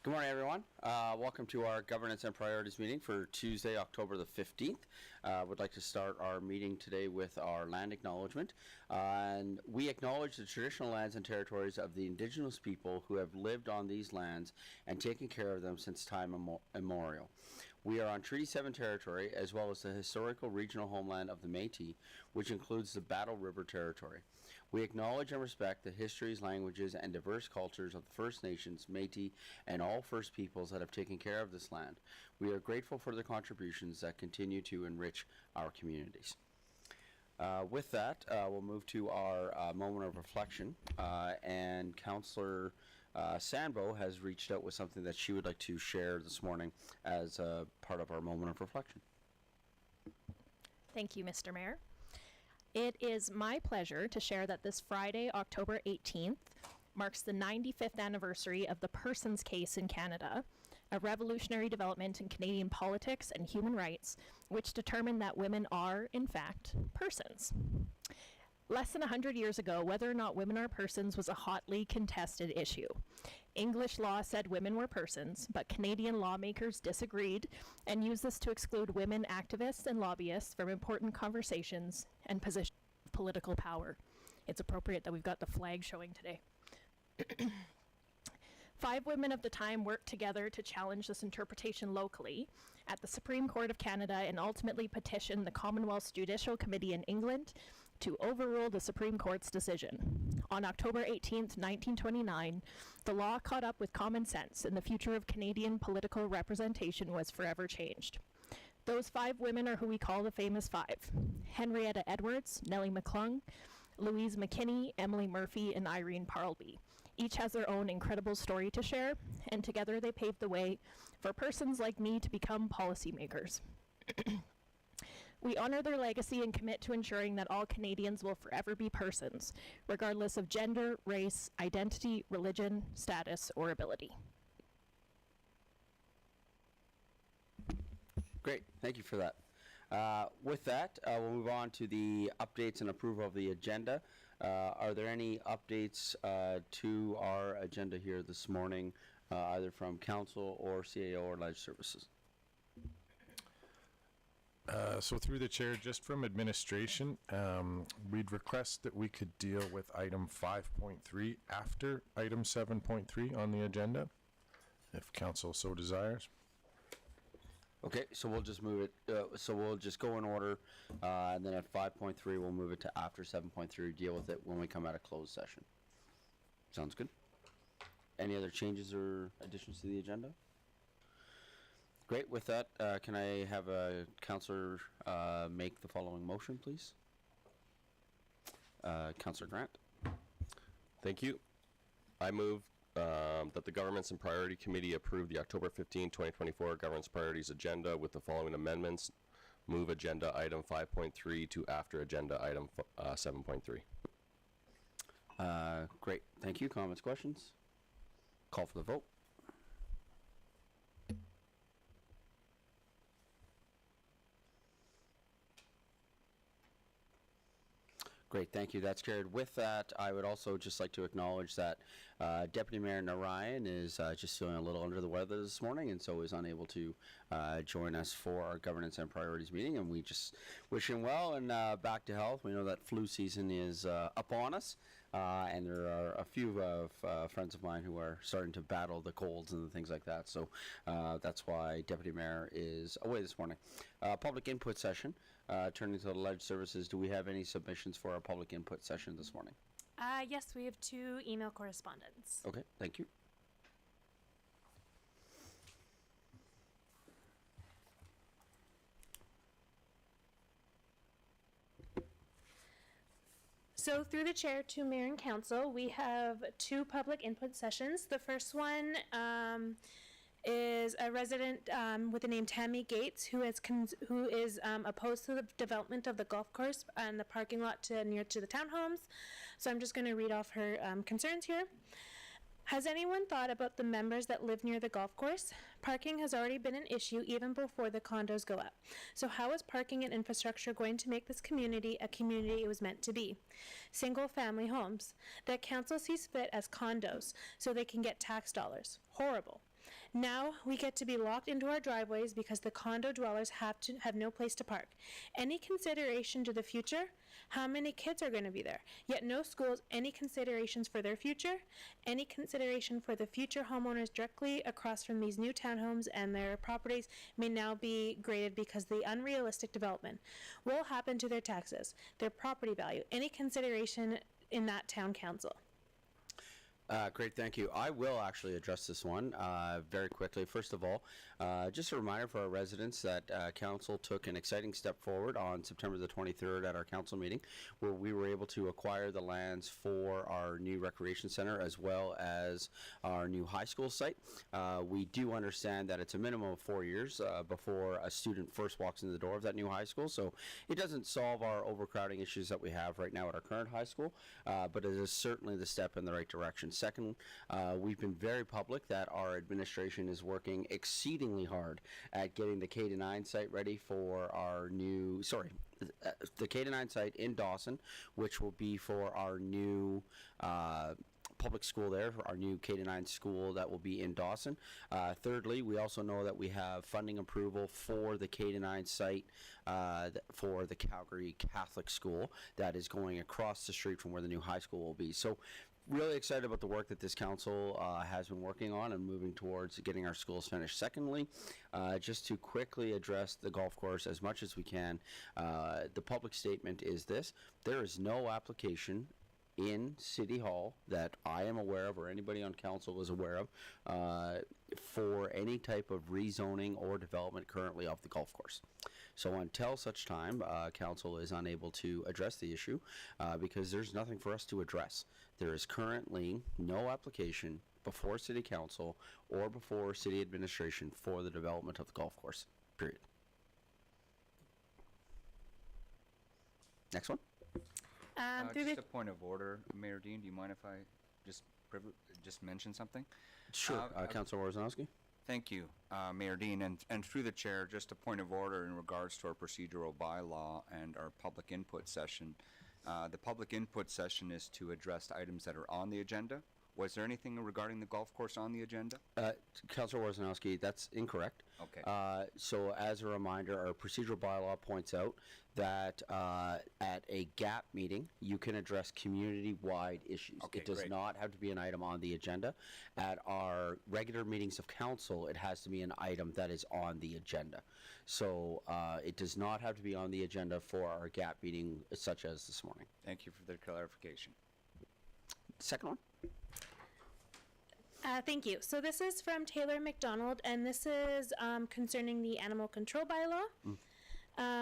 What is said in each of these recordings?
Good morning, everyone. Welcome to our Governance and Priorities meeting for Tuesday, October the 15th. Would like to start our meeting today with our land acknowledgement. And we acknowledge the traditional lands and territories of the Indigenous people who have lived on these lands and taken care of them since time immemorial. We are on Treaty 7 territory, as well as the historical regional homeland of the Métis, which includes the Battle River Territory. We acknowledge and respect the histories, languages, and diverse cultures of the First Nations, Métis, and all First Peoples that have taken care of this land. We are grateful for their contributions that continue to enrich our communities. With that, we'll move to our moment of reflection, and Councillor Sandboe has reached out with something that she would like to share this morning as part of our moment of reflection. Thank you, Mr. Mayor. It is my pleasure to share that this Friday, October 18th, marks the 95th anniversary of the Persons Case in Canada, a revolutionary development in Canadian politics and human rights, which determined that women are, in fact, persons. Less than 100 years ago, whether or not women are persons was a hotly contested issue. English law said women were persons, but Canadian lawmakers disagreed and used this to exclude women activists and lobbyists from important conversations and positions of political power. It's appropriate that we've got the flag showing today. 5 women of the time worked together to challenge this interpretation locally at the Supreme Court of Canada and ultimately petitioned the Commonwealth's Judicial Committee in England to overrule the Supreme Court's decision. On October 18th, 1929, the law caught up with common sense and the future of Canadian political representation was forever changed. Those 5 women are who we call the famous 5. Henrietta Edwards, Nellie McClung, Louise McKinney, Emily Murphy, and Irene Parlby. Each has their own incredible story to share, and together they paved the way for persons like me to become policymakers. We honor their legacy and commit to ensuring that all Canadians will forever be persons, regardless of gender, race, identity, religion, status, or ability. Great, thank you for that. With that, we'll move on to the updates and approval of the agenda. Are there any updates to our agenda here this morning, either from Council or CAO or Ledge Services? So through the chair, just from administration, we'd request that we could deal with item 5.3 after item 7.3 on the agenda, if council so desires. Okay, so we'll just move it, so we'll just go in order, and then at 5.3 we'll move it to after 7.3, deal with it when we come out of closed session. Sounds good. Any other changes or additions to the agenda? Great, with that, can I have a councillor make the following motion, please? Councillor Grant. Thank you. I move that the Governance and Priority Committee approve the October 15, 2024 Governance Priorities Agenda with the following amendments. Move agenda item 5.3 to after agenda item 7.3. Great, thank you. Comments, questions? Call for the vote. Great, thank you. That's carried. With that, I would also just like to acknowledge that Deputy Mayor Narayan is just feeling a little under the weather this morning, and so is unable to join us for our Governance and Priorities meeting, and we just wish him well and back to health. We know that flu season is upon us, and there are a few friends of mine who are starting to battle the colds and things like that, so that's why Deputy Mayor is away this morning. Public input session. Turning to the Ledge Services, do we have any submissions for our public input session this morning? Yes, we have 2 email correspondence. Okay, thank you. So through the chair to Mayor and Council, we have 2 public input sessions. The first one is a resident with the name Tammy Gates, who is opposed to the development of the golf course and the parking lot near to the townhomes. So I'm just going to read off her concerns here. Has anyone thought about the members that live near the golf course? Parking has already been an issue even before the condos go up. So how is parking and infrastructure going to make this community a community it was meant to be? Single family homes that council sees fit as condos so they can get tax dollars. Horrible. Now we get to be locked into our driveways because the condo dwellers have no place to park. Any consideration to the future? How many kids are going to be there? Yet no schools. Any considerations for their future? Any consideration for the future homeowners directly across from these new townhomes and their properties may now be graded because the unrealistic development will happen to their taxes, their property value. Any consideration in that town council? Great, thank you. I will actually address this one very quickly. First of all, just a reminder for our residents that Council took an exciting step forward on September the 23rd at our Council meeting, where we were able to acquire the lands for our new recreation center as well as our new high school site. We do understand that it's a minimum of 4 years before a student first walks into the door of that new high school, so it doesn't solve our overcrowding issues that we have right now at our current high school, but it is certainly the step in the right direction. Second, we've been very public that our administration is working exceedingly hard at getting the K-9 site ready for our new, the K-9 site in Dawson, which will be for our new public school there, for our new K-9 school that will be in Dawson. Thirdly, we also know that we have funding approval for the K-9 site for the Calgary Catholic School that is going across the street from where the new high school will be. So really excited about the work that this council has been working on and moving towards getting our schools finished. Secondly, just to quickly address the golf course as much as we can, the public statement is this: there is no application in City Hall that I am aware of or anybody on council is aware of for any type of rezoning or development currently of the golf course. So until such time council is unable to address the issue because there's nothing for us to address. There is currently no application before City Council or before City Administration for the development of the golf course, period. Next one. Just a point of order, Mayor Dean, do you mind if I just mention something? Sure, Councillor Worzanowski. Thank you, Mayor Dean, and through the chair, just a point of order in regards to our procedural bylaw and our public input session. The public input session is to address items that are on the agenda. Was there anything regarding the golf course on the agenda? Councillor Worzanowski, that's incorrect. Okay. So as a reminder, our procedural bylaw points out that at a GAP meeting, you can address community-wide issues. Okay, it does great. not have to be an item on the agenda. At our regular meetings of council, it has to be an item that is on the agenda. So it does not have to be on the agenda for our GAP meeting such as this morning. Thank you for the clarification. Second one. Thank you. So this is from Taylor McDonald, and this is concerning the Animal Control Bylaw.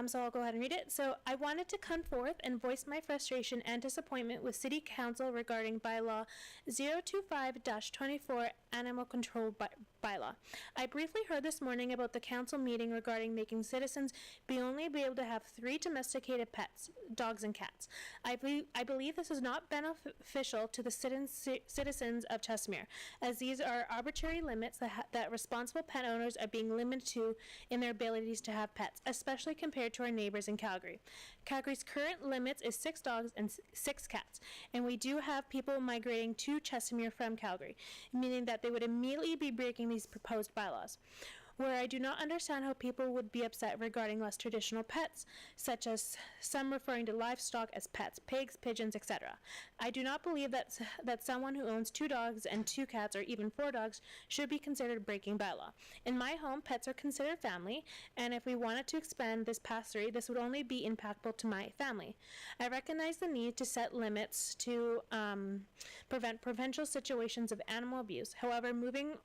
So I'll go ahead and read it. So I wanted to come forth and voice my frustration and disappointment with City Council regarding Bylaw 025-24 Animal Control Bylaw. I briefly heard this morning about the council meeting regarding making citizens only be able to have 3 domesticated pets, dogs and cats. I believe this is not beneficial to the citizens of Chestermere, as these are arbitrary limits that responsible pet owners are being limited to in their abilities to have pets, especially compared to our neighbors in Calgary. Calgary's current limits is 6 dogs and 6 cats, and we do have people migrating to Chestermere from Calgary, meaning that they would immediately be breaking these proposed bylaws. Where I do not understand how people would be upset regarding less traditional pets, such as some referring to livestock as pets, pigs, pigeons, etc. I do not believe that someone who owns 2 dogs and 2 cats or even 4 dogs should be considered breaking bylaw. In my home, pets are considered family, and if we wanted to expand this past 3, this would only be impactful to my family. I recognize the need to set limits to prevent potential situations of animal abuse. However, moving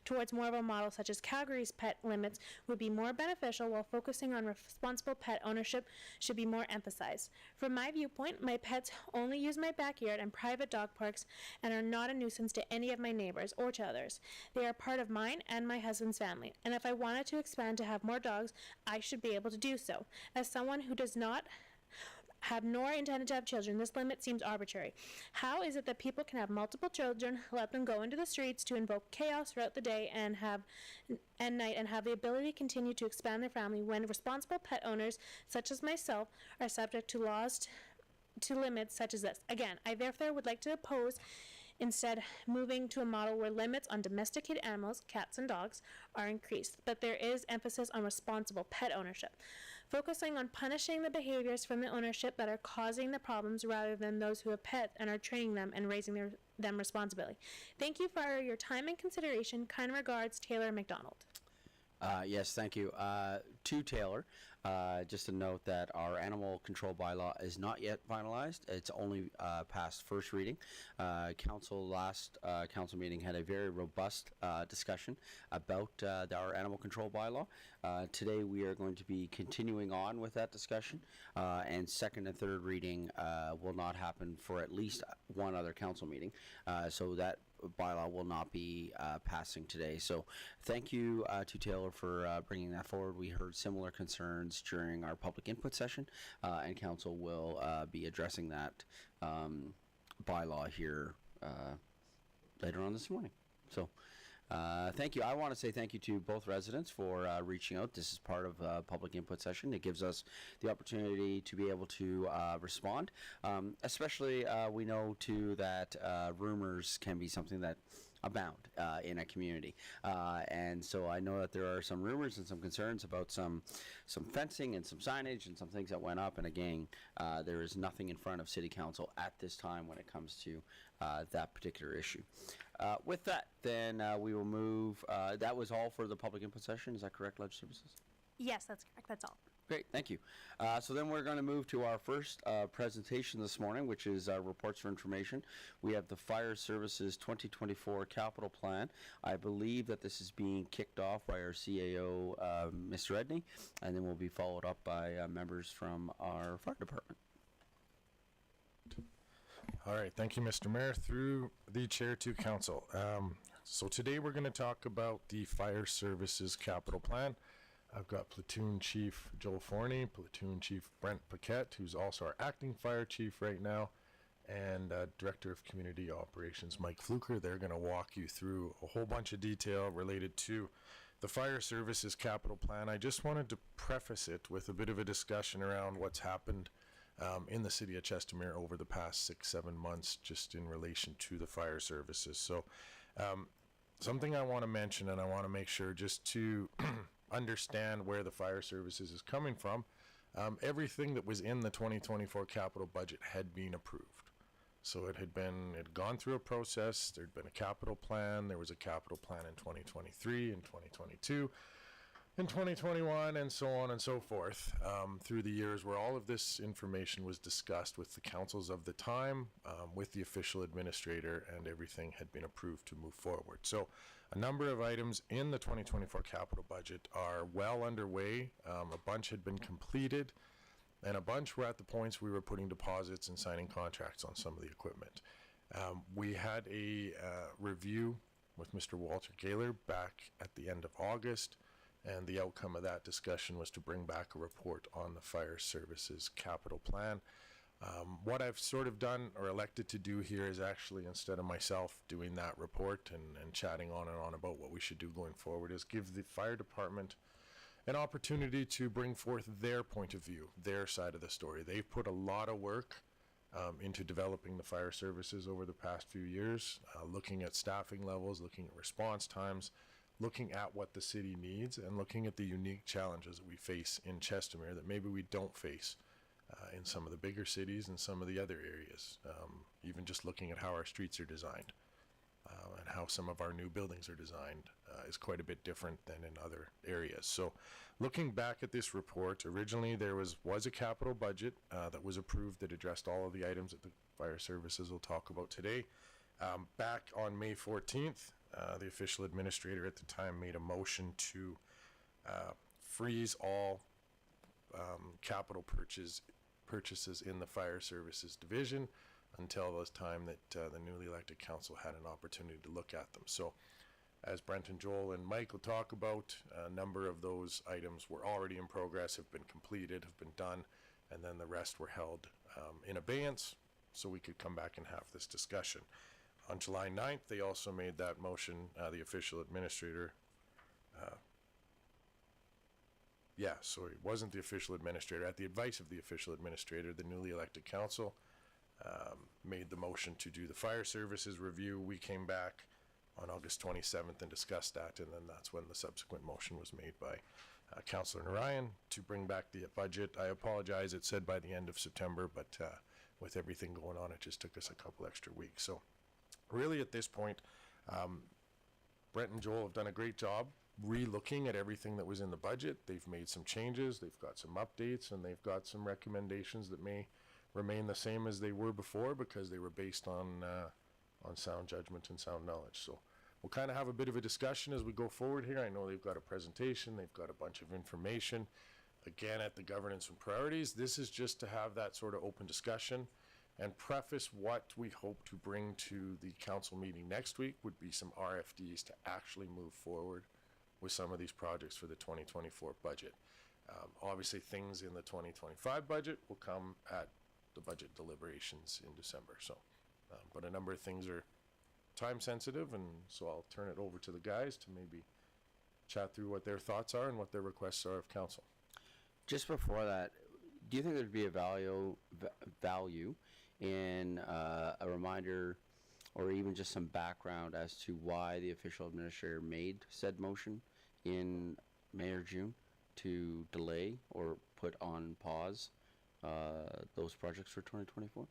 towards more of a model such as Calgary's pet limits would be more beneficial, while focusing on responsible pet ownership should be more emphasized. From my viewpoint, my pets only use my backyard and private dog parks and are not a nuisance to any of my neighbors or to others. They are part of mine and my husband's family, and if I wanted to expand to have more dogs, I should be able to do so. As someone who does not have nor intended to have children, this limit seems arbitrary. How is it that people can have multiple children, let them go into the streets to invoke chaos throughout the day and night, and have the ability to continue to expand their family when responsible pet owners, such as myself, are subject to laws to limits such as this? Again, I therefore would like to oppose Instead, moving to a model where limits on domesticated animals, cats and dogs, are increased, but there is emphasis on responsible pet ownership, focusing on punishing the behaviors from the ownership that are causing the problems rather than those who have pets and are training them and raising them responsibly. Thank you for your time and consideration. Kind regards, Taylor McDonald. Yes, thank you. To Taylor, just to note that our animal control bylaw is not yet finalized. It's only past first reading. Last council meeting had a very robust discussion about our animal control bylaw. Today we are going to be continuing on with that discussion, and second and third reading will not happen for at least one other council meeting. So that bylaw will not be passing today. So thank you to Taylor for bringing that forward. We heard similar concerns during our public input session, and council will be addressing that bylaw here later on this morning. So thank you. I want to say thank you to both residents for reaching out. This is part of a public input session. It gives us the opportunity to be able to respond. Especially, we know too that rumors can be something that abound in a community, and so I know that there are some rumors and some concerns about some fencing and some signage and some things that went up. And again, there is nothing in front of City Council at this time when it comes to that particular issue. With that, then we will move. That was all for the public input session. Is that correct, Ledge Services? Yes, that's correct. That's all. Great, thank you. So then we're going to move to our first presentation this morning, which is reports for information. We have the Fire Services 2024 Capital Plan. I believe that this is being kicked off by our CAO, Mr. Edney, and then will be followed up by members from our fire department. All right, thank you, Mr. Mayor. Through the chair to council. So today we're going to talk about the Fire Services Capital Plan. I've got Platoon Chief Joel Forney, Platoon Chief Brent Paquette, who's also our acting fire chief right now, and Director of Community Operations Mike Fluker. They're going to walk you through a whole bunch of detail related to the Fire Services Capital Plan. I just wanted to preface it with a bit of a discussion around what's happened in the city of Chestermere over the past 6-7 months, just in relation to the fire services. So something I want to mention, and I want to make sure just to understand where the fire services is coming from, everything that was in the 2024 capital budget had been approved. So it had gone through a process. There'd been a capital plan. There was a capital plan in 2023 and 2022 in 2021, and so on and so forth, through the years, where all of this information was discussed with the councils of the time, with the official administrator, and everything had been approved to move forward. So a number of items in the 2024 capital budget are well underway. A bunch had been completed, and a bunch were at the points we were putting deposits and signing contracts on some of the equipment. We had a review with Mr. Walter Gaylor back at the end of August, and the outcome of that discussion was to bring back a report on the fire services capital plan. What I've sort of done or elected to do here is actually, instead of myself doing that report and chatting on and on about what we should do going forward, is give the fire department an opportunity to bring forth their point of view, their side of the story. They've put a lot of work into developing the fire services over the past few years, looking at staffing levels, looking at response times, looking at what the city needs, and looking at the unique challenges that we face in Chestermere that maybe we don't face in some of the bigger cities and some of the other areas. Even just looking at how our streets are designed and how some of our new buildings are designed is quite a bit different than in other areas. So looking back at this report, originally there was a capital budget that was approved that addressed all of the items that the fire services will talk about today. Back on May 14th, the official administrator at the time made a motion to freeze all capital purchases in the fire services division until the time that the newly elected council had an opportunity to look at them. So as Brent and Joel and Mike will talk about, a number of those items were already in progress, have been completed, have been done, and then the rest were held in abeyance so we could come back and have this discussion. On July 9th, they also made that motion, the official administrator, it wasn't the official administrator. At the advice of the official administrator, the newly elected council made the motion to do the fire services review. We came back on August 27th and discussed that, and then that's when the subsequent motion was made by Councillor Narayan to bring back the budget. I apologize, it said by the end of September, but with everything going on, it just took us a couple extra weeks. So really at this point, Brent and Joel have done a great job re-looking at everything that was in the budget. They've made some changes, they've got some updates, and they've got some recommendations that may remain the same as they were before because they were based on sound judgment and sound knowledge. So we'll kind of have a bit of a discussion as we go forward here. I know they've got a presentation, they've got a bunch of information. Again, at the governance and priorities, this is just to have that sort of open discussion and preface what we hope to bring to the council meeting next week would be some RFDs to actually move forward with some of these projects for the 2024 budget. Obviously, things in the 2025 budget will come at the budget deliberations in December. So, but a number of things are time sensitive, and so I'll turn it over to the guys to maybe chat through what their thoughts are and what their requests are of council. Just before that, do you think there'd be a value in a reminder or even just some background as to why the official administrator made said motion in May or June to delay or put on pause those projects for 2024?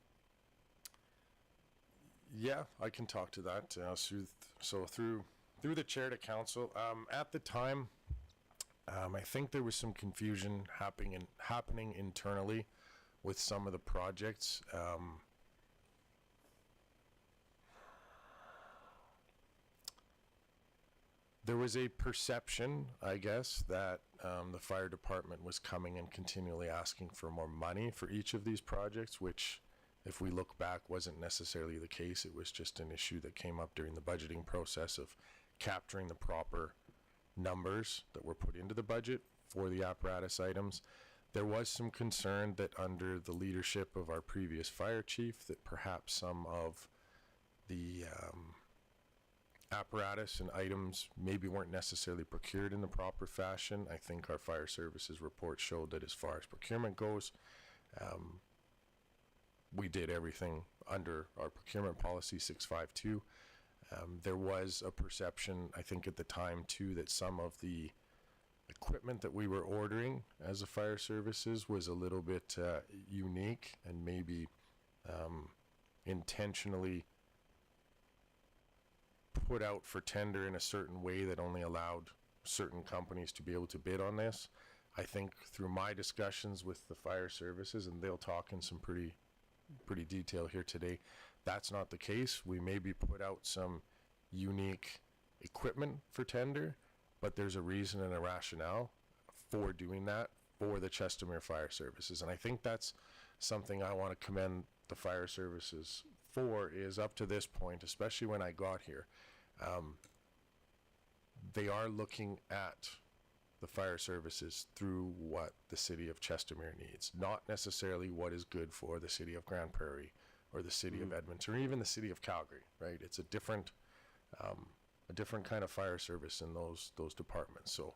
Yeah, I can talk to that. Through the chair to council, at the time, I think there was some confusion happening internally with some of the projects. There was a perception, I guess, that the fire department was coming and continually asking for more money for each of these projects, which, if we look back, wasn't necessarily the case. It was just an issue that came up during the budgeting process of capturing the proper numbers that were put into the budget for the apparatus items. There was some concern that under the leadership of our previous fire chief, that perhaps some of the apparatus and items maybe weren't necessarily procured in the proper fashion. I think our fire services report showed that as far as procurement goes, we did everything under our procurement policy 652. There was a perception, I think at the time too, that some of the equipment that we were ordering as a fire services was a little bit unique and maybe intentionally put out for tender in a certain way that only allowed certain companies to be able to bid on this. I think through my discussions with the fire services, and they'll talk in some pretty detail here today, that's not the case. We maybe put out some unique equipment for tender, but there's a reason and a rationale for doing that for the Chestermere Fire Services. And I think that's something I want to commend the fire services for, is up to this point, especially when I got here, they are looking at the fire services through what the city of Chestermere needs, not necessarily what is good for the city of Grand Prairie or the city of Edmonton or even the city of Calgary, right? It's a different kind of fire service in those departments. So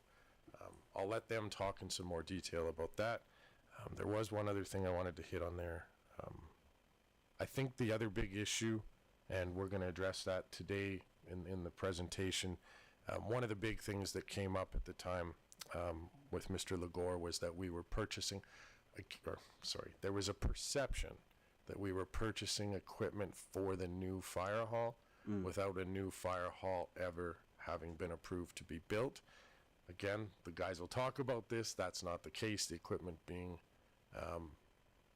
I'll let them talk in some more detail about that. There was one other thing I wanted to hit on there. I think the other big issue, and we're going to address that today in the presentation, one of the big things that came up at the time with Mr. Legore was that we were purchasing, there was a perception that we were purchasing equipment for the new fire hall without a new fire hall ever having been approved to be built. Again, the guys will talk about this. That's not the case. The equipment being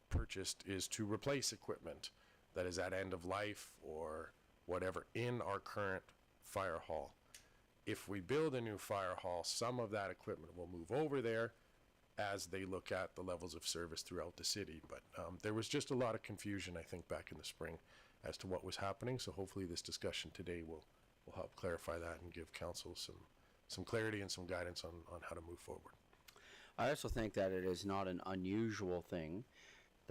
purchased is to replace equipment that is at end of life or whatever in our current fire hall. If we build a new fire hall, some of that equipment will move over there as they look at the levels of service throughout the city. But there was just a lot of confusion, I think, back in the spring as to what was happening. So hopefully this discussion today will help clarify that and give council some clarity and some guidance on how to move forward. I also think that it is not an unusual thing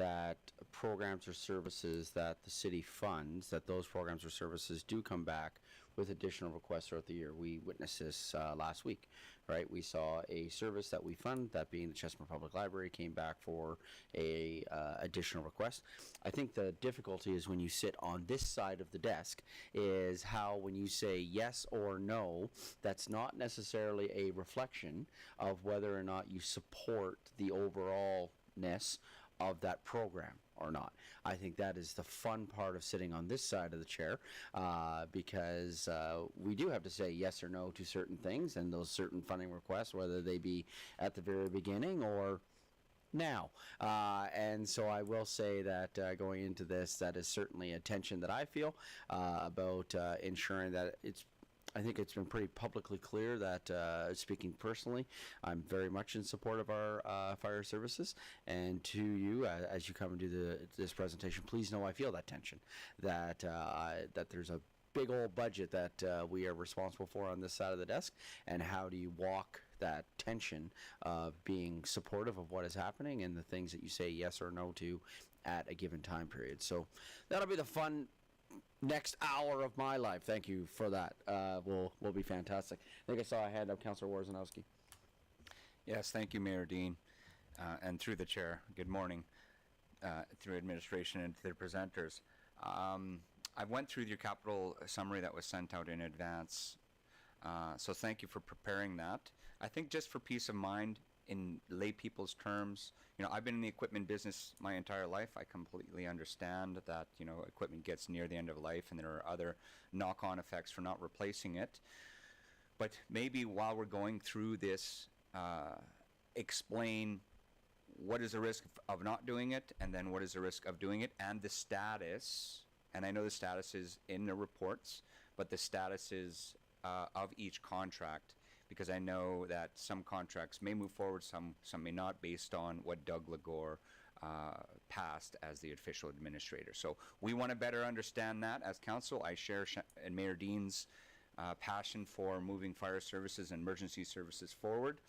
that programs or services that the city funds, that those programs or services do come back with additional requests throughout the year. We witnessed this last week, right? We saw a service that we fund, that being the Chestnut Public Library, came back for a additional request. I think the difficulty is when you sit on this side of the desk is how when you say yes or no, that's not necessarily a reflection of whether or not you support the overallness of that program or not. I think that is the fun part of sitting on this side of the chair, because we do have to say yes or no to certain things and those certain funding requests, whether they be at the very beginning or now. And so I will say that going into this, that is certainly a tension that I feel about ensuring that I think it's been pretty publicly clear that, speaking personally, I'm very much in support of our fire services. And to you, as you come and do this presentation, please know I feel that tension, that that there's a big old budget that we are responsible for on this side of the desk, and how do you walk that tension of being supportive of what is happening and the things that you say yes or no to at a given time period. So that'll be the fun next hour of my life. Thank you for that. Will be fantastic. I think I saw a hand up, Councillor Warzanowski. Yes, thank you, Mayor Dean, and through the chair. Good morning, through administration and to the presenters. I went through your capital summary that was sent out in advance, so thank you for preparing that. I think just for peace of mind, in lay people's terms, I've been in the equipment business my entire life. I completely understand that, equipment gets near the end of life and there are other knock-on effects for not replacing it. But maybe while we're going through this, explain what is the risk of not doing it, and then what is the risk of doing it, and the status. And I know the status is in the reports, but the status is of each contract, because I know that some contracts may move forward, some may not, based on what Doug Legore passed as the official administrator. So we want to better understand that as council. I share and Mayor Dean's passion for moving fire services and emergency services forward.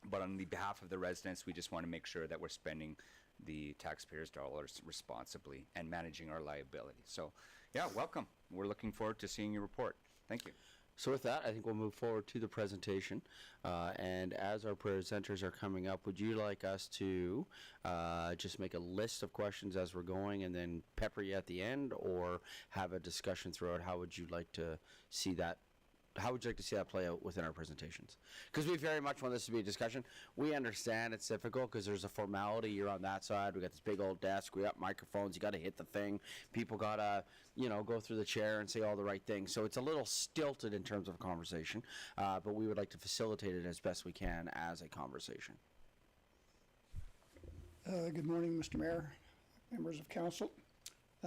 But on the behalf of the residents, we just want to make sure that we're spending the taxpayers' dollars responsibly and managing our liability. So, yeah, welcome. We're looking forward to seeing your report. Thank you. So with that, I think we'll move forward to the presentation. And as our presenters are coming up, would you like us to just make a list of questions as we're going and then pepper you at the end, or have a discussion throughout? How would you like to see that? How would you like to see that play out within our presentations? Because we very much want this to be a discussion. We understand it's difficult because there's a formality. You're on that side. We got this big old desk. We got microphones. You got to hit the thing. People got to, go through the chair and say all the right things. So it's a little stilted in terms of a conversation, but we would like to facilitate it as best we can as a conversation. Good morning, Mr. Mayor, members of council.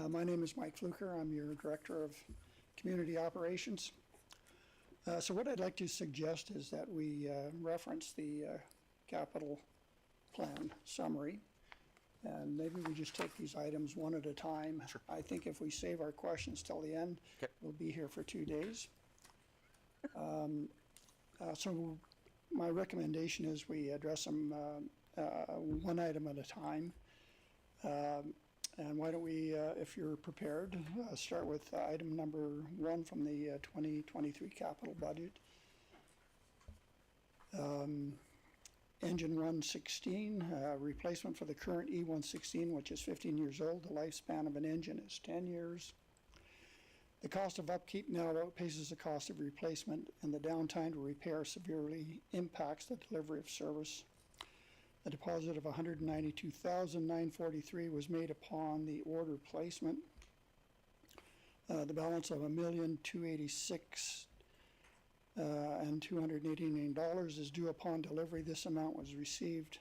My name is Mike Fluker. I'm your Director of Community Operations. So what I'd like to suggest is that we reference the capital plan summary, and maybe we just take these items one at a time. Sure. I think if we save our questions till the end, okay, we'll be here for 2 days. So my recommendation is we address them one item at a time. And why don't we, if you're prepared, start with item number 1 from the 2023 capital budget. Engine 116, replacement for the current E116, which is 15 years old. The lifespan of an engine is 10 years. The cost of upkeep now outpaces the cost of replacement, and the downtime to repair severely impacts the delivery of service. A deposit of $192,943 was made upon the order placement. The balance of $1,286,289 and $289 is due upon delivery. This amount was received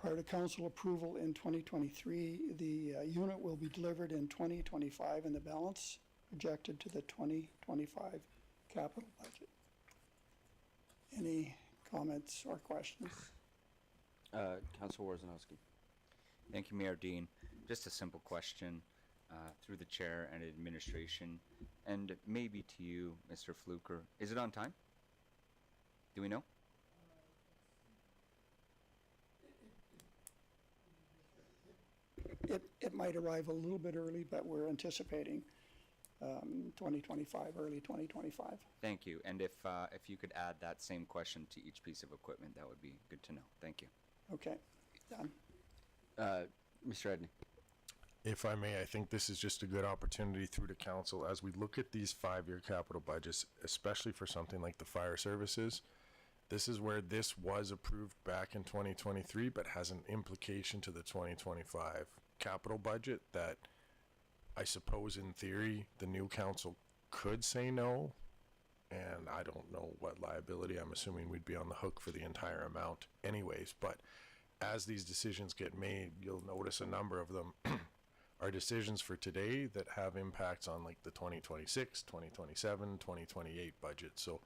prior to council approval in 2023. The unit will be delivered in 2025, and the balance projected to the 2025 capital budget. Any comments or questions? Councillor Warzanowski. Thank you, Mayor Dean. Just a simple question through the chair and administration, and maybe to you, Mr. Fluker. Is it on time? Do we know? it might arrive a little bit early, but we're anticipating 2025, early 2025. Thank you. And if you could add that same question to each piece of equipment, that would be good to know. Thank you. Okay, done. Mr. Edney. If I may, I think this is just a good opportunity through the council as we look at these 5-year capital budgets, especially for something like the fire services. This is where this was approved back in 2023, but has an implication to the 2025 capital budget that I suppose in theory the new council could say no. And I don't know what liability. I'm assuming we'd be on the hook for the entire amount anyways. But as these decisions get made, you'll notice a number of them are decisions for today that have impacts on like the 2026, 2027, 2028 budget. So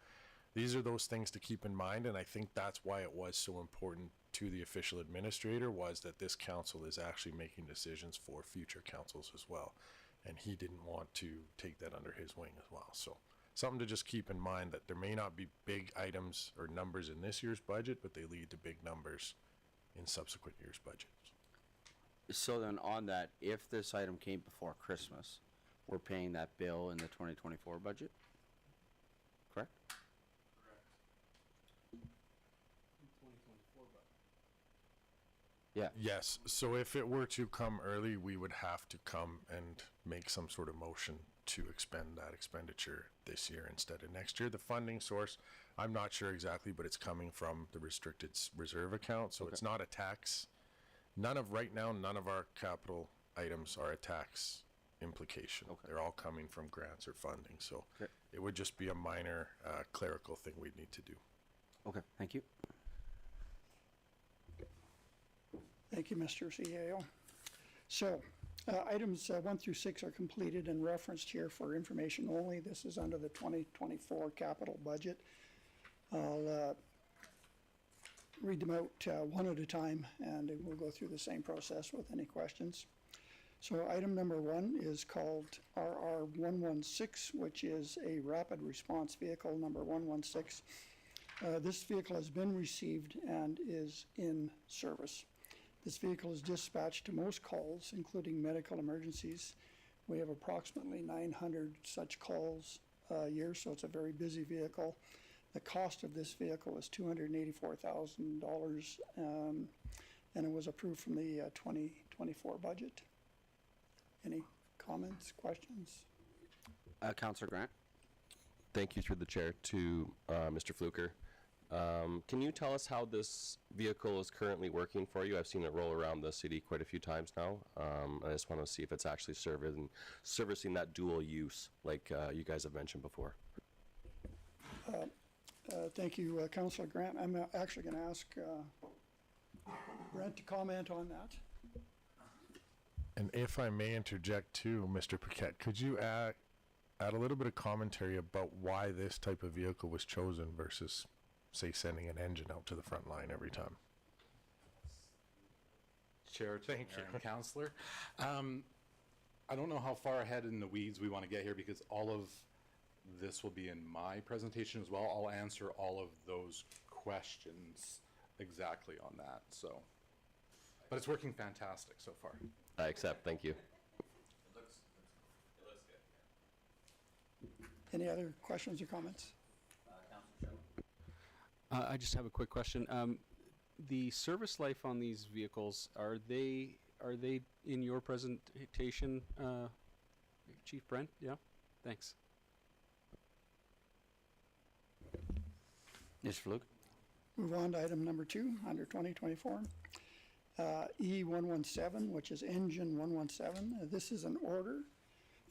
these are those things to keep in mind, and I think that's why it was so important to the official administrator, was that this council is actually making decisions for future councils as well, and he didn't want to take that under his wing as well. So something to just keep in mind, that there may not be big items or numbers in this year's budget, but they lead to big numbers in subsequent years' budgets. So then on that, if this item came before Christmas, we're paying that bill in the 2024 budget? Correct? Yeah. Yes, so if it were to come early, we would have to come and make some sort of motion to expend that expenditure this year instead of next year. The funding source, I'm not sure exactly, but it's coming from the restricted reserve account, so Okay. it's not a tax. Right now, none of our capital items are a tax implication. Okay. They're all coming from grants or funding, so Okay. it would just be a minor clerical thing we'd need to do. Okay, thank you. Thank you, Mr. CAO. So, items 1 through 6 are completed and referenced here for information only. This is under the 2024 capital budget. I'll read them out one at a time, and we'll go through the same process with any questions. So item number 1 is called RR116, which is a rapid response vehicle, number 116. This vehicle has been received and is in service. This vehicle is dispatched to most calls, including medical emergencies. We have approximately 900 such calls a year, so it's a very busy vehicle. The cost of this vehicle is $284,000, and it was approved from the 2024 budget. Any comments, questions? Councillor Grant? Thank you through the chair to Mr. Fluker. Can you tell us how this vehicle is currently working for you? I've seen it roll around the city quite a few times now. I just want to see if it's actually servicing that dual use like you guys have mentioned before. Thank you, Councillor Grant. I'm actually going to ask Brent to comment on that. And if I may interject too, Mr. Paquette, could you add a little bit of commentary about why this type of vehicle was chosen versus, say, sending an engine out to the front line every time? Chair, thank you, Councillor. I don't know how far ahead in the weeds we want to get here, because all of this will be in my presentation as well. I'll answer all of those questions exactly on that. So, but it's working fantastic so far. I accept. Thank you. Any other questions or comments? I just have a quick question. The service life on these vehicles, are they in your presentation, Chief Brent? Yeah, thanks. Mr. Fluke? Move on to item number 2 under 2024. E117, which is engine 117. This is an order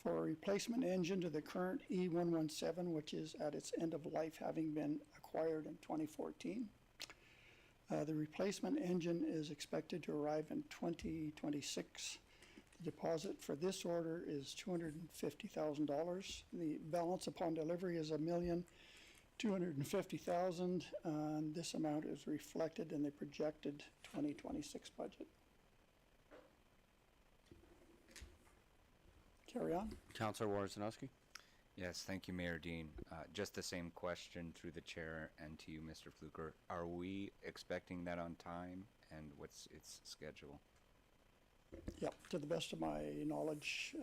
for a replacement engine to the current E117, which is at its end of life, having been acquired in 2014. The replacement engine is expected to arrive in 2026. The deposit for this order is $250,000. The balance upon delivery is $1,250,000, and this amount is reflected in the projected 2026 budget. Carry on. Councillor Worzanowski? Yes, thank you, Mayor Dean. Just the same question through the chair and to you, Mr. Fluker. Are we expecting that on time, and what's its schedule? Yep, to the best of my knowledge,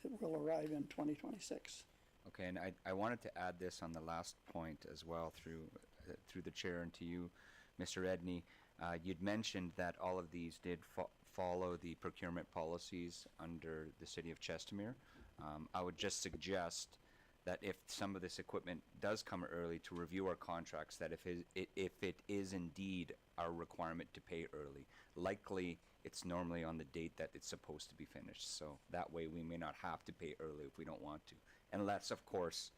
it will arrive in 2026. Okay, and I wanted to add this on the last point as well through the chair and to you, Mr. Edney. You'd mentioned that all of these did follow the procurement policies under the city of Chestermere. I would just suggest that if some of this equipment does come early, to review our contracts, that if it is indeed our requirement to pay early, likely it's normally on the date that it's supposed to be finished. So that way we may not have to pay early if we don't want to. Unless, of course,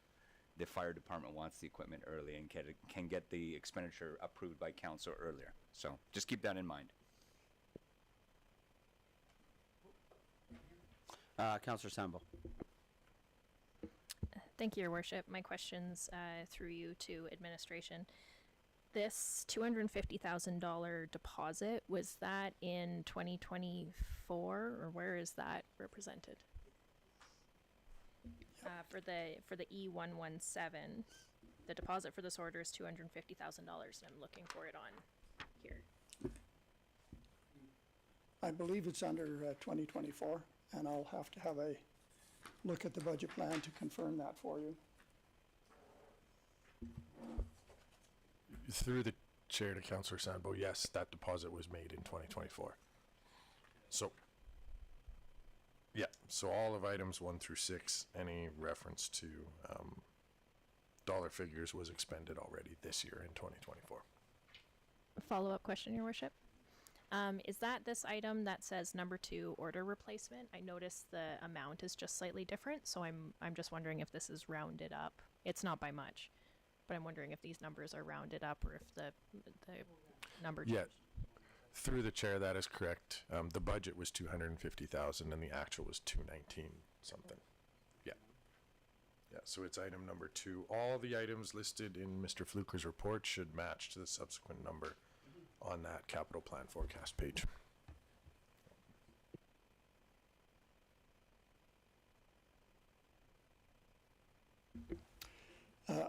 the fire department wants the equipment early and can get the expenditure approved by council earlier. So just keep that in mind. Councillor Sandboe. Thank you, Your Worship. My questions through you to administration. This $250,000 deposit, was that in 2024, or where is that represented? For the E117, the deposit for this order is $250,000, and I'm looking for it on here. I believe it's under 2024, and I'll have to have a look at the budget plan to confirm that for you. Through the chair to Councillor Sandboe, yes, that deposit was made in 2024. So, yeah, so all of items 1 through 6, any reference to dollar figures was expended already this year in 2024. Follow-up question, Your Worship. Is that this item that says number 2 order replacement? I noticed the amount is just slightly different, so I'm just wondering if this is rounded up. It's not by much, but I'm wondering if these numbers are rounded up or if the number changed. Yeah, through the chair, that is correct. The budget was 250,000 and the actual was 219 something. Yeah. Yeah, so it's item number 2. All the items listed in Mr. Fluker's report should match to the subsequent number on that capital plan forecast page.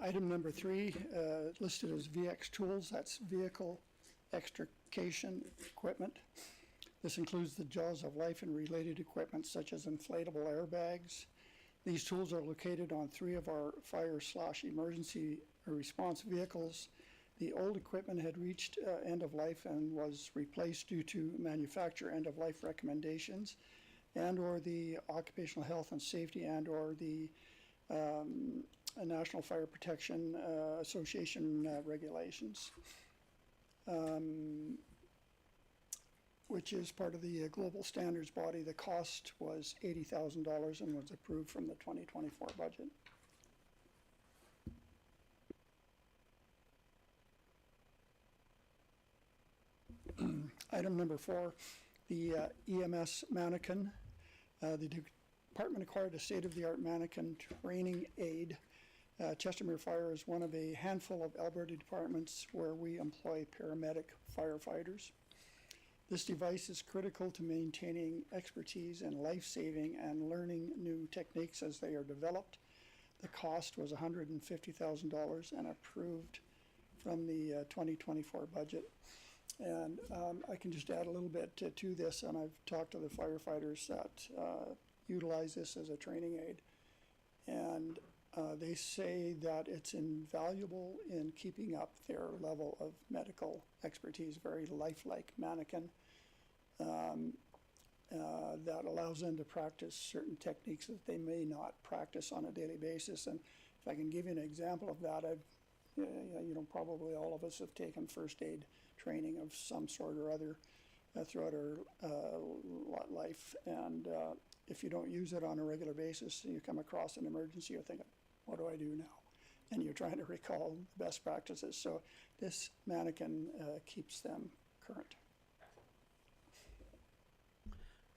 Item number 3, listed as VX tools, that's vehicle extrication equipment. This includes the jaws of life and related equipment such as inflatable airbags. These tools are located on 3 of our fire/emergency response vehicles. The old equipment had reached end of life and was replaced due to manufacturer end of life recommendations and or the Occupational Health and Safety and or the National Fire Protection Association regulations, which is part of the global standards body. The cost was $80,000 and was approved from the 2024 budget. Item number 4, the EMS mannequin. The department acquired a state-of-the-art mannequin training aid. Chestermere Fire is one of a handful of Alberta departments where we employ paramedic firefighters. This device is critical to maintaining expertise in life-saving and learning new techniques as they are developed. The cost was $150,000 and approved from the 2024 budget. And I can just add a little bit to this, and I've talked to the firefighters that utilize this as a training aid. And they say that it's invaluable in keeping up their level of medical expertise, very lifelike mannequin that allows them to practice certain techniques that they may not practice on a daily basis. And if I can give you an example of that, probably all of us have taken first aid training of some sort or other throughout our life. And if you don't use it on a regular basis and you come across an emergency, you're thinking, what do I do now? And you're trying to recall the best practices. So this mannequin keeps them current.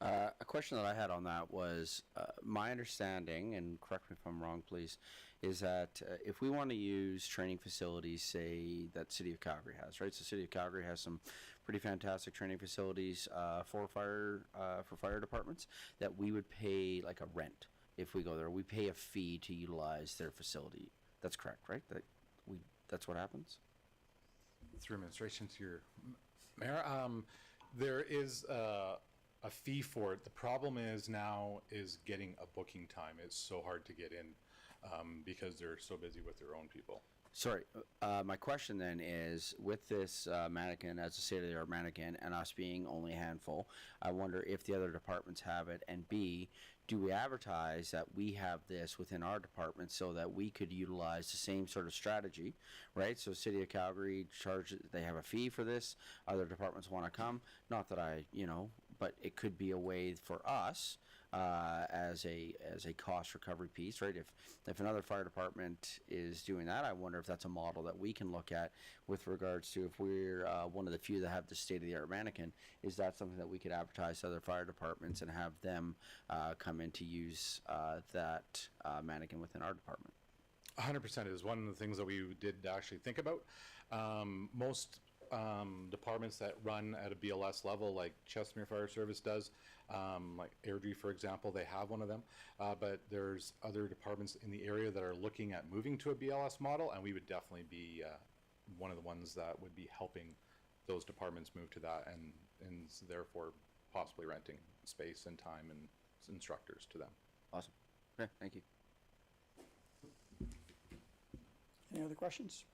A question that I had on that was, my understanding, and correct me if I'm wrong, please, is that if we want to use training facilities, say, that City of Calgary has, right? So City of Calgary has some pretty fantastic training facilities for fire departments, that we would pay like a rent if we go there. We pay a fee to utilize their facility. That's correct, right? That's what happens? Through administration to your Mayor, there is a fee for it. The problem is now is getting a booking time. It's so hard to get in because they're so busy with their own people. Sorry, my question then is, with this mannequin as a state-of-the-art mannequin and us being only a handful, I wonder if the other departments have it, and B, do we advertise that we have this within our department so that we could utilize the same sort of strategy, right? So City of Calgary charges, they have a fee for this, other departments want to come, not that I, but it could be a way for us as a cost recovery piece, right? If another fire department is doing that, I wonder if that's a model that we can look at with regards to if we're one of the few that have the state-of-the-art mannequin. Is that something that we could advertise to other fire departments and have them come in to use that mannequin within our department? 100% is one of the things that we did actually think about. Most departments that run at a BLS level, like Chestermere Fire Service does, like Airdrie, for example, they have one of them. But there's other departments in the area that are looking at moving to a BLS model, and we would definitely be one of the ones that would be helping those departments move to that, and therefore possibly renting space and time and instructors to them. Awesome. Okay, thank you. Any other questions?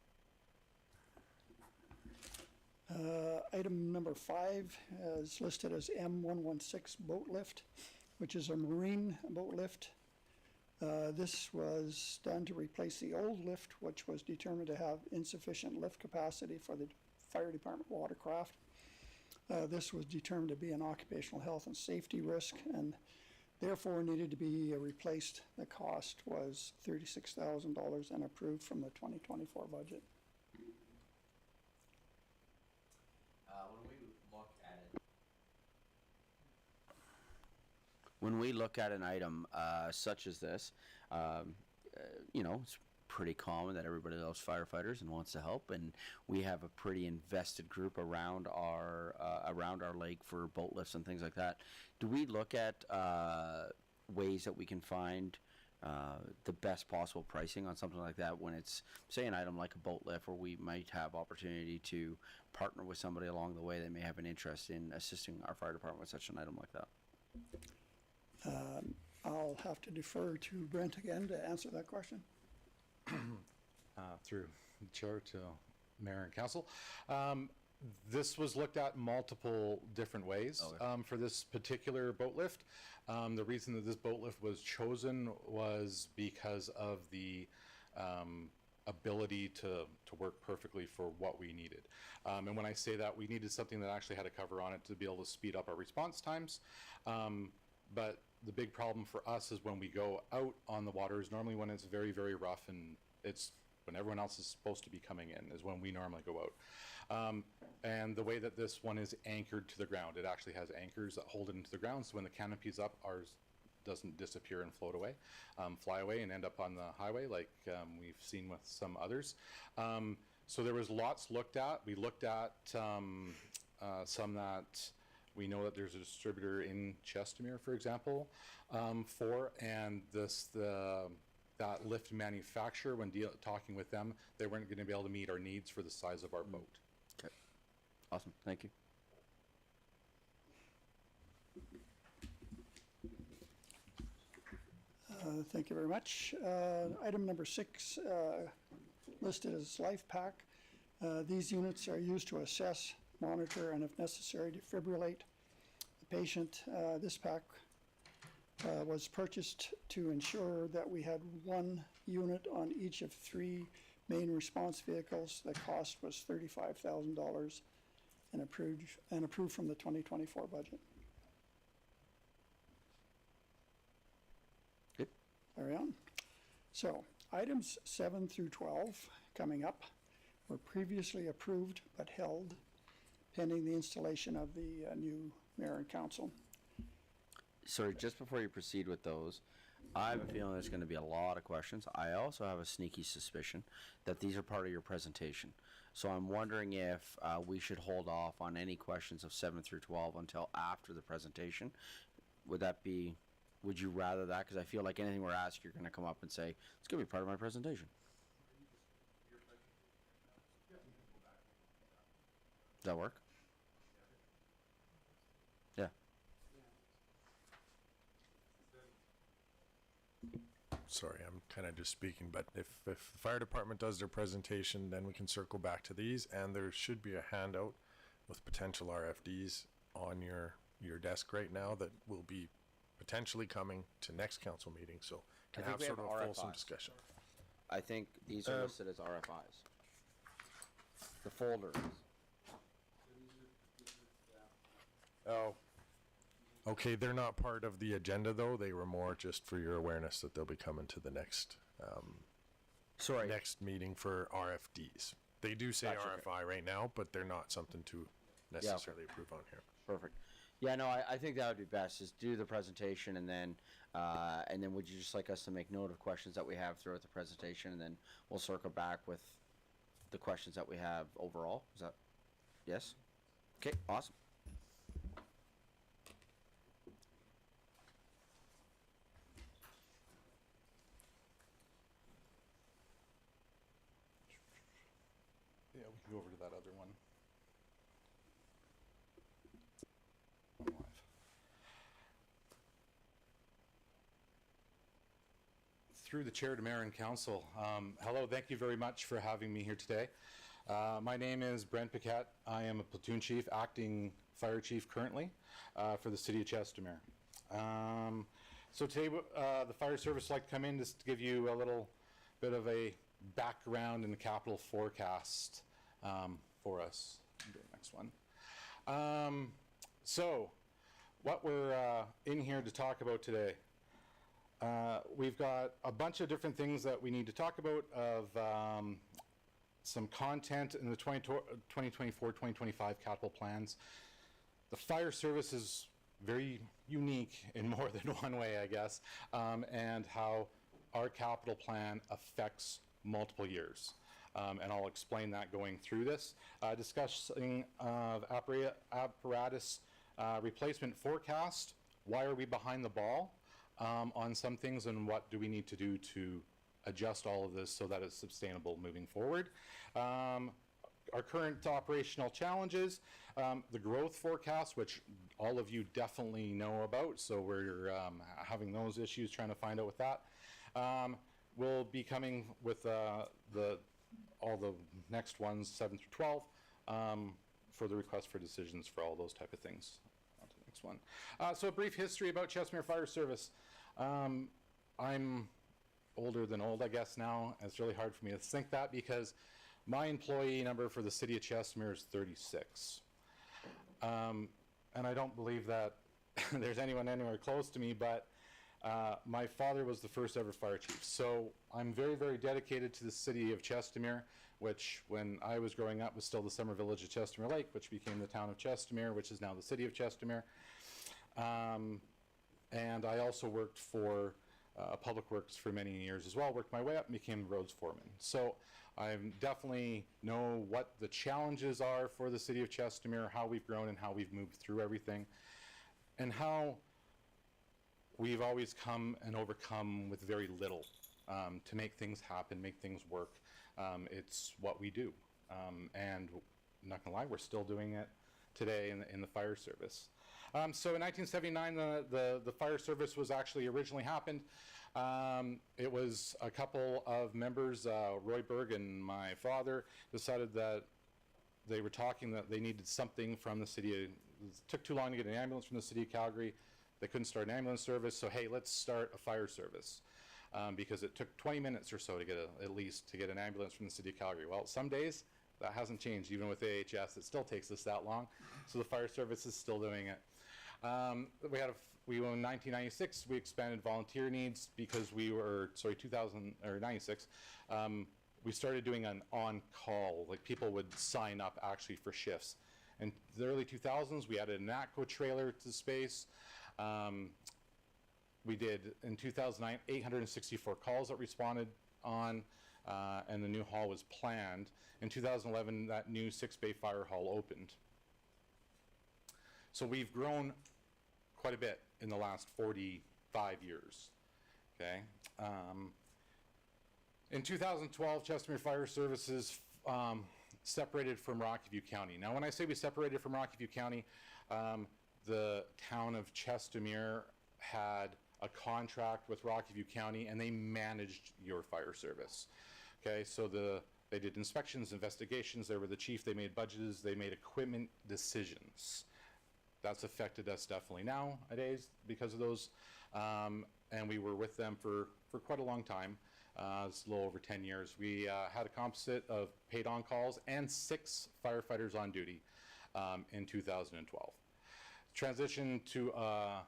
Item number 5 is listed as M116 boat lift, which is a marine boat lift. This was done to replace the old lift, which was determined to have insufficient lift capacity for the fire department watercraft. This was determined to be an occupational health and safety risk and therefore needed to be replaced. The cost was $36,000 and approved from the 2024 budget. When we look at an item such as this, it's pretty common that everybody loves firefighters and wants to help, and we have a pretty invested group around our lake for boat lifts and things like that. Do we look at ways that we can find the best possible pricing on something like that when it's, say, an item like a boat lift, where we might have opportunity to partner with somebody along the way that may have an interest in assisting our fire department with such an item like that? I'll have to defer to Brent again to answer that question. Through the chair to mayor and council. This was looked at multiple different ways for this particular boat lift. The reason that this boat lift was chosen was because of the ability to work perfectly for what we needed. And when I say that, we needed something that actually had a cover on it to be able to speed up our response times. But the big problem for us is when we go out on the waters, normally when it's very, very rough and it's when everyone else is supposed to be coming in is when we normally go out. And the way that this one is anchored to the ground, it actually has anchors that hold it into the ground, so when the canopy's up, ours doesn't disappear and float away, fly away and end up on the highway like we've seen with some others. So there was lots looked at. We looked at some that we know that there's a distributor in Chestermere, for example, and that lift manufacturer, when talking with them, they weren't going to be able to meet our needs for the size of our boat. Okay. Awesome. Thank you. Thank you very much. Item number 6, listed as Life Pack. These units are used to assess, monitor, and if necessary, defibrillate the patient. This pack was purchased to ensure that we had one unit on each of 3 main response vehicles. The cost was $35,000 and approved from the 2024 budget. Good. Carry on. So items 7 through 12 coming up were previously approved but held pending the installation of the new mayor and council. Sorry, just before you proceed with those, I have a feeling there's going to be a lot of questions. I also have a sneaky suspicion that these are part of your presentation. So I'm wondering if we should hold off on any questions of 7 through 12 until after the presentation. Would you rather that? Because I feel like anything we're asked, you're going to come up and say, it's going to be part of my presentation. Does that work? Yeah. sorry, I'm kind of just speaking, but if the fire department does their presentation, then we can circle back to these, and there should be a handout with potential RFDs on your desk right now that will be potentially coming to next council meeting, so can think have we sort have of a fulsome RFIs. discussion. I think these are listed as RFIs. The folder. Oh. Okay, they're not part of the agenda though. They were more just for your awareness that they'll be coming to the next Sorry. next meeting for RFDs. They do say Gotcha, okay. RFI right now, but they're not something to necessarily approve on here. Perfect. Yeah, no, I think that would be best, is do the presentation and then would you just like us to make note of questions that we have throughout the presentation, and then we'll circle back with the questions that we have overall? Is that, yes? Okay, awesome. Yeah, we can go over to that other one. Through the chair to mayor and council. Hello, thank you very much for having me here today. My name is Brent Paquette. I am a platoon chief, acting fire chief currently for the city of Chestermere. So today the fire service would like to come in just to give you a little bit of a background in the capital forecast for us. Do the next one. So what we're in here to talk about today. We've got a bunch of different things that we need to talk about of some content in the 2024-2025 capital plans. The fire service is very unique in more than one way, I guess, and how our capital plan affects multiple years. And I'll explain that going through this. Discussing of apparatus replacement forecast. Why are we behind the ball on some things, and what do we need to do to adjust all of this so that it's sustainable moving forward? Our current operational challenges, the growth forecast, which all of you definitely know about, so we're having those issues, trying to find out with that. We'll be coming with all the next ones, 7 through 12, for the request for decisions for all those type of things. On to the next one. So a brief history about Chestermere Fire Service. I'm older than old, I guess, now. It's really hard for me to think that because my employee number for the city of Chestermere is 36. And I don't believe that there's anyone anywhere close to me, but my father was the first ever fire chief. So I'm very, very dedicated to the city of Chestermere, which when I was growing up was still the summer village of Chestermere Lake, which became the town of Chestermere, which is now the city of Chestermere. And I also worked for Public Works for many years as well, worked my way up and became roads foreman. So I definitely know what the challenges are for the city of Chestermere, how we've grown and how we've moved through everything, and how we've always come and overcome with very little to make things happen, make things work. It's what we do. And I'm not gonna lie, we're still doing it today in the fire service. So in 1979, the fire service was actually originally happened. It was a couple of members, Roy Berg and my father, decided that they were talking that they needed something from the city. It took too long to get an ambulance from the city of Calgary. They couldn't start an ambulance service, so hey, let's start a fire service. Because it took 20 minutes or so to get at least to get an ambulance from the city of Calgary. Well, some days that hasn't changed. Even with AHS, it still takes us that long. So the fire service is still doing it. In 1996, we expanded volunteer needs because 96, we started doing an on-call, like people would sign up actually for shifts. In the early 2000s, we added an ATCO trailer to space. We did, in 2009, 864 calls that responded on, and the new hall was planned. In 2011, that new 6-bay fire hall opened. So we've grown quite a bit in the last 45 years, okay? In 2012, Chestermere Fire Services separated from Rocky County. Now, when I say we separated from Rocky County, the town of Chestermere had a contract with Rocky View County, and they managed your fire service. Okay, so they did inspections, investigations, they were the chief, they made budgets, they made equipment decisions. That's affected us definitely nowadays because of those, and we were with them for quite a long time. It's a little over 10 years. We had a composite of paid on calls and 6 firefighters on duty in 2012. Transition to a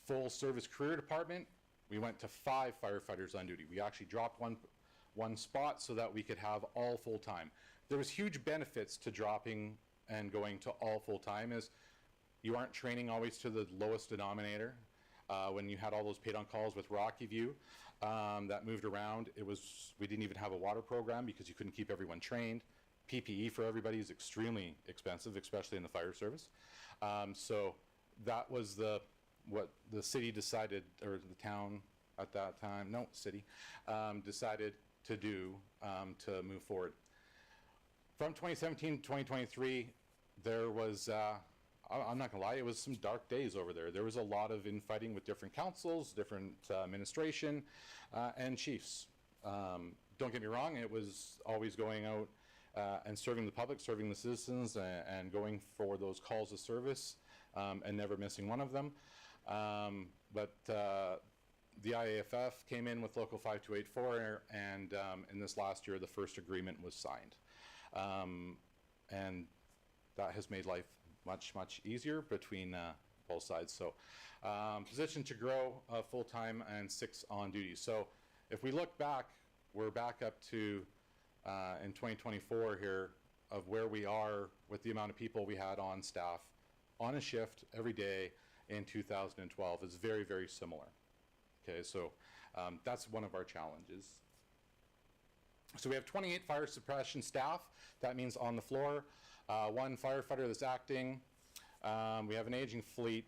full service career department, we went to 5 firefighters on duty. We actually dropped one spot so that we could have all full-time. There was huge benefits to dropping and going to all full-time, as you aren't training always to the lowest denominator. When you had all those paid on calls with Rocky View that moved around, we didn't even have a water program because you couldn't keep everyone trained. PPE for everybody is extremely expensive, especially in the fire service. So that was what the city decided, or the town at that time, no, city, decided to do to move forward. From 2017 to 2023, there was, I'm not gonna lie, it was some dark days over there. There was a lot of infighting with different councils, different administration, and chiefs. Don't get me wrong, it was always going out and serving the public, serving the citizens, and going for those calls of service, and never missing one of them. But the IAFF came in with Local 5284, and in this last year, the first agreement was signed. And that has made life much, much easier between both sides. So position to grow full-time and 6 on duty. So if we look back, we're back up to in 2024 here of where we are with the amount of people we had on staff on a shift every day in 2012 is very, very similar. Okay, so that's one of our challenges. So we have 28 fire suppression staff. That means on the floor, 1 firefighter that's acting. We have an aging fleet.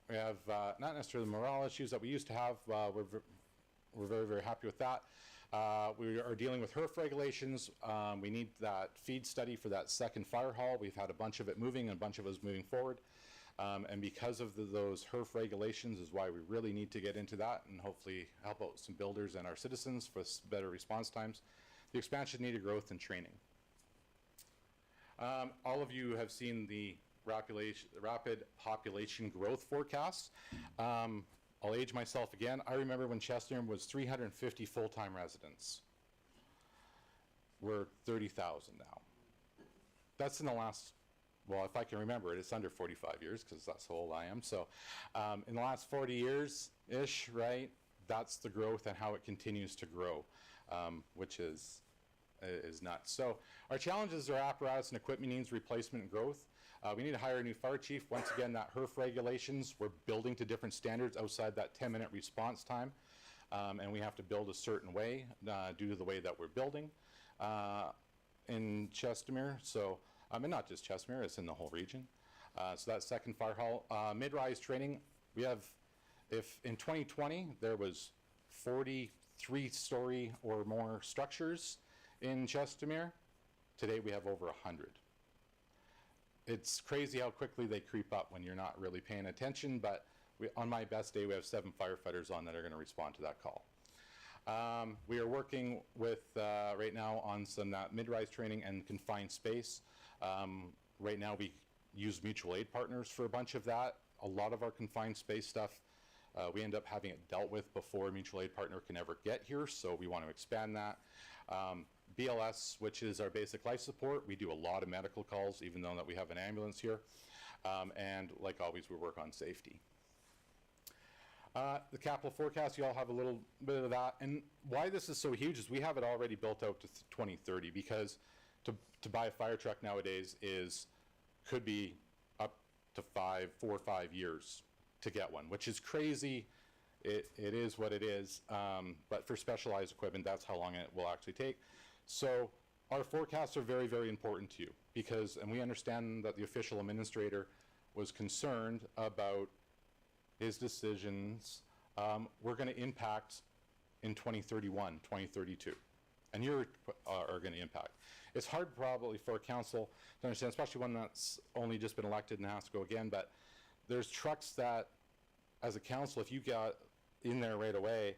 We have not necessarily the morale issues that we used to have. We're very, very happy with that. We are dealing with HERF regulations. We need that feed study for that second fire hall. We've had a bunch of it moving and a bunch of us moving forward. And because of those HERF regulations is why we really need to get into that and hopefully help out some builders and our citizens for better response times. The expansion needed growth and training. All of you have seen the rapid population growth forecasts. I'll age myself again. I remember when Chesterton was 350 full-time residents. We're 30,000 now. That's in the last, well, if I can remember it, it's under 45 years because that's how old I am. So in the last 40 years-ish, right, that's the growth and how it continues to grow, which is nuts. So our challenges are apparatus and equipment needs replacement and growth. We need to hire a new fire chief. Once again, that HERF regulations, we're building to different standards outside that 10-minute response time. And we have to build a certain way due to the way that we're building in Chestermere. So, and not just Chestermere, it's in the whole region. So that second fire hall. Mid-rise training, we have, if in 2020 there was 43-story or more structures in Chestermere, today we have over 100. It's crazy how quickly they creep up when you're not really paying attention, but on my best day, we have 7 firefighters on that are going to respond to that call. We are working with, right now, on some mid-rise training and confined space. Right now, we use mutual aid partners for a bunch of that. A lot of our confined space stuff, we end up having it dealt with before a mutual aid partner can ever get here, so we want to expand that. BLS, which is our basic life support. We do a lot of medical calls, even though that we have an ambulance here. And like always, we work on safety. The capital forecast, you all have a little bit of that. And why this is so huge is we have it already built out to 2030, because to buy a fire truck nowadays could be up to 4 or 5 years to get one, which is crazy. It is what it is, but for specialized equipment, that's how long it will actually take. So our forecasts are very, very important to you because, and we understand that the official administrator was concerned about his decisions were going to impact in 2031, 2032, and are going to impact. It's hard probably for a council to understand, especially one that's only just been elected and has to go again, but there's trucks that as a council, if you got in there right away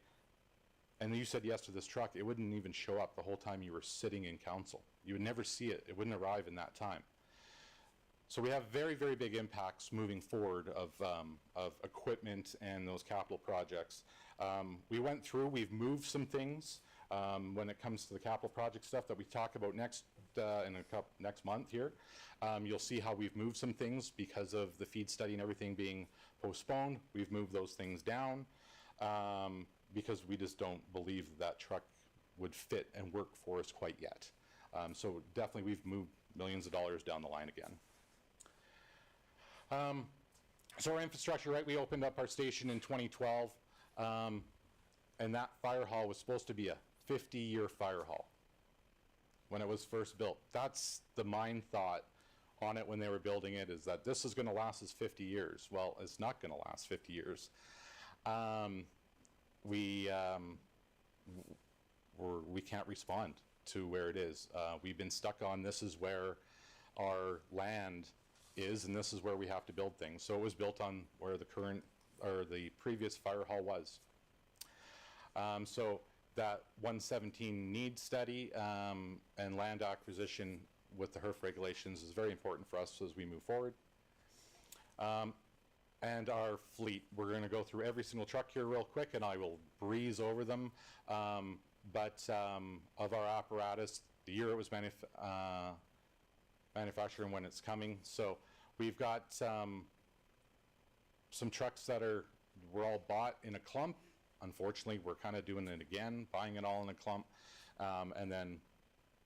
and you said yes to this truck, it wouldn't even show up the whole time you were sitting in council. You would never see it. It wouldn't arrive in that time. So we have very, very big impacts moving forward of equipment and those capital projects. We went through, we've moved some things when it comes to the capital project stuff that we talk about next next month here. You'll see how we've moved some things because of the feed study and everything being postponed. We've moved those things down because we just don't believe that truck would fit and work for us quite yet. So definitely we've moved millions of dollars down the line again. So our infrastructure, right, we opened up our station in 2012, and that fire hall was supposed to be a 50-year fire hall when it was first built. That's the mind thought on it when they were building it, is that this is going to last us 50 years. Well, it's not going to last 50 years. We can't respond to where it is. We've been stuck on, this is where our land is, and this is where we have to build things. So it was built on where the current, or the previous fire hall was. So that 117 need study and land acquisition with the HERF regulations is very important for us as we move forward. And our fleet, we're going to go through every single truck here real quick, and I will breeze over them. But of our apparatus, the year it was manufactured and when it's coming. So we've got some trucks that were all bought in a clump. Unfortunately, we're kind of doing it again, buying it all in a clump, and then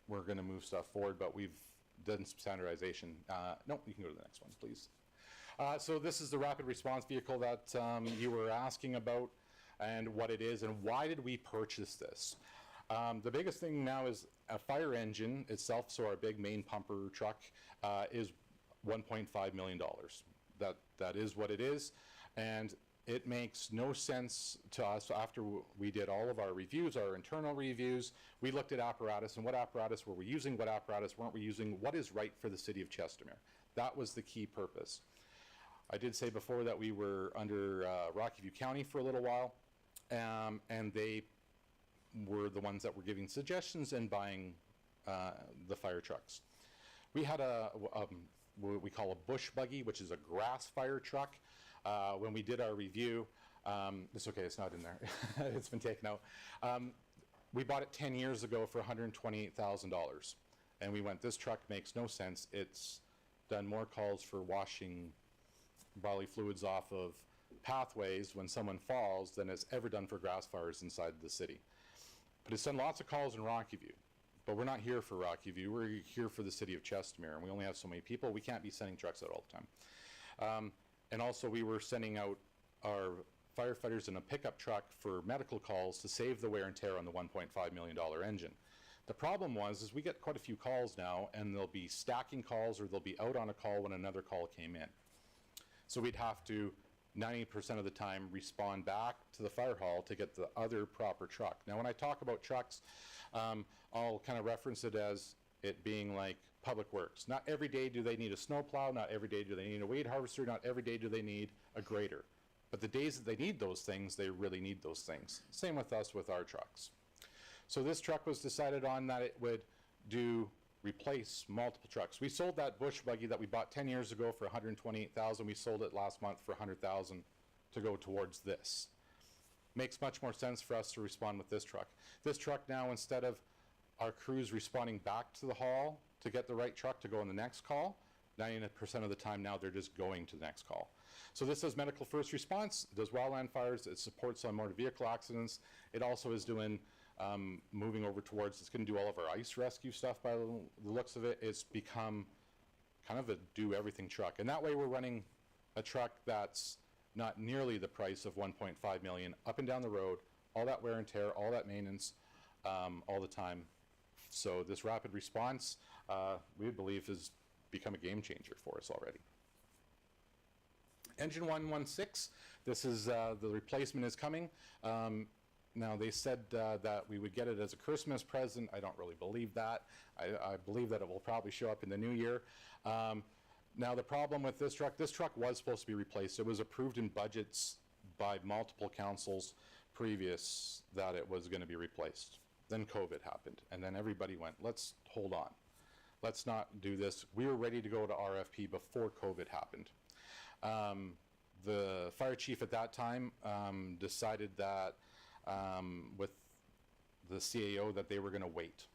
we're going to move stuff forward, but we've done some standardization. No, you can go to the next one, please. So this is the rapid response vehicle that you were asking about and what it is and why did we purchase this. The biggest thing now is a fire engine itself, so our big main pumper truck is $1.5 million. That is what it is, and it makes no sense to us. After we did all of our reviews, our internal reviews, we looked at apparatus and what apparatus were we using, what apparatus weren't we using, what is right for the city of Chestermere. That was the key purpose. I did say before that we were under Rocky View County for a little while, and they were the ones that were giving suggestions and buying the fire trucks. We had what we call a bush buggy, which is a grass fire truck. When we did our review, it's okay, it's not in there. It's been taken out. We bought it 10 years ago for $128,000. And we went, this truck makes no sense. It's done more calls for washing bodily fluids off of pathways when someone falls than it's ever done for grass fires inside the city. But it's done lots of calls in Rocky View. But we're not here for Rocky View. We're here for the city of Chestermere, and we only have so many people. We can't be sending trucks out all the time. And also we were sending out our firefighters in a pickup truck for medical calls to save the wear and tear on the $1.5 million engine. The problem is we get quite a few calls now, and they'll be stacking calls or they'll be out on a call when another call came in. So we'd have to, 90% of the time, respond back to the fire hall to get the other proper truck. Now when I talk about trucks, I'll kind of reference it as it being like public works. Not every day do they need a snowplow, not every day do they need a weed harvester, not every day do they need a grader. But the days that they need those things, they really need those things. Same with us with our trucks. So this truck was decided on that it would replace multiple trucks. We sold that bush buggy that we bought 10 years ago for $128,000. We sold it last month for $100,000 to go towards this. Makes much more sense for us to respond with this truck. This truck now, instead of our crews responding back to the hall to get the right truck to go on the next call, 90% of the time now they're just going to the next call. So this is medical first response, it does wildland fires, it supports on motor vehicle accidents. It also is doing, moving over towards, it's going to do all of our ice rescue stuff by the looks of it. It's become kind of a do-everything truck. And that way we're running a truck that's not nearly the price of $1.5 million, up and down the road, all that wear and tear, all that maintenance, all the time. So this rapid response, we believe, has become a game changer for us already. Engine 116, this is, the replacement is coming. Now they said that we would get it as a Christmas present. I don't really believe that. I believe that it will probably show up in the new year. Now the problem with this truck was supposed to be replaced. It was approved in budgets by multiple councils previous that it was going to be replaced. Then COVID happened, and then everybody went, let's hold on. Let's not do this. We were ready to go to RFP before COVID happened. The fire chief at that time decided that with the CAO that they were going to wait.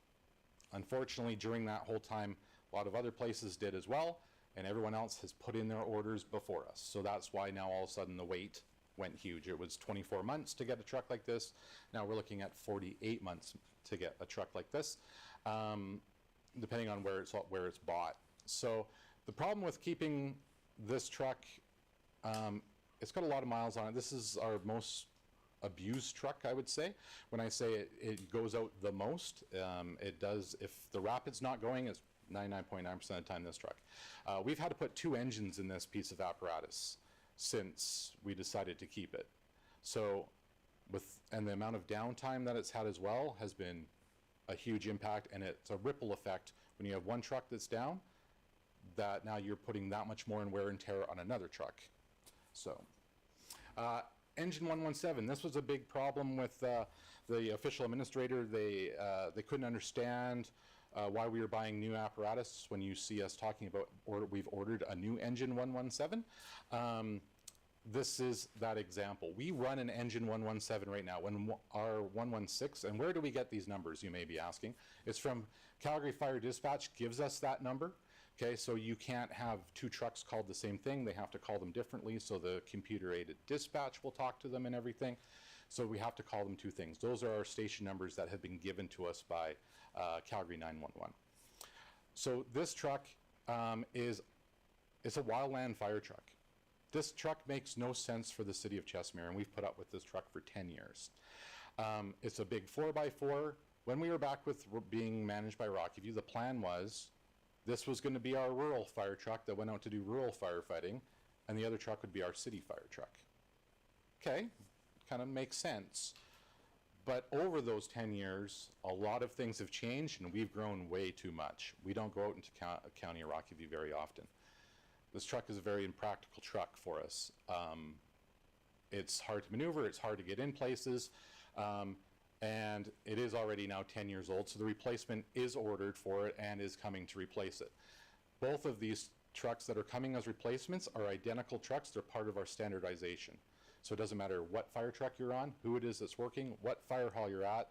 Unfortunately, during that whole time, a lot of other places did as well, and everyone else has put in their orders before us. So that's why now all of a sudden the wait went huge. It was 24 months to get a truck like this. Now we're looking at 48 months to get a truck like this, depending on where it's bought. So the problem with keeping this truck, it's got a lot of miles on it. This is our most abused truck, I would say. When I say it goes out the most, it does. If the rapid's not going, it's 99.9% of the time this truck. We've had to put 2 engines in this piece of apparatus since we decided to keep it. So and the amount of downtime that it's had as well has been a huge impact, and it's a ripple effect when you have one truck that's down, that now you're putting that much more in wear and tear on another truck. So engine 117, this was a big problem with the official administrator. They couldn't understand why we were buying new apparatus when you see us talking about we've ordered a new engine 117. This is that example. We run an engine 117 right now. When our 116, and where do we get these numbers, you may be asking? It's from Calgary Fire Dispatch gives us that number. Okay, so you can't have 2 trucks called the same thing. They have to call them differently, so the computer-aided dispatch will talk to them and everything. So we have to call them 2 things. Those are our station numbers that have been given to us by Calgary 911. So this truck it's a wildland fire truck. This truck makes no sense for the city of Chesmere, and we've put up with this truck for 10 years. It's a big 4x4. When we were back with being managed by Rockyview, the plan was this was going to be our rural fire truck that went out to do rural firefighting, and the other truck would be our city fire truck. Okay, kind of makes sense. But over those 10 years, a lot of things have changed, and we've grown way too much. We don't go out into County of Rockyview very often. This truck is a very impractical truck for us. It's hard to maneuver, it's hard to get in places, and it is already now 10 years old, so the replacement is ordered for it and is coming to replace it. Both of these trucks that are coming as replacements are identical trucks. They're part of our standardization. So it doesn't matter what fire truck you're on, who it is that's working, what fire hall you're at,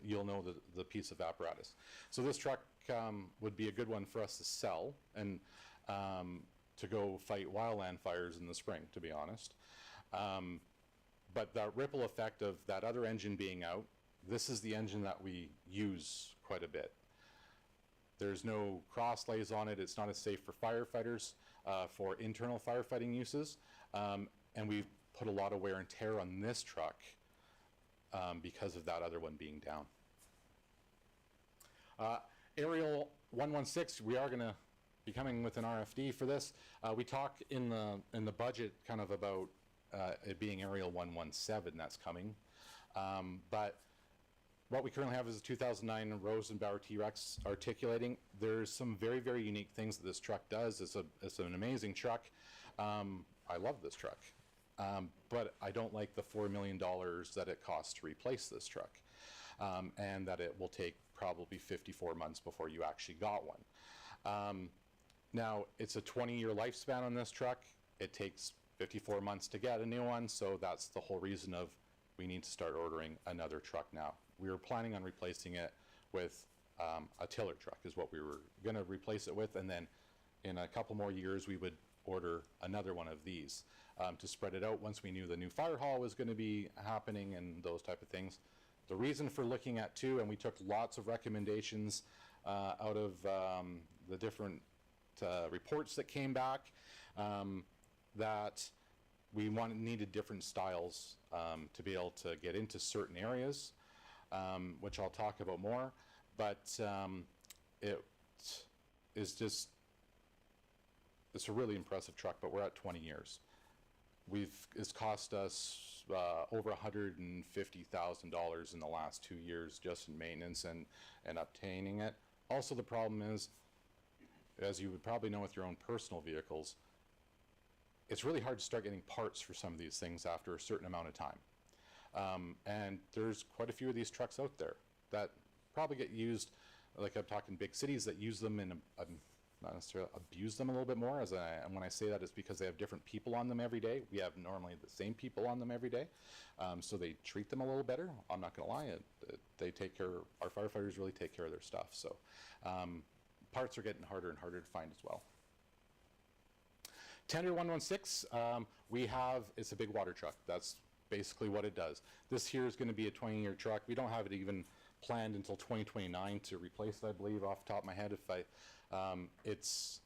you'll know the piece of apparatus. So this truck would be a good one for us to sell and to go fight wildland fires in the spring, to be honest. But the ripple effect of that other engine being out, this is the engine that we use quite a bit. There's no cross lays on it. It's not as safe for firefighters, for internal firefighting uses. And we've put a lot of wear and tear on this truck because of that other one being down. Aerial 116, we are going to be coming with an RFD for this. We talk in the budget kind of about it being Aerial 117 that's coming. But what we currently have is a 2009 Rosenbauer T-Rex articulating. There's some very, very unique things that this truck does. It's an amazing truck. I love this truck. But I don't like the $4 million that it costs to replace this truck. And that it will take probably 54 months before you actually got one. Now, it's a 20-year lifespan on this truck. It takes 54 months to get a new one, so that's the whole reason of we need to start ordering another truck now. We were planning on replacing it with a tiller truck is what we were going to replace it with, and then in a couple more years we would order another one of these to spread it out once we knew the new fire hall was going to be happening and those type of things. The reason for looking at 2, and we took lots of recommendations out of the different reports that came back, that we needed different styles to be able to get into certain areas, which I'll talk about more, but it is just, it's a really impressive truck, but we're at 20 years. It's cost us over $150,000 in the last 2 years just in maintenance and obtaining it. Also, the problem is, as you would probably know with your own personal vehicles, it's really hard to start getting parts for some of these things after a certain amount of time. And there's quite a few of these trucks out there that probably get used, like I'm talking big cities that use them and not necessarily abuse them a little bit more. And when I say that, it's because they have different people on them every day. We have normally the same people on them every day, so they treat them a little better. I'm not going to lie, they take care. Our firefighters really take care of their stuff. So parts are getting harder and harder to find as well. Tender 116, it's a big water truck. That's basically what it does. This here is going to be a 20-year truck. We don't have it even planned until 2029 to replace it, I believe, off the top of my head. It's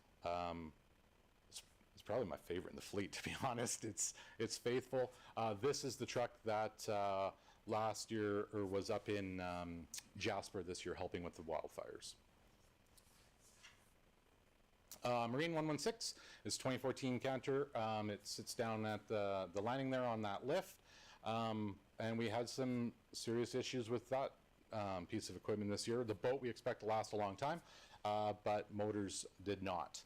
probably my favorite in the fleet, to be honest. It's faithful. This is the truck that last year was up in Jasper this year helping with the wildfires. Marine 116 is 2014 Canter. It sits down at the lining there on that lift. And we had some serious issues with that piece of equipment this year. The boat we expect to last a long time, but motors did not.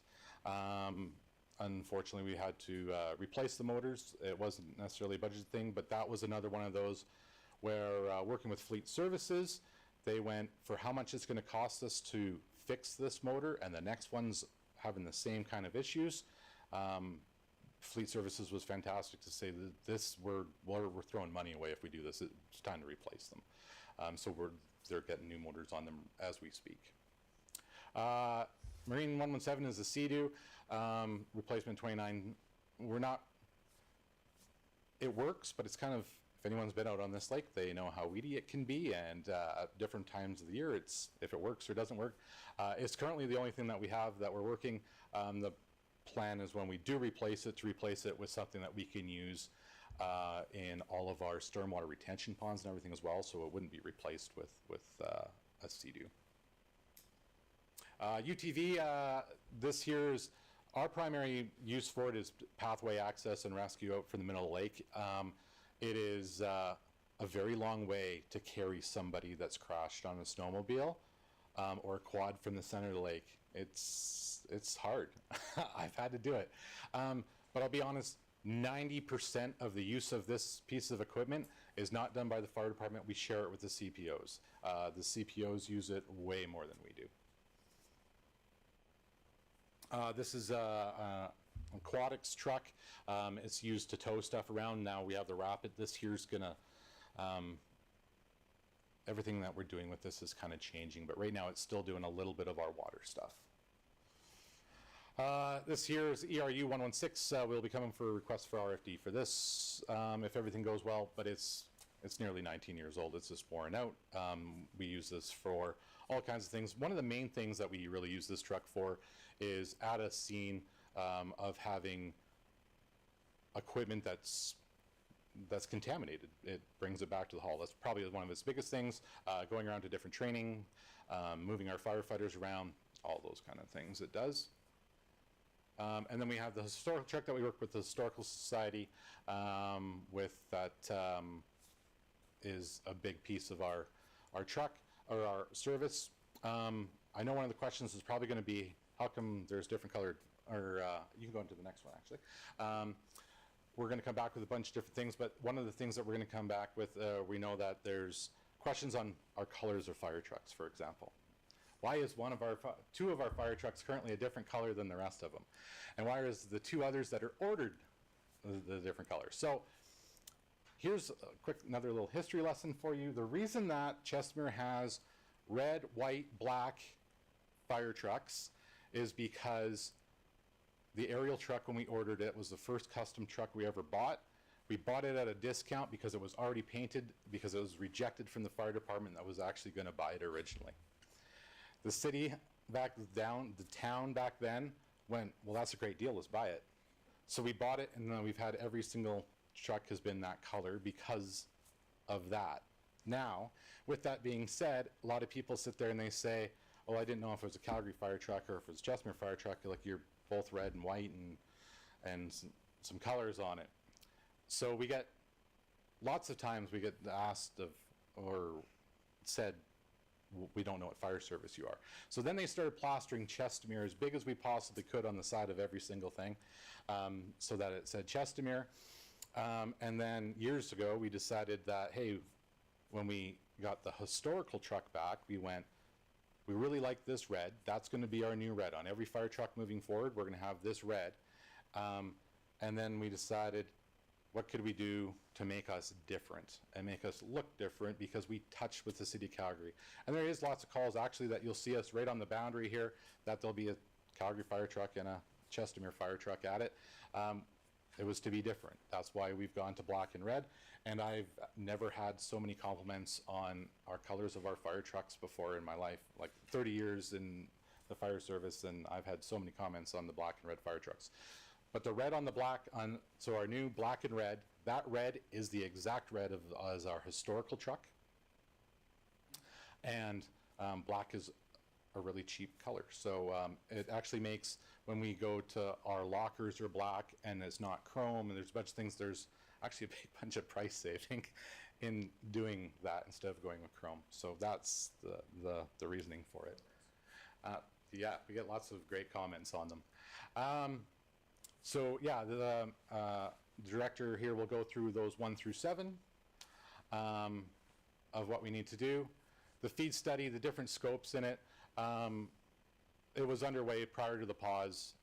Unfortunately, we had to replace the motors. It wasn't necessarily a budget thing, but that was another one of those where working with Fleet Services, they went for how much it's going to cost us to fix this motor, and the next one's having the same kind of issues. Fleet Services was fantastic to say that we're throwing money away if we do this. It's time to replace them. So they're getting new motors on them as we speak. Marine 117 is a Sea-Doo, replacement 29. It works, but it's kind of, if anyone's been out on this lake, they know how weedy it can be, and at different times of the year, if it works or doesn't work. It's currently the only thing that we have that we're working. The plan is when we do replace it, to replace it with something that we can use in all of our stormwater retention ponds and everything as well, so it wouldn't be replaced with a Sea-Doo. UTV, this here's our primary use for it is pathway access and rescue out from the middle of the lake. It is a very long way to carry somebody that's crashed on a snowmobile or a quad from the center of the lake. It's hard. I've had to do it. But I'll be honest, 90% of the use of this piece of equipment is not done by the fire department. We share it with the CPOs. The CPOs use it way more than we do. This is a aquatics truck. It's used to tow stuff around. Now we have the Rapid. This here's gonna, everything that we're doing with this is kind of changing, but right now it's still doing a little bit of our water stuff. This here is ERU 116. We'll be coming for a request for RFD for this if everything goes well, but it's nearly 19 years old. It's just worn out. We use this for all kinds of things. One of the main things that we really use this truck for is at a scene of having equipment that's contaminated. It brings it back to the hall. That's probably one of its biggest things, going around to different training, moving our firefighters around, all those kind of things it does. And then we have the historical truck that we work with the Historical Society with. That is a big piece of our truck or our service. I know one of the questions is probably going to be, how come there's different colored, or you can go into the next one actually. We're going to come back with a bunch of different things, but one of the things that we're going to come back with, we know that there's questions on our colors of fire trucks, for example. Why is two of our fire trucks currently a different color than the rest of them? And why is the two others that are ordered the different colors? So here's another little history lesson for you. The reason that Chestermere has red, white, black fire trucks is because the aerial truck, when we ordered it, was the first custom truck we ever bought. We bought it at a discount because it was already painted, because it was rejected from the fire department that was actually going to buy it originally. The city back down, the town back then went, well, that's a great deal, let's buy it. So we bought it, and then we've had every single truck has been that color because of that. Now, with that being said, a lot of people sit there and they say, oh, I didn't know if it was a Calgary fire truck or if it was a Chestermere fire truck, like you're both red and white and some colors on it. So we get, lots of times we get asked of, or said, we don't know what fire service you are. So then they started plastering Chestermere as big as we possibly could on the side of every single thing, so that it said Chestermere. And then years ago, we decided that, hey, when we got the historical truck back, we really like this red. That's going to be our new red. On every fire truck moving forward, we're going to have this red. And then we decided, what could we do to make us different and make us look different, because we touched with the city of Calgary. And there is lots of calls, actually, that you'll see us right on the boundary here, that there'll be a Calgary fire truck and a Chestermere fire truck at it. It was to be different. That's why we've gone to black and red. And I've never had so many compliments on our colors of our fire trucks before in my life, like 30 years in the fire service, and I've had so many comments on the black and red fire trucks. But the red on the black, so our new black and red, that red is the exact red as our historical truck. And black is a really cheap color. So it actually makes, when we go to our lockers are black and it's not chrome, and there's a bunch of things, there's actually a big bunch of price saving in doing that instead of going with chrome. So that's the reasoning for it. Yeah, we get lots of great comments on them. So yeah, the director here will go through those 1 through 7 of what we need to do. The feed study, the different scopes in it, it was underway prior to the pause,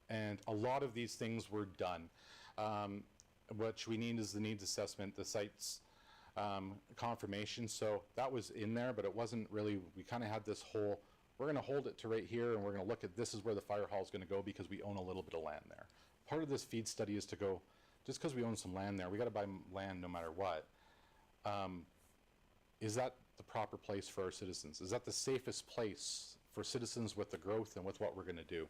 and a lot of these things were done. What we need is the needs assessment, the site's confirmation. So that was in there, but it wasn't really, we kind of had this whole, we're going to hold it to right here, and we're going to look at this is where the fire hall is going to go because we own a little bit of land there. Part of this feed study is to go, just because we own some land there, we got to buy land no matter what. Is that the proper place for our citizens? Is that the safest place for citizens with the growth and with what we're going to do?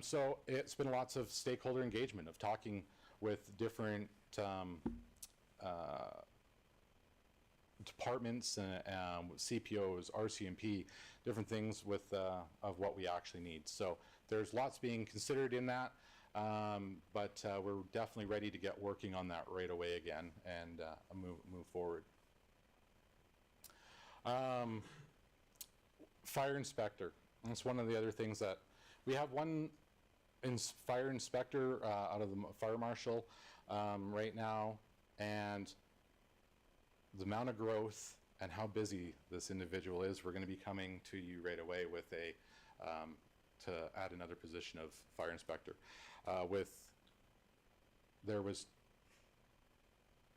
So it's been lots of stakeholder engagement, of talking with different departments, CPOs, RCMP, different things with of what we actually need. So there's lots being considered in that, but we're definitely ready to get working on that right away again and move forward. Fire inspector. That's one of the other things that we have. One fire inspector out of the fire marshal right now, and the amount of growth and how busy this individual is, we're going to be coming to you right away with a to add another position of fire inspector. There was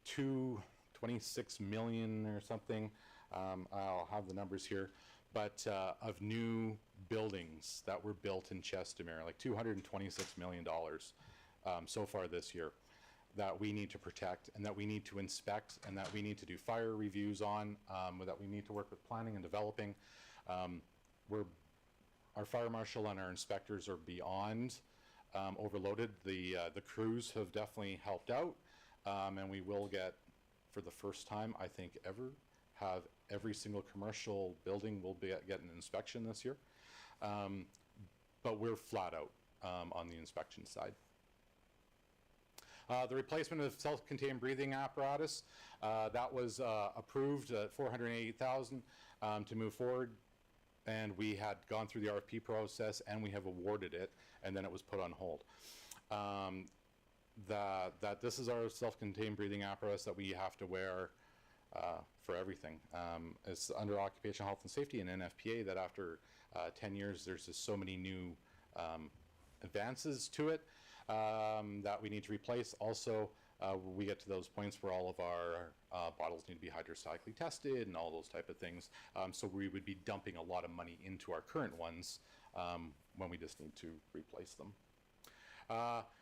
26 million or something. I'll have the numbers here, but of new buildings that were built in Chestermere, like $226 million so far this year, that we need to protect and that we need to inspect and that we need to do fire reviews on, that we need to work with planning and developing. Our fire marshal and our inspectors are beyond overloaded. The crews have definitely helped out, and we will get, for the first time I think ever, have every single commercial building will be get an inspection this year. But we're flat out on the inspection side. The replacement of self-contained breathing apparatus, that was approved at $480,000 to move forward, and we had gone through the RFP process and we have awarded it, and then it was put on hold. That this is our self-contained breathing apparatus that we have to wear for everything. It's under occupational health and safety and NFPA, that after 10 years there's just so many new advances to it that we need to replace. Also, we get to those points where all of our bottles need to be hydrostatically tested and all those type of things. So we would be dumping a lot of money into our current ones when we just need to replace them.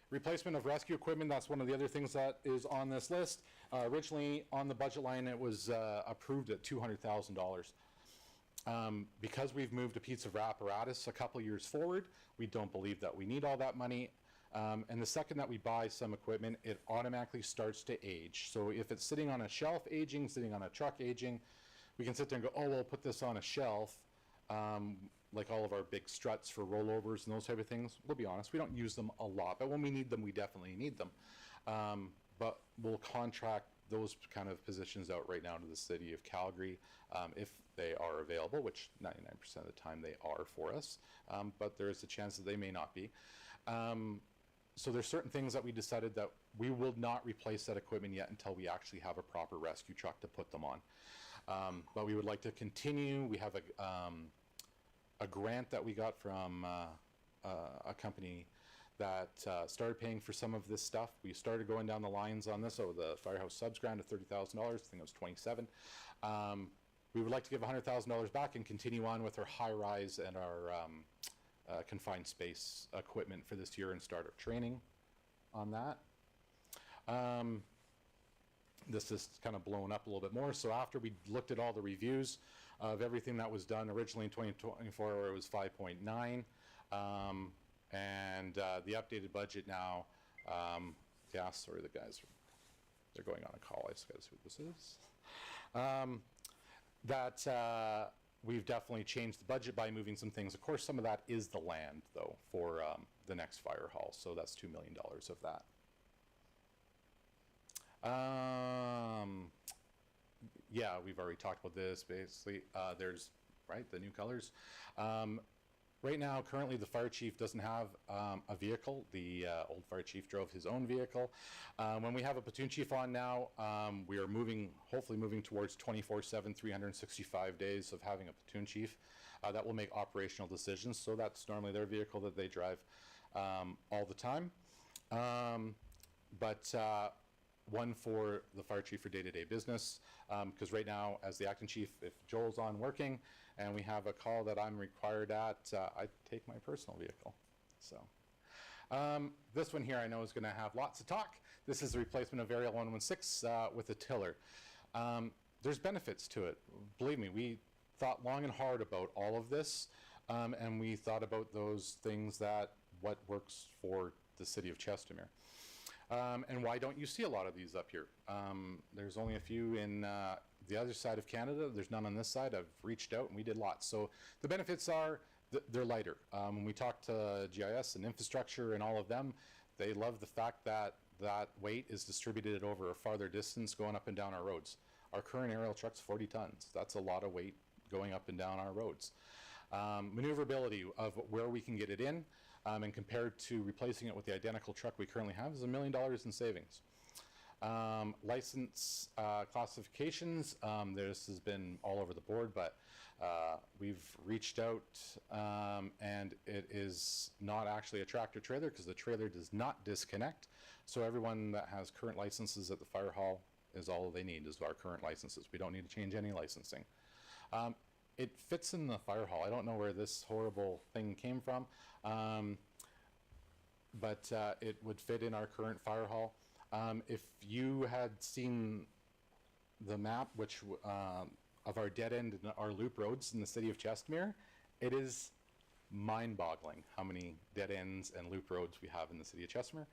Replacement of rescue equipment, that's one of the other things that is on this list. Originally on the budget line it was approved at $200,000. Because we've moved a piece of apparatus a couple years forward, we don't believe that we need all that money. And the second that we buy some equipment, it automatically starts to age. So if it's sitting on a shelf aging, sitting on a truck aging, we can sit there and go, oh, we'll put this on a shelf, like all of our big struts for rollovers and those type of things. We'll be honest, we don't use them a lot, but when we need them, we definitely need them. But we'll contract those kind of positions out right now to the city of Calgary, if they are available, which 99% of the time they are for us, but there is a chance that they may not be. So there's certain things that we decided that we will not replace that equipment yet until we actually have a proper rescue truck to put them on. But we would like to continue. We have a grant that we got from a company that started paying for some of this stuff. We started going down the lines on this. So the firehouse subs grant of $30,000, I think it was 27. We would like to give $100,000 back and continue on with our high rise and our confined space equipment for this year and start our training on that. This is kind of blown up a little bit more. So after we looked at all the reviews of everything that was done originally in 2024, where it was 5.9, and the updated budget now, yeah, sorry, the guys, they're going on a call. I just got to see what this is. We've definitely changed the budget by moving some things. Of course, some of that is the land, though, for the next fire hall. So that's $2 million of that. Yeah, we've already talked about this. Basically, there's, right, the new colors. Right now, currently, the fire chief doesn't have a vehicle. The old fire chief drove his own vehicle. When we have a platoon chief on now, we are hopefully moving towards 24/7, 365 days of having a platoon chief that will make operational decisions. So that's normally their vehicle that they drive all the time. But one for the fire chief for day-to-day business, because right now, as the acting chief, if Joel's on working and we have a call that I'm required at, I take my personal vehicle. So this one here I know is going to have lots of talk. This is the replacement of Ariel 116 with a tiller. There's benefits to it. Believe me, we thought long and hard about all of this, and we thought about those things what works for the city of Chestermere. And why don't you see a lot of these up here? There's only a few in the other side of Canada. There's none on this side. I've reached out and we did lots. So the benefits are they're lighter. When we talk to GIS and infrastructure and all of them, they love the fact that that weight is distributed over a farther distance going up and down our roads. Our current aerial truck's 40 tons. That's a lot of weight going up and down our roads. Maneuverability of where we can get it in. And compared to replacing it with the identical truck we currently have is $1 million in savings. License classifications, this has been all over the board, but we've reached out and it is not actually a tractor trailer because the trailer does not disconnect. So everyone that has current licenses at the fire hall is all they need is our current licenses. We don't need to change any licensing. It fits in the fire hall. I don't know where this horrible thing came from, but it would fit in our current fire hall. If you had seen the map, which of our dead end and our loop roads in the city of Chestermere, it is mind-boggling how many dead ends and loop roads we have in the city of Chestermere.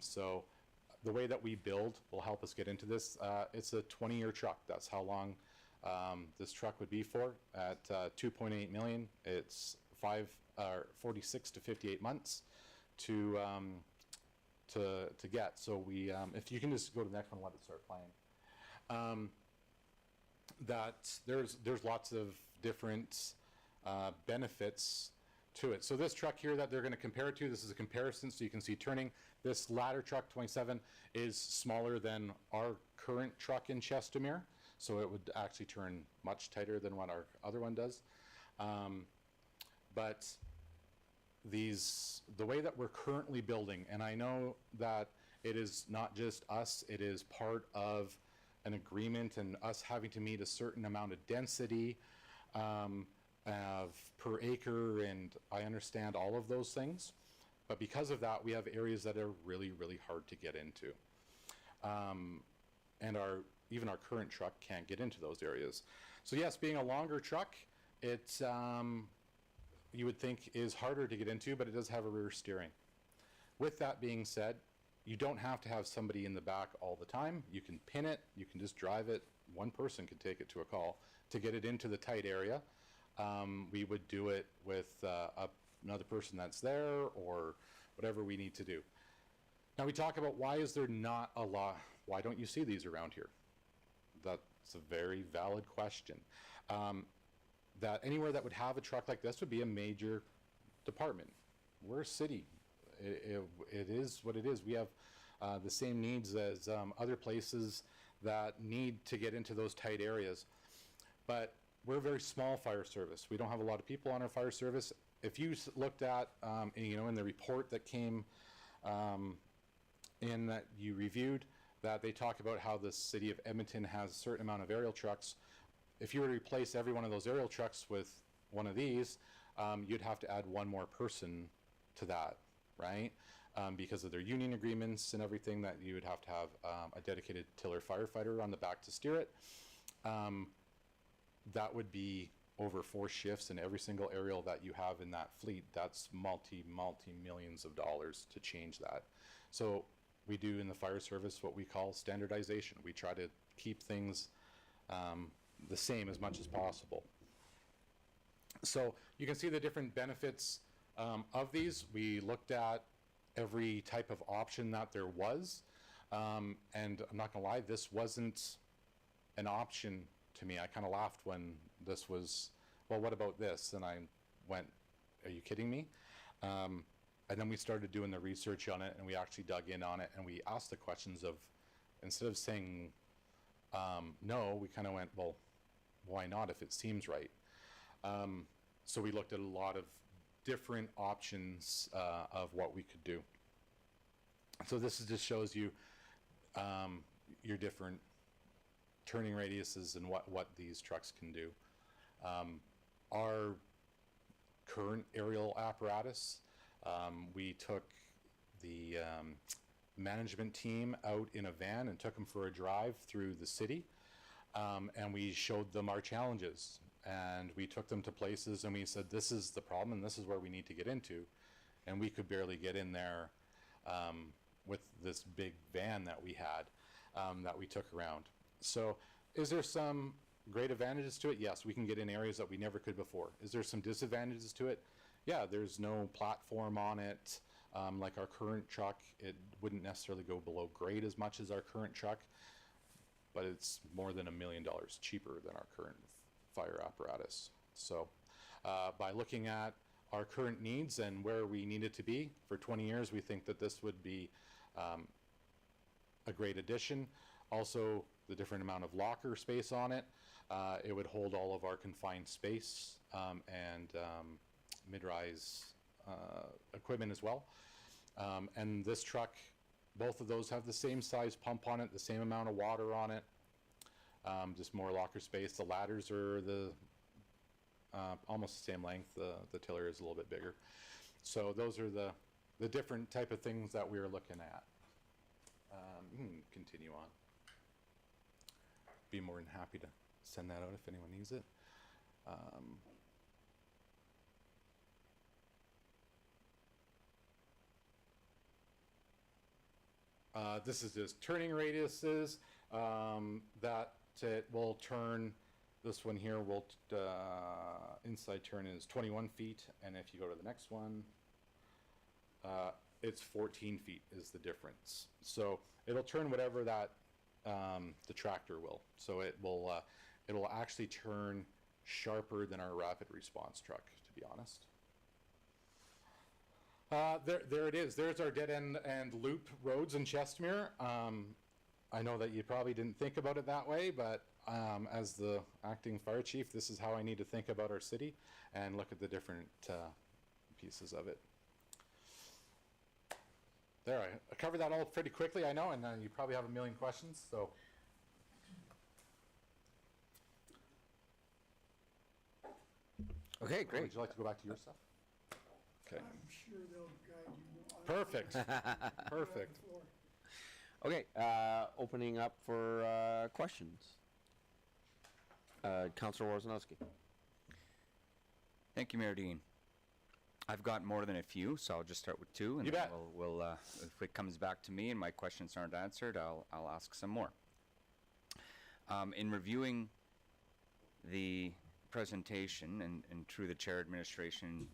So the way that we build will help us get into this. It's a 20-year truck. That's how long this truck would be for at 2.8 million. It's 46 to 58 months to get. So we, if you can just go to the next one, let it start playing. That there's lots of different benefits to it. So this truck here that they're going to compare it to, this is a comparison so you can see turning. This ladder truck 27 is smaller than our current truck in Chestermere. So it would actually turn much tighter than what our other one does. But the way that we're currently building, and I know that it is not just us, it is part of an agreement and us having to meet a certain amount of density of per acre, and I understand all of those things. But because of that, we have areas that are really, really hard to get into. And even our current truck can't get into those areas. So yes, being a longer truck, it's you would think is harder to get into, but it does have a rear steering. With that being said, you don't have to have somebody in the back all the time. You can pin it, you can just drive it. One person could take it to a call to get it into the tight area. We would do it with another person that's there or whatever we need to do. Now we talk about why is there not a law? Why don't you see these around here? That's a very valid question. That anywhere that would have a truck like this would be a major department. We're a city. It is what it is. We have the same needs as other places that need to get into those tight areas. But we're a very small fire service. We don't have a lot of people on our fire service. If you looked at, in the report that came in that you reviewed, that they talk about how the city of Edmonton has a certain amount of aerial trucks. If you were to replace every one of those aerial trucks with one of these, you'd have to add one more person to that, right? Because of their union agreements and everything, that you would have to have a dedicated tiller firefighter on the back to steer it. That would be over 4 shifts, and every single aerial that you have in that fleet, that's multi-millions of dollars to change that. So we do in the fire service what we call standardization. We try to keep things the same as much as possible. So you can see the different benefits of these. We looked at every type of option that there was, and I'm not gonna lie, this wasn't an option to me. I kind of laughed when this was, well, what about this? And I went, are you kidding me? And then we started doing the research on it, and we actually dug in on it, and we asked the questions of, instead of saying no, we kind of went, well, why not if it seems right? So we looked at a lot of different options of what we could do. So this just shows you your different turning radiuses and what these trucks can do. Our current aerial apparatus, we took the management team out in a van and took them for a drive through the city, and we showed them our challenges, and we took them to places and we said, this is the problem and this is where we need to get into, and we could barely get in there with this big van that we had that we took around. So is there some great advantages to it? Yes, we can get in areas that we never could before. Is there some disadvantages to it? Yeah, there's no platform on it. Like our current truck, it wouldn't necessarily go below grade as much as our current truck, but it's more than $1 million cheaper than our current fire apparatus. So by looking at our current needs and where we need it to be for 20 years, we think that this would be a great addition. Also, the different amount of locker space on it. It would hold all of our confined space and mid-rise equipment as well. And this truck, both of those have the same size pump on it, the same amount of water on it, just more locker space. The ladders are almost the same length. The tiller is a little bit bigger. So those are the different type of things that we are looking at. Continue on. Be more than happy to send that out if anyone needs it. This is just turning radiuses that it will turn. This one here will inside turn is 21 feet, and if you go to the next one, it's 14 feet is the difference. So it'll turn whatever that the tractor will. So it'll actually turn sharper than our rapid response truck, to be honest. There it is. There's our dead end and loop roads in Chestermere. I know that you probably didn't think about it that way, but as the acting fire chief, this is how I need to think about our city and look at the different pieces of it. There, I covered that all pretty quickly, I know, and you probably have a million questions, so. Okay, great. Would you like to go back to your stuff? Okay. I'm sure they'll guide you. Perfect. Perfect. Okay, opening up for questions. Councillor Worzanowski. Thank you, Mayor Dean. I've got more than a few, so I'll just start with 2, and You then bet. we'll if it comes back to me and my questions aren't answered, I'll ask some more. In reviewing the presentation and through the chair administration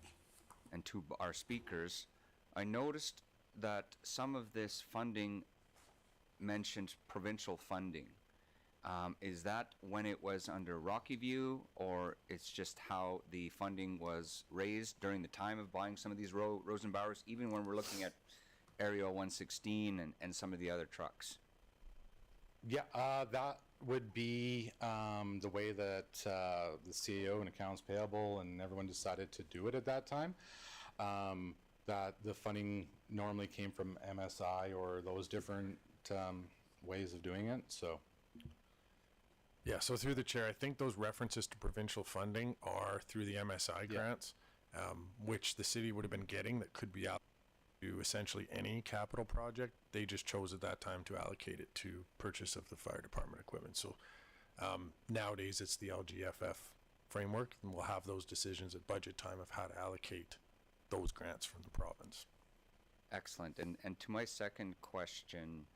and to our speakers, I noticed that some of this funding mentioned provincial funding. Is that when it was under Rocky View, or it's just how the funding was raised during the time of buying some of these Rosenbauers, even when we're looking at Area 116 and some of the other trucks? Yeah, that would be the way that the CEO and accounts payable and everyone decided to do it at that time. That the funding normally came from MSI or those different ways of doing it. So. Yeah, so through the chair, I think those references to provincial funding are through the MSI grants, which the city would have been getting that could be out to essentially any capital project. They just chose at that time to allocate it to purchase of the fire department equipment. So nowadays it's the LGFF framework, and we'll have those decisions at budget time of how to allocate those grants from the province. Excellent. And to my second question,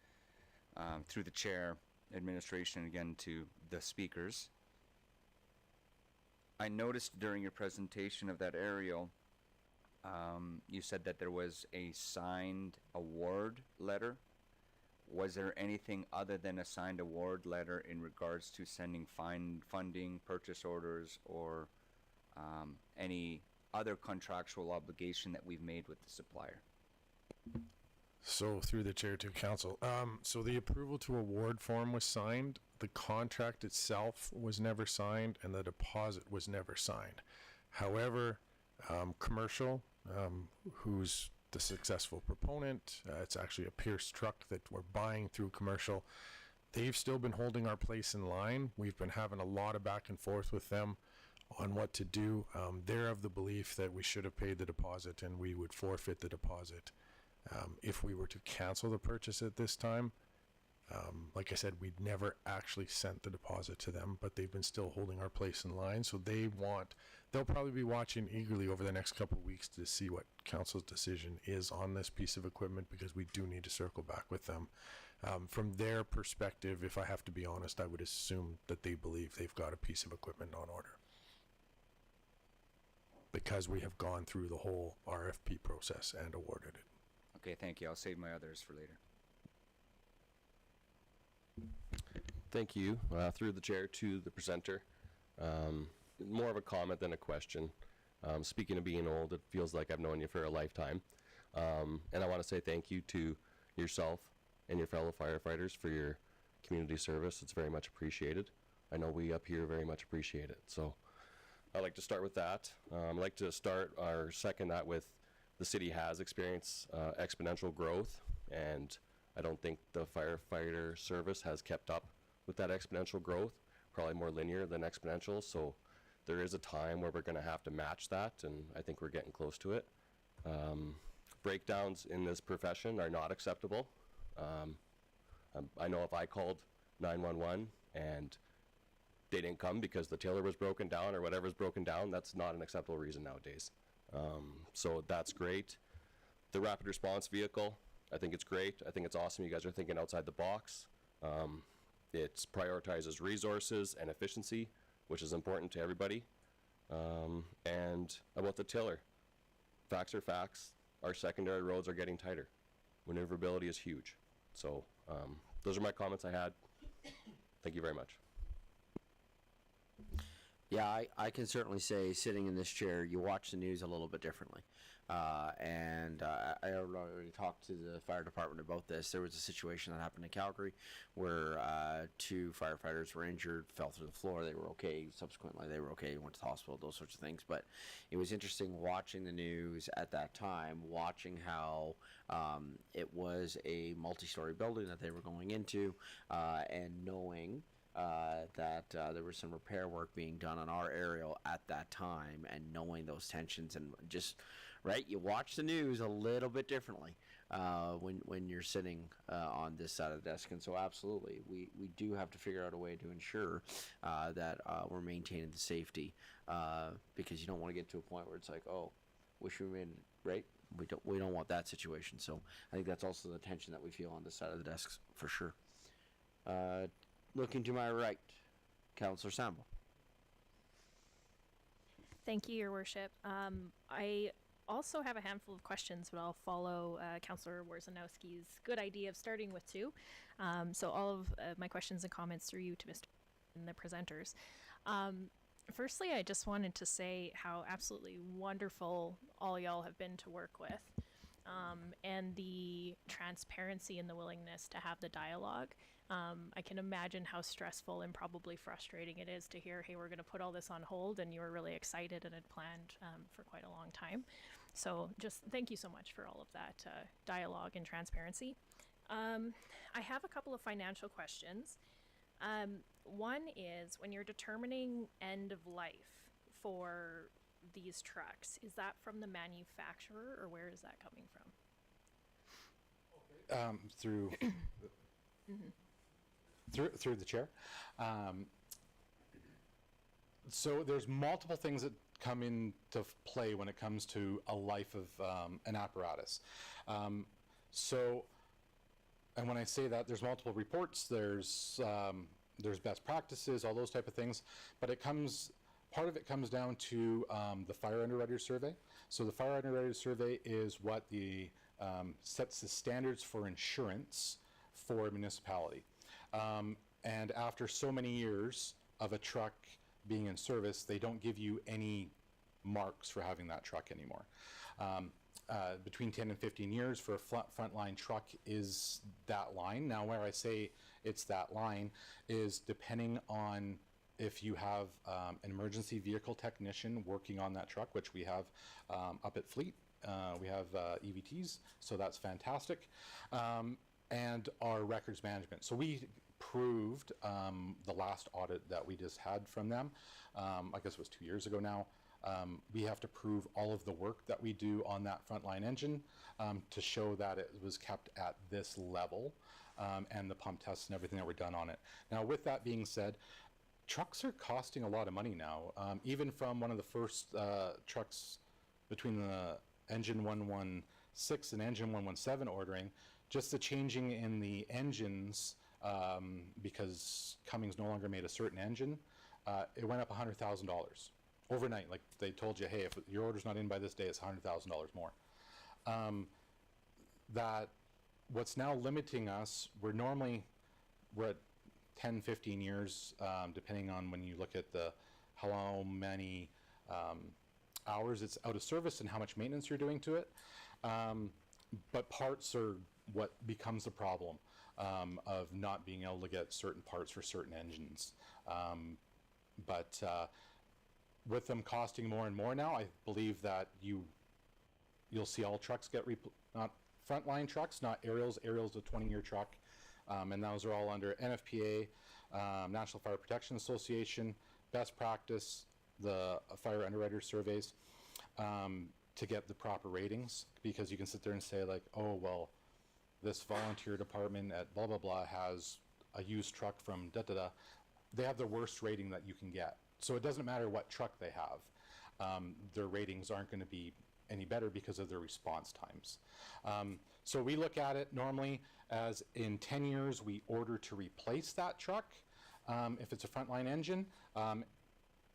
through the chair, administration, again to the speakers, I noticed during your presentation of that aerial, you said that there was a signed award letter. Was there anything other than a signed award letter in regards to sending funding, purchase orders, or any other contractual obligation that we've made with the supplier? So through the chair to council, so the approval to award form was signed, the contract itself was never signed, and the deposit was never signed. However, commercial, who's the successful proponent, it's actually a Pierce truck that we're buying through commercial. They've still been holding our place in line. We've been having a lot of back and forth with them on what to do. They're of the belief that we should have paid the deposit and we would forfeit the deposit if we were to cancel the purchase at this time. Like I said, we'd never actually sent the deposit to them, but they've been still holding our place in line. So they'll probably be watching eagerly over the next couple of weeks to see what council's decision is on this piece of equipment, because we do need to circle back with them. From their perspective, if I have to be honest, I would assume that they believe they've got a piece of equipment on order, because we have gone through the whole RFP process and awarded it. Okay, thank you. I'll save my others for later. Thank you. Through the chair to the presenter. More of a comment than a question. Speaking of being old, it feels like I've known you for a lifetime. And I want to say thank you to yourself and your fellow firefighters for your community service. It's very much appreciated. I know we up here very much appreciate it. So I'd like to start with that. I'd like to start or second that with the city has experienced exponential growth, and I don't think the firefighter service has kept up with that exponential growth, probably more linear than exponential. So there is a time where we're going to have to match that, and I think we're getting close to it. Breakdowns in this profession are not acceptable. I know if I called 911 and they didn't come because the tiller was broken down or whatever's broken down, that's not an acceptable reason nowadays. So that's great. The rapid response vehicle, I think it's great. I think it's awesome you guys are thinking outside the box. It prioritizes resources and efficiency, which is important to everybody. And about the tiller, facts are facts. Our secondary roads are getting tighter. Maneuverability is huge. So those are my comments I had. Thank you very much. Yeah, I can certainly say, sitting in this chair, you watch the news a little bit differently. I already talked to the fire department about this. There was a situation that happened in Calgary where 2 firefighters were injured, fell through the floor. They were okay. Subsequently, they were okay, went to the hospital, those sorts of things. But it was interesting watching the news at that time, watching how it was a multi-story building that they were going into, and knowing that there was some repair work being done on our aerial at that time, and knowing those tensions, and just, right, you watch the news a little bit differently when you're sitting on this side of the desk. And so absolutely, we do have to figure out a way to ensure that we're maintaining the safety, because you don't want to get to a point where it's like, oh, wish we made it, right? We don't want that situation. So I think that's also the tension that we feel on this side of the desk for sure. Looking to my right, Councillor Sandboe. Thank you, Your Worship. I also have a handful of questions, but I'll follow Councillor Warzanowski's good idea of starting with two. So all of my questions and comments through you to Mr. and the presenters. Firstly, I just wanted to say how absolutely wonderful all y'all have been to work with, and the transparency and the willingness to have the dialogue. I can imagine how stressful and probably frustrating it is to hear, hey, we're going to put all this on hold, and you were really excited and had planned for quite a long time. So just thank you so much for all of that dialogue and transparency. I have a couple of financial questions. One is, when you're determining end of life for these trucks, is that from the manufacturer, or where is that coming from? Through through the chair. So there's multiple things that come into play when it comes to a life of an apparatus. And when I say that, there's multiple reports, there's best practices, all those type of things, but part of it comes down to the Fire Underwriter Survey. So the Fire Underwriter Survey is what sets the standards for insurance for a municipality. And after so many years of a truck being in service, they don't give you any marks for having that truck anymore. Between 10 and 15 years for a frontline truck is that line. Now, where I say it's that line is depending on if you have an emergency vehicle technician working on that truck, which we have up at Fleet. We have EVTs, so that's fantastic. And our records management. So we proved the last audit that we just had from them, I guess it was 2 years ago now. We have to prove all of the work that we do on that frontline engine to show that it was kept at this level, and the pump tests and everything that were done on it. Now, with that being said, trucks are costing a lot of money now. Even from one of the first trucks between the engine 116 and engine 117 ordering, just the changing in the engines, because Cummins no longer made a certain engine, it went up $100,000 overnight. Like they told you, hey, if your order's not in by this day, it's $100,000 more. That what's now limiting us, we're at 10, 15 years, depending on when you look at how many hours it's out of service and how much maintenance you're doing to it. But parts are what becomes the problem of not being able to get certain parts for certain engines. But with them costing more and more now, I believe that you'll see all trucks get not frontline trucks, not aerials. Aerials a 20-year truck, and those are all under NFPA, National Fire Protection Association, best practice, the Fire Underwriter Surveys, to get the proper ratings, because you can sit there and say like, oh, well, this volunteer department at blah, blah, blah has a used truck from da-da-da. They have the worst rating that you can get. So it doesn't matter what truck they have. Their ratings aren't going to be any better because of their response times. So we look at it normally as in 10 years, we order to replace that truck if it's a frontline engine,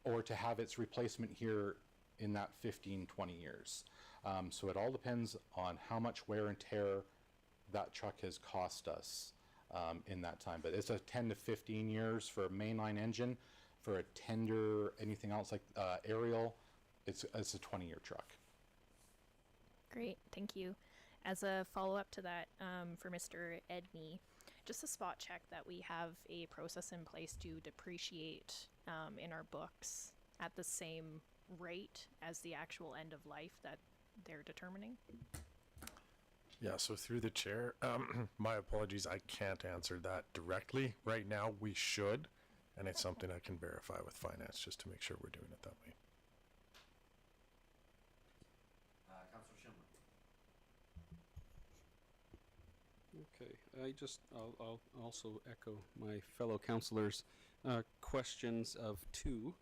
or to have its replacement here in that 15, 20 years. So it all depends on how much wear and tear that truck has cost us in that time. But it's a 10 to 15 years for a mainline engine. For a tender, anything else like aerial, it's a 20-year truck. Great, thank you. As a follow-up to that, for Mr. Edney, just a spot check that we have a process in place to depreciate in our books at the same rate as the actual end of life that they're determining. Yeah, so through the chair, my apologies, I can't answer that directly. Right now, we should, and it's something I can verify with finance just to make sure we're doing it that way. Councillor Schindler. Okay, I'll also echo my fellow councillors' questions of two,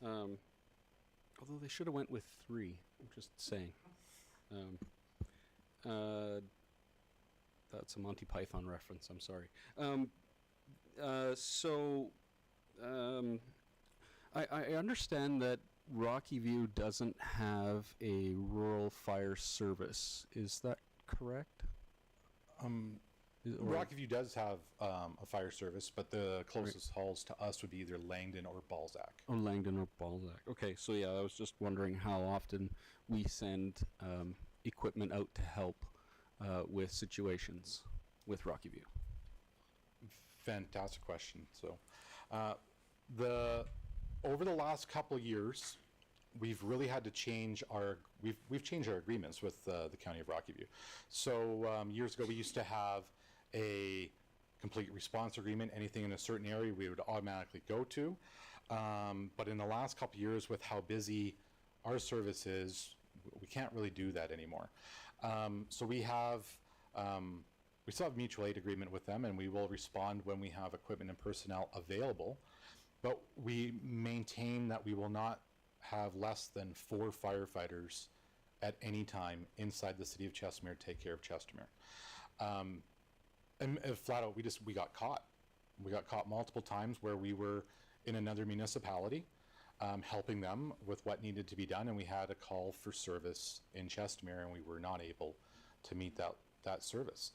although they should have went with three, I'm just saying. That's a Monty Python reference, I'm sorry. I understand that Rocky View doesn't have a rural fire service. Is that correct? Or- Rocky View does have a fire service, but the closest halls to us would be either Langdon or Balzac. Oh, Langdon or Balzac. Okay, so yeah, I was just wondering how often we send equipment out to help with situations with Rocky View. Fantastic question. So, over the last couple of years, we've really had to change we've changed our agreements with the County of Rocky View. So years ago, we used to have a complete response agreement. Anything in a certain area, we would automatically go to. But in the last couple of years, with how busy our service is, we can't really do that anymore. So we still have mutual aid agreement with them, and we will respond when we have equipment and personnel available. But we maintain that we will not have less than 4 firefighters at any time inside the city of Chestermere to take care of Chestermere. And flat out, we got caught. We got caught multiple times where we were in another municipality helping them with what needed to be done, and we had a call for service in Chestermere, and we were not able to meet that service.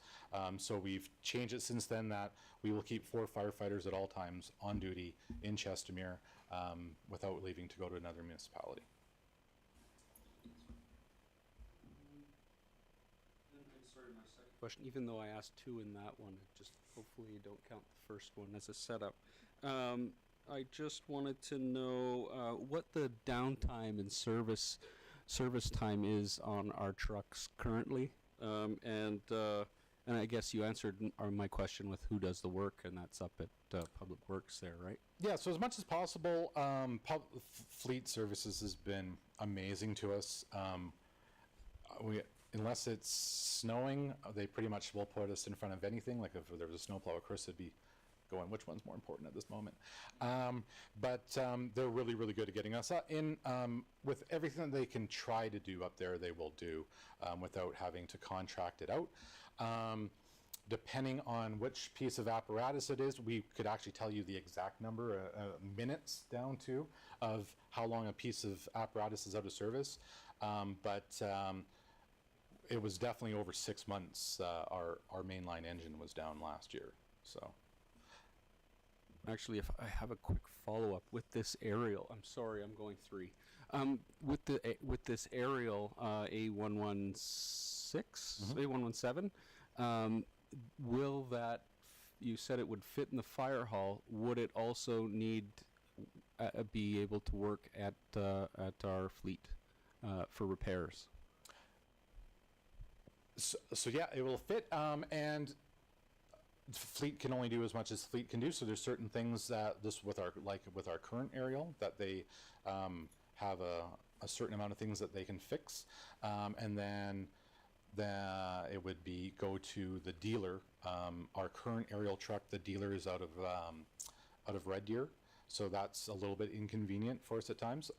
So we've changed it since then that we will keep 4 firefighters at all times on duty in Chestermere without leaving to go to another municipality. Question, even though I asked 2 in that one, just hopefully you don't count the first one as a setup. I just wanted to know what the downtime and service time is on our trucks currently. And I guess you answered my question with who does the work, and that's up at Public Works there, right? Yeah, so as much as possible, fleet services has been amazing to us. Unless it's snowing, they pretty much will put us in front of anything. Like if there was a snowplow, of course, it'd be going, which one's more important at this moment? But they're really, really good at getting us in. With everything that they can try to do up there, they will do without having to contract it out. Depending on which piece of apparatus it is, we could actually tell you the exact number, minutes down to, of how long a piece of apparatus is out of service. But it was definitely over 6 months. Our mainline engine was down last year, so. Actually, if I have a quick follow-up with this aerial, I'm sorry, I'm going 3. With this aerial A116, A117, will that? You said it would fit in the fire hall. Would it also need be able to work at our fleet for repairs? So yeah, it will fit, and fleet can only do as much as fleet can do. So there's certain things that with our current aerial that they have a certain amount of things that they can fix, and then it would go to the dealer. Our current aerial truck, the dealer is out of Red Deer, so that's a little bit inconvenient for us at times.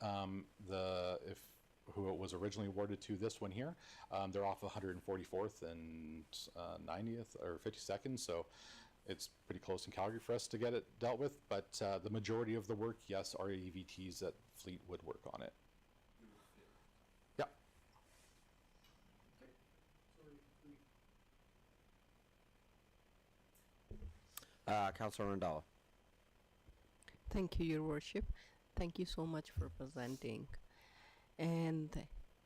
Who it was originally awarded to, this one here, they're off 144th and 90th or 52nd, so it's pretty close in Calgary for us to get it dealt with. But the majority of the work, yes, our EVTs at Fleet would work on it. Yeah. Councillor Randall. Thank you, Your Worship. Thank you so much for presenting. And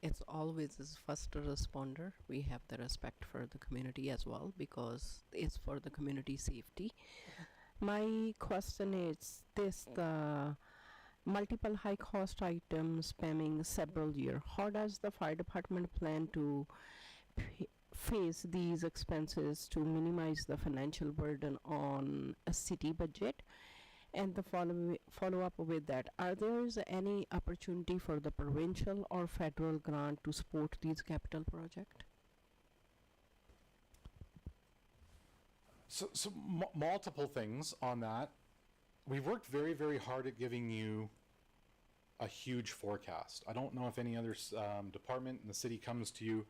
it's always as first responder, we have the respect for the community as well, because it's for the community safety. My question is this: the multiple high cost items spamming several years, how does the fire department plan to face these expenses to minimize the financial burden on a city budget? And the follow-up with that, are there any opportunity for the provincial or federal grant to support these capital projects? So multiple things on that. We've worked very, very hard at giving you a huge forecast. I don't know if any other department in the city comes to you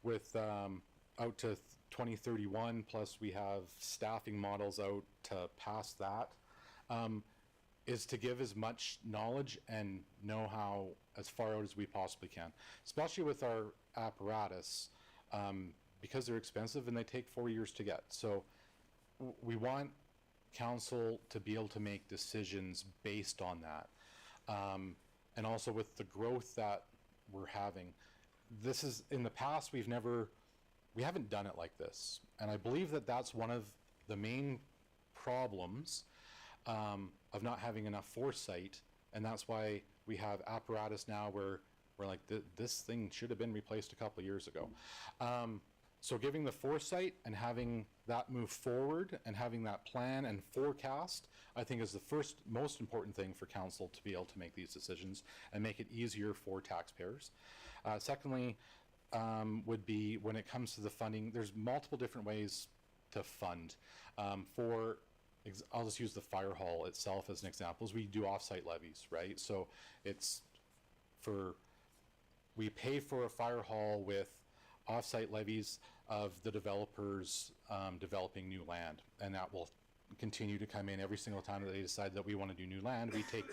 with out to 2031, plus we have staffing models out to past that. is to give as much knowledge and know-how as far out as we possibly can, especially with our apparatus, because they're expensive and they take 4 years to get. So we want council to be able to make decisions based on that. And also with the growth that we're having, this is, in the past, we haven't done it like this. And I believe that that's one of the main problems of not having enough foresight. And that's why we have apparatus now where we're like, this thing should have been replaced a couple of years ago. So giving the foresight and having that move forward and having that plan and forecast, I think is the first most important thing for council to be able to make these decisions and make it easier for taxpayers. Secondly, would be when it comes to the funding, there's multiple different ways to fund. I'll just use the fire hall itself as an example. We do offsite levies, right? So we pay for a fire hall with offsite levies of the developers developing new land, and that will continue to come in every single time that they decide that we want to do new land. We take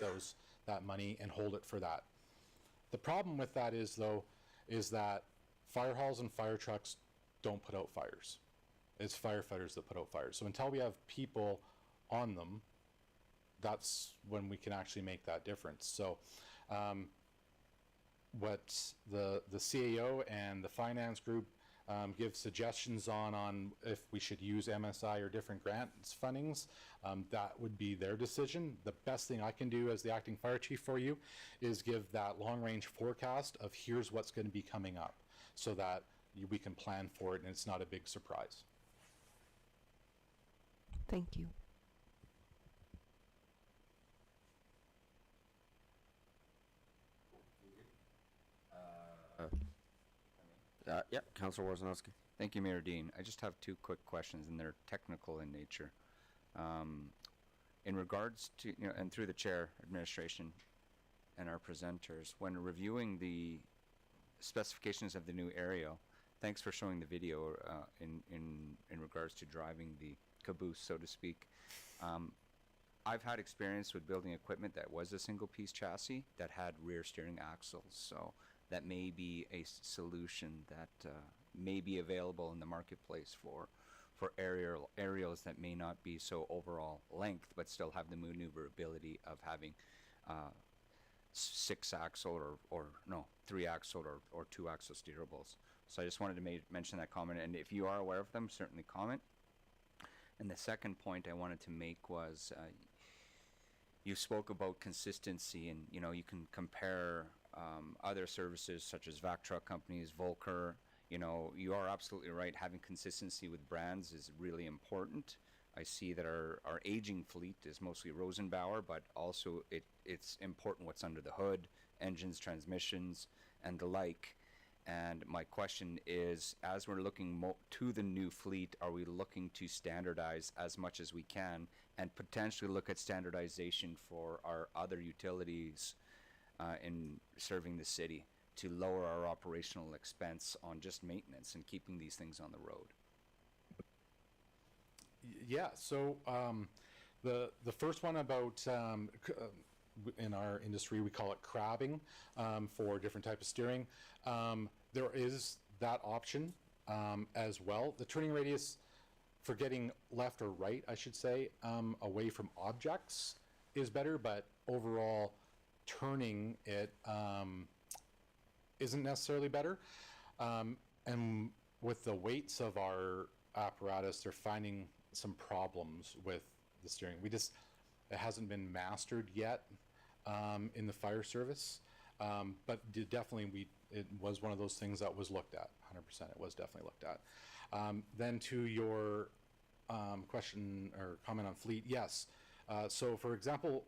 that money and hold it for that. The problem with that is that fire halls and fire trucks don't put out fires. It's firefighters that put out fires. So until we have people on them, that's when we can actually make that difference. So what the CAO and the finance group give suggestions on if we should use MSI or different grants fundings, that would be their decision. The best thing I can do as the acting fire chief for you is give that long range forecast of here's what's going to be coming up so that we can plan for it and it's not a big surprise. Thank you. Yeah, Councillor Worzanowski. Thank you, Mayor Dean. I just have two quick questions, and they're technical in nature. In regards to, and through the chair, administration, and our presenters, when reviewing the specifications of the new aerial, thanks for showing the video in regards to driving the caboose, so to speak. I've had experience with building equipment that was a single piece chassis that had rear steering axles, so that may be a solution that may be available in the marketplace for aerials that may not be so overall length, but still have the maneuverability of having 6-axle or 3-axle or 2-axle steerables. So I just wanted to mention that comment, and if you are aware of them, certainly comment. And the second point I wanted to make was you spoke about consistency, and you can compare other services such as vac truck companies, Volker. You are absolutely right. Having consistency with brands is really important. I see that our aging fleet is mostly Rosenbauer, but also it's important what's under the hood, engines, transmissions, and the like. And my question is, as we're looking to the new fleet, are we looking to standardize as much as we can and potentially look at standardization for our other utilities in serving the city to lower our operational expense on just maintenance and keeping these things on the road? Yeah, so the first one about in our industry we call it crabbing for different type of steering. There is that option as well. The turning radius for getting left or right, I should say, away from objects is better, but overall turning it isn't necessarily better. And with the weights of our apparatus, they're finding some problems with the steering. It hasn't been mastered yet in the fire service, but definitely it was one of those things that was looked at. 100%, it was definitely looked at. Then to your question or comment on fleet, yes. So for example,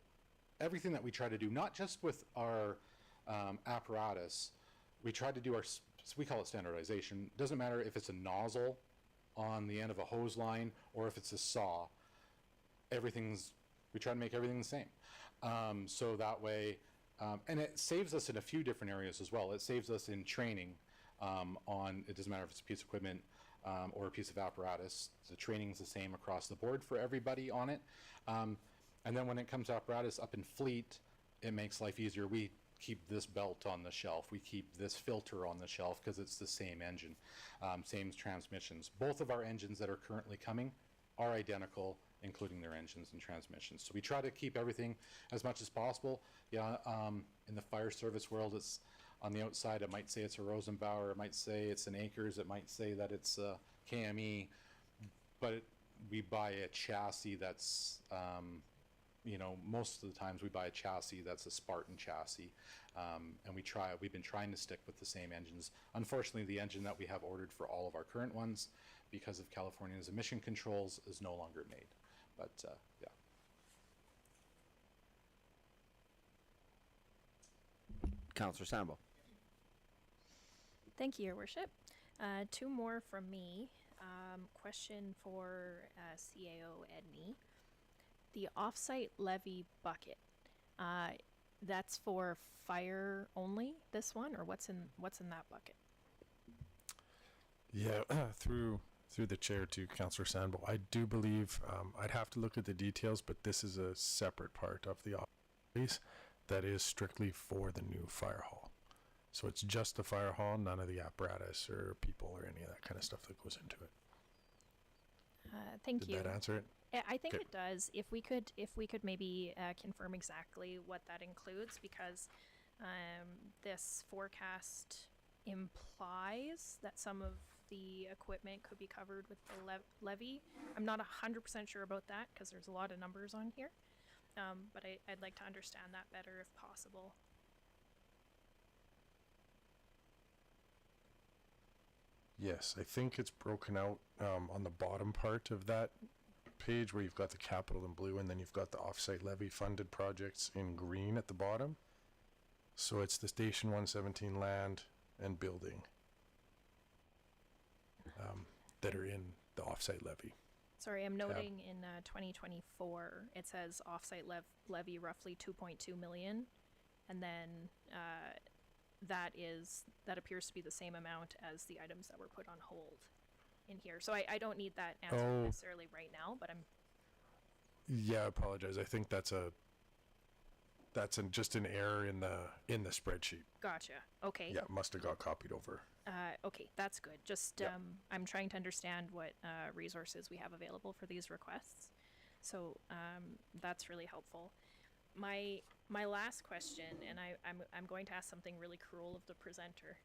everything that we try to do, not just with our apparatus, we try to do we call it standardization. Doesn't matter if it's a nozzle on the end of a hose line or if it's a saw, we try to make everything the same. So that way, and it saves us in a few different areas as well. It saves us in training it doesn't matter if it's a piece of equipment or a piece of apparatus. The training's the same across the board for everybody on it. And then when it comes to apparatus up in fleet, it makes life easier. We keep this belt on the shelf. We keep this filter on the shelf because it's the same engine, same transmissions. Both of our engines that are currently coming are identical, including their engines and transmissions. So we try to keep everything as much as possible. Yeah, in the fire service world, it's on the outside, it might say it's a Rosenbauer, it might say it's an Acres, it might say that it's a KME, but we buy a chassis that's, you know, most of the times we buy a chassis that's a Spartan chassis, and we've been trying to stick with the same engines. Unfortunately, the engine that we have ordered for all of our current ones, because of California's emission controls, is no longer made. But yeah. Councillor Sandboe. Thank you, Your Worship. Two more from me. Question for CAO Edney. The offsite levy bucket. That's for fire only, this one, or what's in that bucket? Yeah, through the chair to Councillor Sandboe, I do believe, I'd have to look at the details, but this is a separate part of the office that is strictly for the new fire hall. So it's just the fire hall, none of the apparatus or people or any of that kind of stuff that goes into it. Thank you. Did that answer it? I think Okay. it does. If we could maybe confirm exactly what that includes, because this forecast implies that some of the equipment could be covered with the levy. I'm not 100% sure about that because there's a lot of numbers on here, but I'd like to understand that better if possible. Yes, I think it's broken out on the bottom part of that page where you've got the capital in blue and then you've got the offsite levy funded projects in green at the bottom. So it's the Station 117 land and building that are in the offsite levy. Sorry, I'm noting in 2024 it says offsite levy roughly 2.2 million, and then that appears to be the same amount as the items that were put on hold in here. So I don't need that answer necessarily right now, but I'm... Yeah, I apologize. I think that's just an error in the spreadsheet. Gotcha. Okay. Yeah, must have got copied over. Okay, that's good. Just, Yeah. I'm trying to understand what resources we have available for these requests. So that's really helpful. My last question, and I'm going to ask something really cruel of the presenter,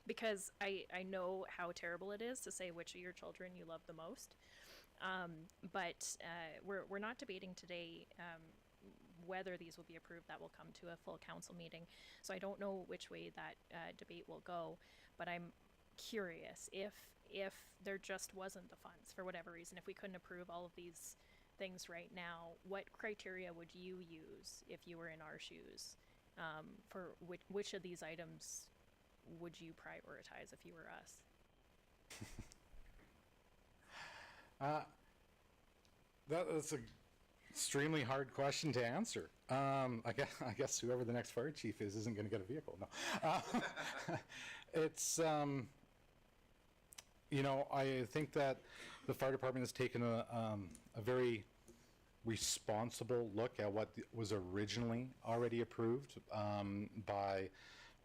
because I know how terrible it is to say which of your children you love the most. But we're not debating today whether these will be approved. That will come to a full council meeting. So I don't know which way that debate will go, but I'm curious if there just wasn't the funds for whatever reason, if we couldn't approve all of these things right now, what criteria would you use if you were in our shoes? For which of these items would you prioritize if you were us? That's a extremely hard question to answer. I guess whoever the next fire chief isn't going to get a vehicle. No, it's you know, I think that the fire department has taken a very responsible look at what was originally already approved by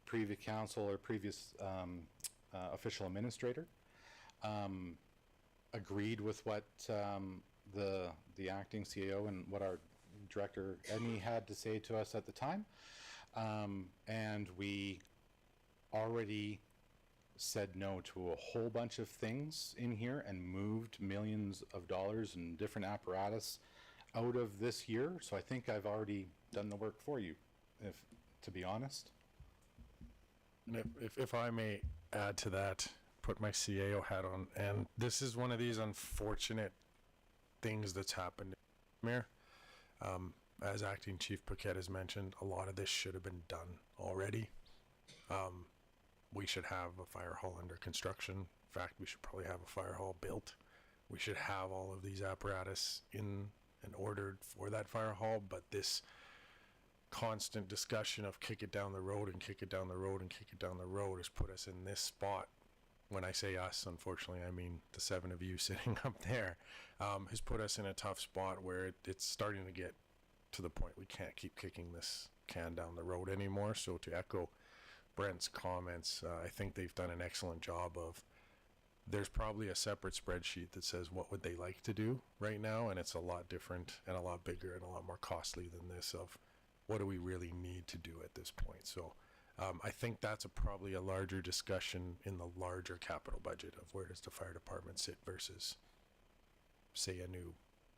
previous council or previous official administrator. Agreed with what the acting CAO and what our director Edney had to say to us at the time, and we already said no to a whole bunch of things in here and moved millions of dollars in different apparatus out of this year. So I think I've already done the work for you, to be honest. And if I may add to that, put my CAO hat on, and this is one of these unfortunate things that's happened in Meer. As Acting Chief Paquette has mentioned, a lot of this should have been done already. We should have a fire hall under construction. In fact, we should probably have a fire hall built. We should have all of these apparatus in and ordered for that fire hall, but this constant discussion of kick it down the road and kick it down the road and kick it down the road has put us in this spot when I say us, unfortunately, I mean the 7 of you sitting up there, has put us in a tough spot where it's starting to get to the point we can't keep kicking this can down the road anymore. So to echo Brent's comments, I think they've done an excellent job of, there's probably a separate spreadsheet that says what would they like to do right now, and it's a lot different and a lot bigger and a lot more costly than this of what do we really need to do at this point. So I think that's probably a larger discussion in the larger capital budget of where does the fire department sit versus, say, a new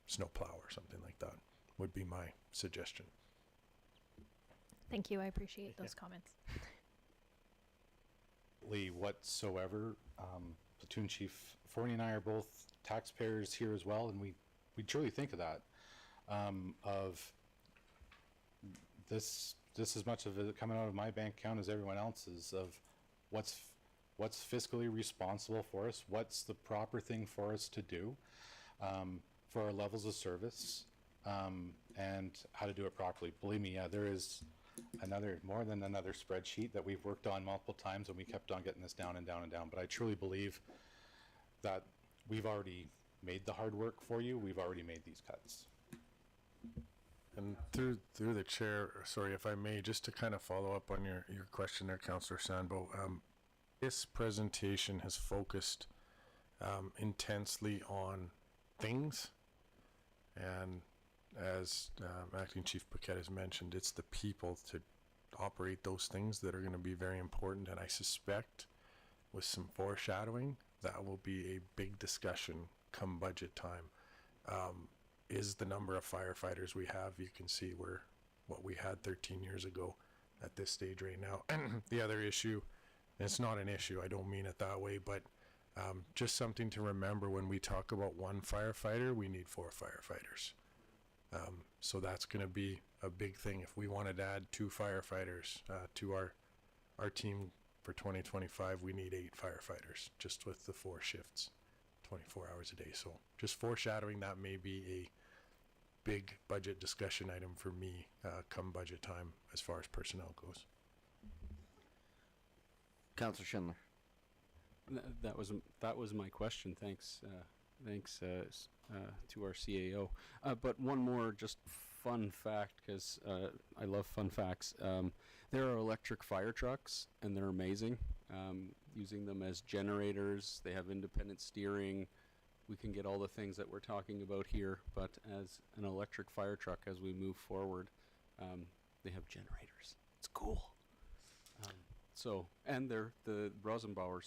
snowplow or something like that would be my suggestion. Thank you. I appreciate those comments. Whatsoever. Platoon Chief Forney and I are both taxpayers here as well, and we truly think of that, of this as much of it coming out of my bank account as everyone else's, of what's fiscally responsible for us, what's the proper thing for us to do for our levels of service, and how to do it properly. Believe me, yeah, there is more than another spreadsheet that we've worked on multiple times, and we kept on getting this down and down and down. But I truly believe that we've already made the hard work for you. We've already made these cuts. And through the chair, sorry if I may, just to kind of follow up on your question there, Councillor Sandboe, this presentation has focused intensely on things, and as Acting Chief Paquette has mentioned, it's the people to operate those things that are going to be very important, and I suspect with some foreshadowing that will be a big discussion come budget time. Is the number of firefighters we have. You can see we're what we had 13 years ago at this stage right now. The other issue, and it's not an issue, I don't mean it that way, but just something to remember when we talk about one firefighter, we need 4 firefighters. So that's going to be a big thing. If we wanted to add 2 firefighters to our team for 2025, we need 8 firefighters just with the 4 shifts, 24 hours a day. So just foreshadowing that may be a big budget discussion item for me come budget time as far as personnel goes. Councillor Schindler. That was my question. Thanks to our CAO. But one more just fun fact, because I love fun facts. There are electric fire trucks, and they're amazing. Using them as generators, they have independent steering. We can get all the things that we're talking about here, but as an electric fire truck, as we move forward, they have generators. It's cool. And they're the Rosenbauer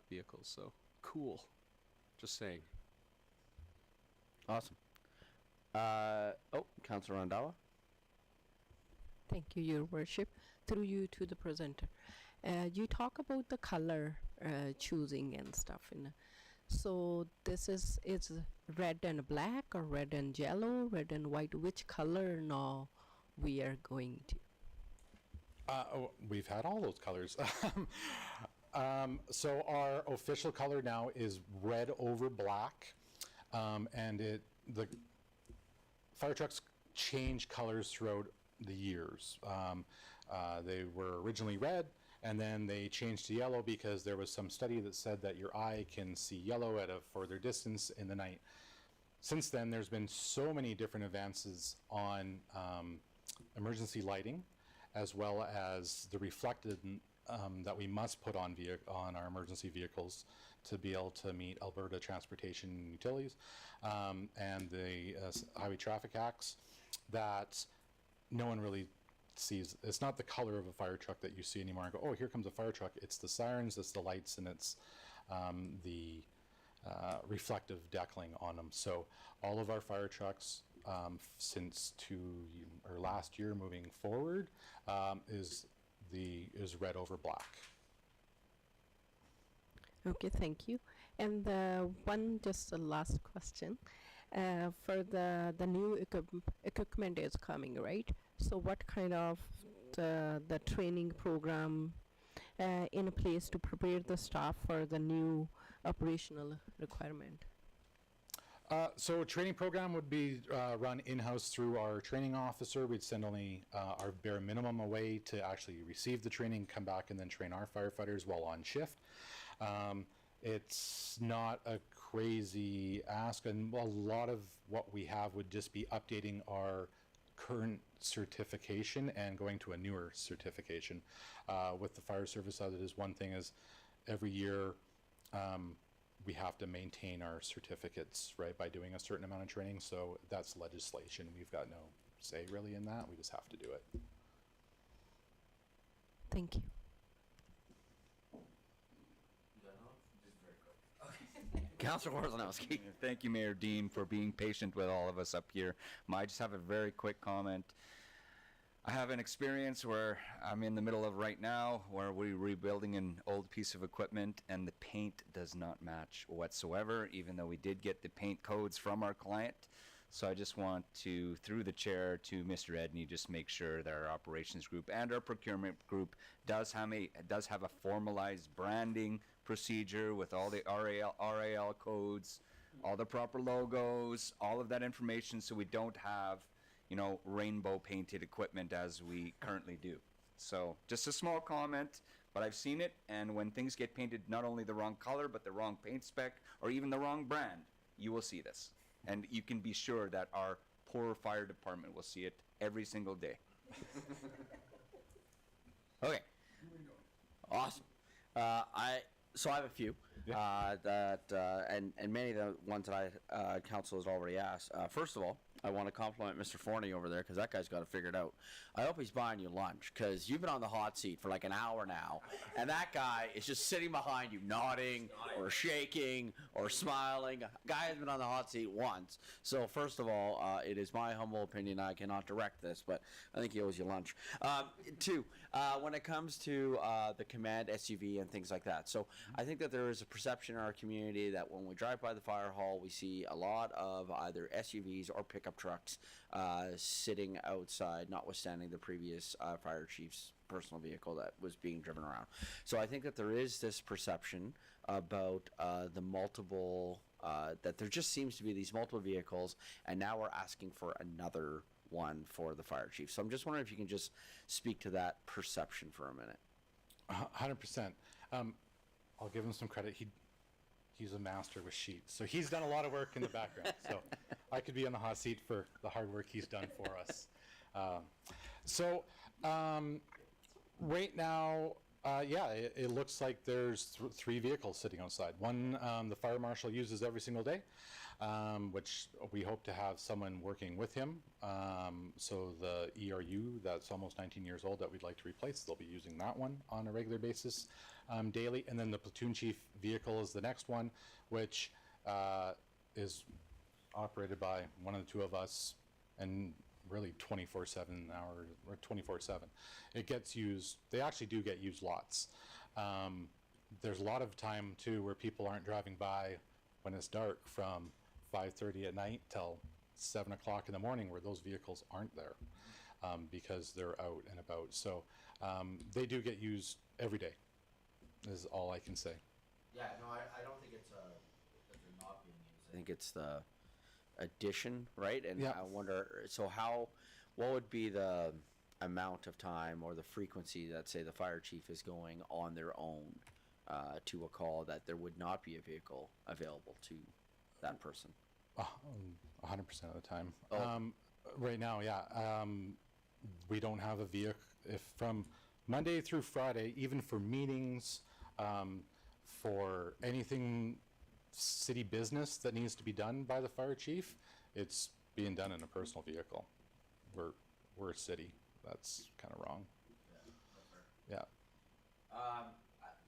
vehicles, so cool. Just saying. Awesome. Councillor Randhawa. Thank you, Your Worship. Through you to the presenter. You talk about the color choosing and stuff. So this is red and black or red and yellow, red and white. Which color now we are going to? We've had all those colors. So our official color now is red over black, and the fire trucks change colors throughout the years. They were originally red, and then they changed to yellow because there was some study that said that your eye can see yellow at a further distance in the night. Since then, there's been so many different advances on emergency lighting, as well as the reflected that we must put on our emergency vehicles to be able to meet Alberta Transportation and Utilities and the Highway Traffic Acts, that no one really sees. It's not the color of a fire truck that you see anymore and go, oh, here comes a fire truck. It's the sirens, it's the lights, and it's the reflective deckling on them. So all of our fire trucks since last year moving forward is red over black. Okay, thank you. And just a last question. For the new equipment is coming, right? So what kind of the training program in place to prepare the staff for the new operational requirement? So a training program would be run in-house through our training officer. We'd send only our bare minimum away to actually receive the training, come back and then train our firefighters while on shift. It's not a crazy ask, and a lot of what we have would just be updating our current certification and going to a newer certification. With the fire service, that is one thing is every year we have to maintain our certificates, right, by doing a certain amount of training. So that's legislation. We've got no say really in that. We just have to do it. Thank you. Councillor Worzanowski. Thank you, Mayor Dean, for being patient with all of us up here. I just have a very quick comment. I have an experience where I'm in the middle of right now where we're rebuilding an old piece of equipment and the paint does not match whatsoever, even though we did get the paint codes from our client. So I just want to, through the chair to Mr. Edney, just make sure that our operations group and our procurement group does have a formalized branding procedure with all the RAL codes, all the proper logos, all of that information, so we don't have, you know, rainbow painted equipment as we currently do. So just a small comment, but I've seen it, and when things get painted not only the wrong color, but the wrong paint spec, or even the wrong brand, you will see this. And you can be sure that our poor fire department will see it every single day. Okay. Awesome. So I have a few and many of the ones that council has already asked. First of all, I want to compliment Mr. Forney over there because that guy's got it figured out. I hope he's buying you lunch because you've been on the hot seat for like an hour now, and that guy is just sitting behind you, nodding or shaking or smiling. Guy has been on the hot seat once. So first of all, it is my humble opinion. I cannot direct this, but I think he owes you lunch. Two, when it comes to the command SUV and things like that. So I think that there is a perception in our community that when we drive by the fire hall, we see a lot of either SUVs or pickup trucks sitting outside, notwithstanding the previous fire chief's personal vehicle that was being driven around. So I think that there is this perception about the multiple, that there just seems to be these multiple vehicles, and now we're asking for another one for the fire chief. So I'm just wondering if you can just speak to that perception for a minute. 100%. I'll give him some credit. He's a master with sheets. So he's done a lot of work in the background. So I could be on the hot seat for the hard work he's done for us. Right now, it looks like there's three vehicles sitting outside. One the fire marshal uses every single day, which we hope to have someone working with him. So the ERU, that's almost 19 years old, that we'd like to replace, they'll be using that one on a regular basis daily. And then the platoon chief vehicle is the next one, which is operated by one of the two of us, and really 24/7 hours, or 24/7. It gets used, they actually do get used lots. There's a lot of time too where people aren't driving by when it's dark from 5:30 at night till 7 o'clock in the morning, where those vehicles aren't there because they're out and about. So they do get used every day, is all I can say. Yeah, no, I don't think it's that they're not being used. I think it's the addition, right? And yeah. I wonder, so what would be the amount of time or the frequency that, say, the fire chief is going on their own to a call that there would not be a vehicle available to that person? 100% of the time. Oh. Right now, yeah. We don't have a vehicle. If from Monday through Friday, even for meetings, for anything city business that needs to be done by the fire chief, it's being done in a personal vehicle. We're a city. That's kind of wrong. Yeah.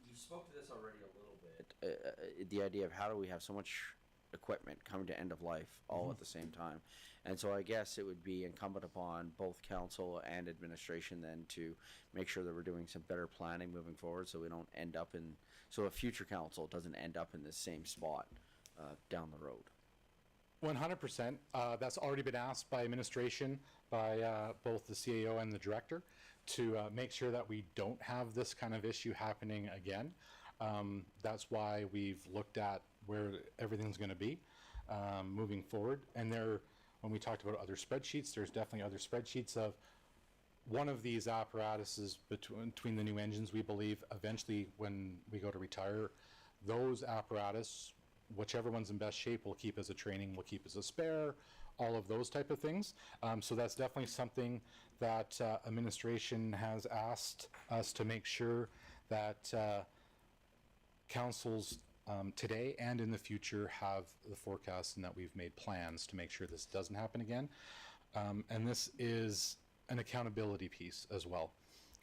You spoke to this already a little bit. The idea of how do we have so much equipment coming to end of life all at the same time, and so I guess it would be incumbent upon both council and administration then to make sure that we're doing some better planning moving forward, so we don't end up in, so a future council doesn't end up in the same spot down the road. 100%. That's already been asked by administration, by both the CAO and the director, to make sure that we don't have this kind of issue happening again. That's why we've looked at where everything's going to be moving forward. And when we talked about other spreadsheets, there's definitely other spreadsheets of one of these apparatuses between the new engines, we believe eventually when we go to retire, those apparatus, whichever one's in best shape, we'll keep as a training, we'll keep as a spare, all of those type of things. So that's definitely something that administration has asked us to make sure that councils today and in the future have the forecast and that we've made plans to make sure this doesn't happen again. And this is an accountability piece as well.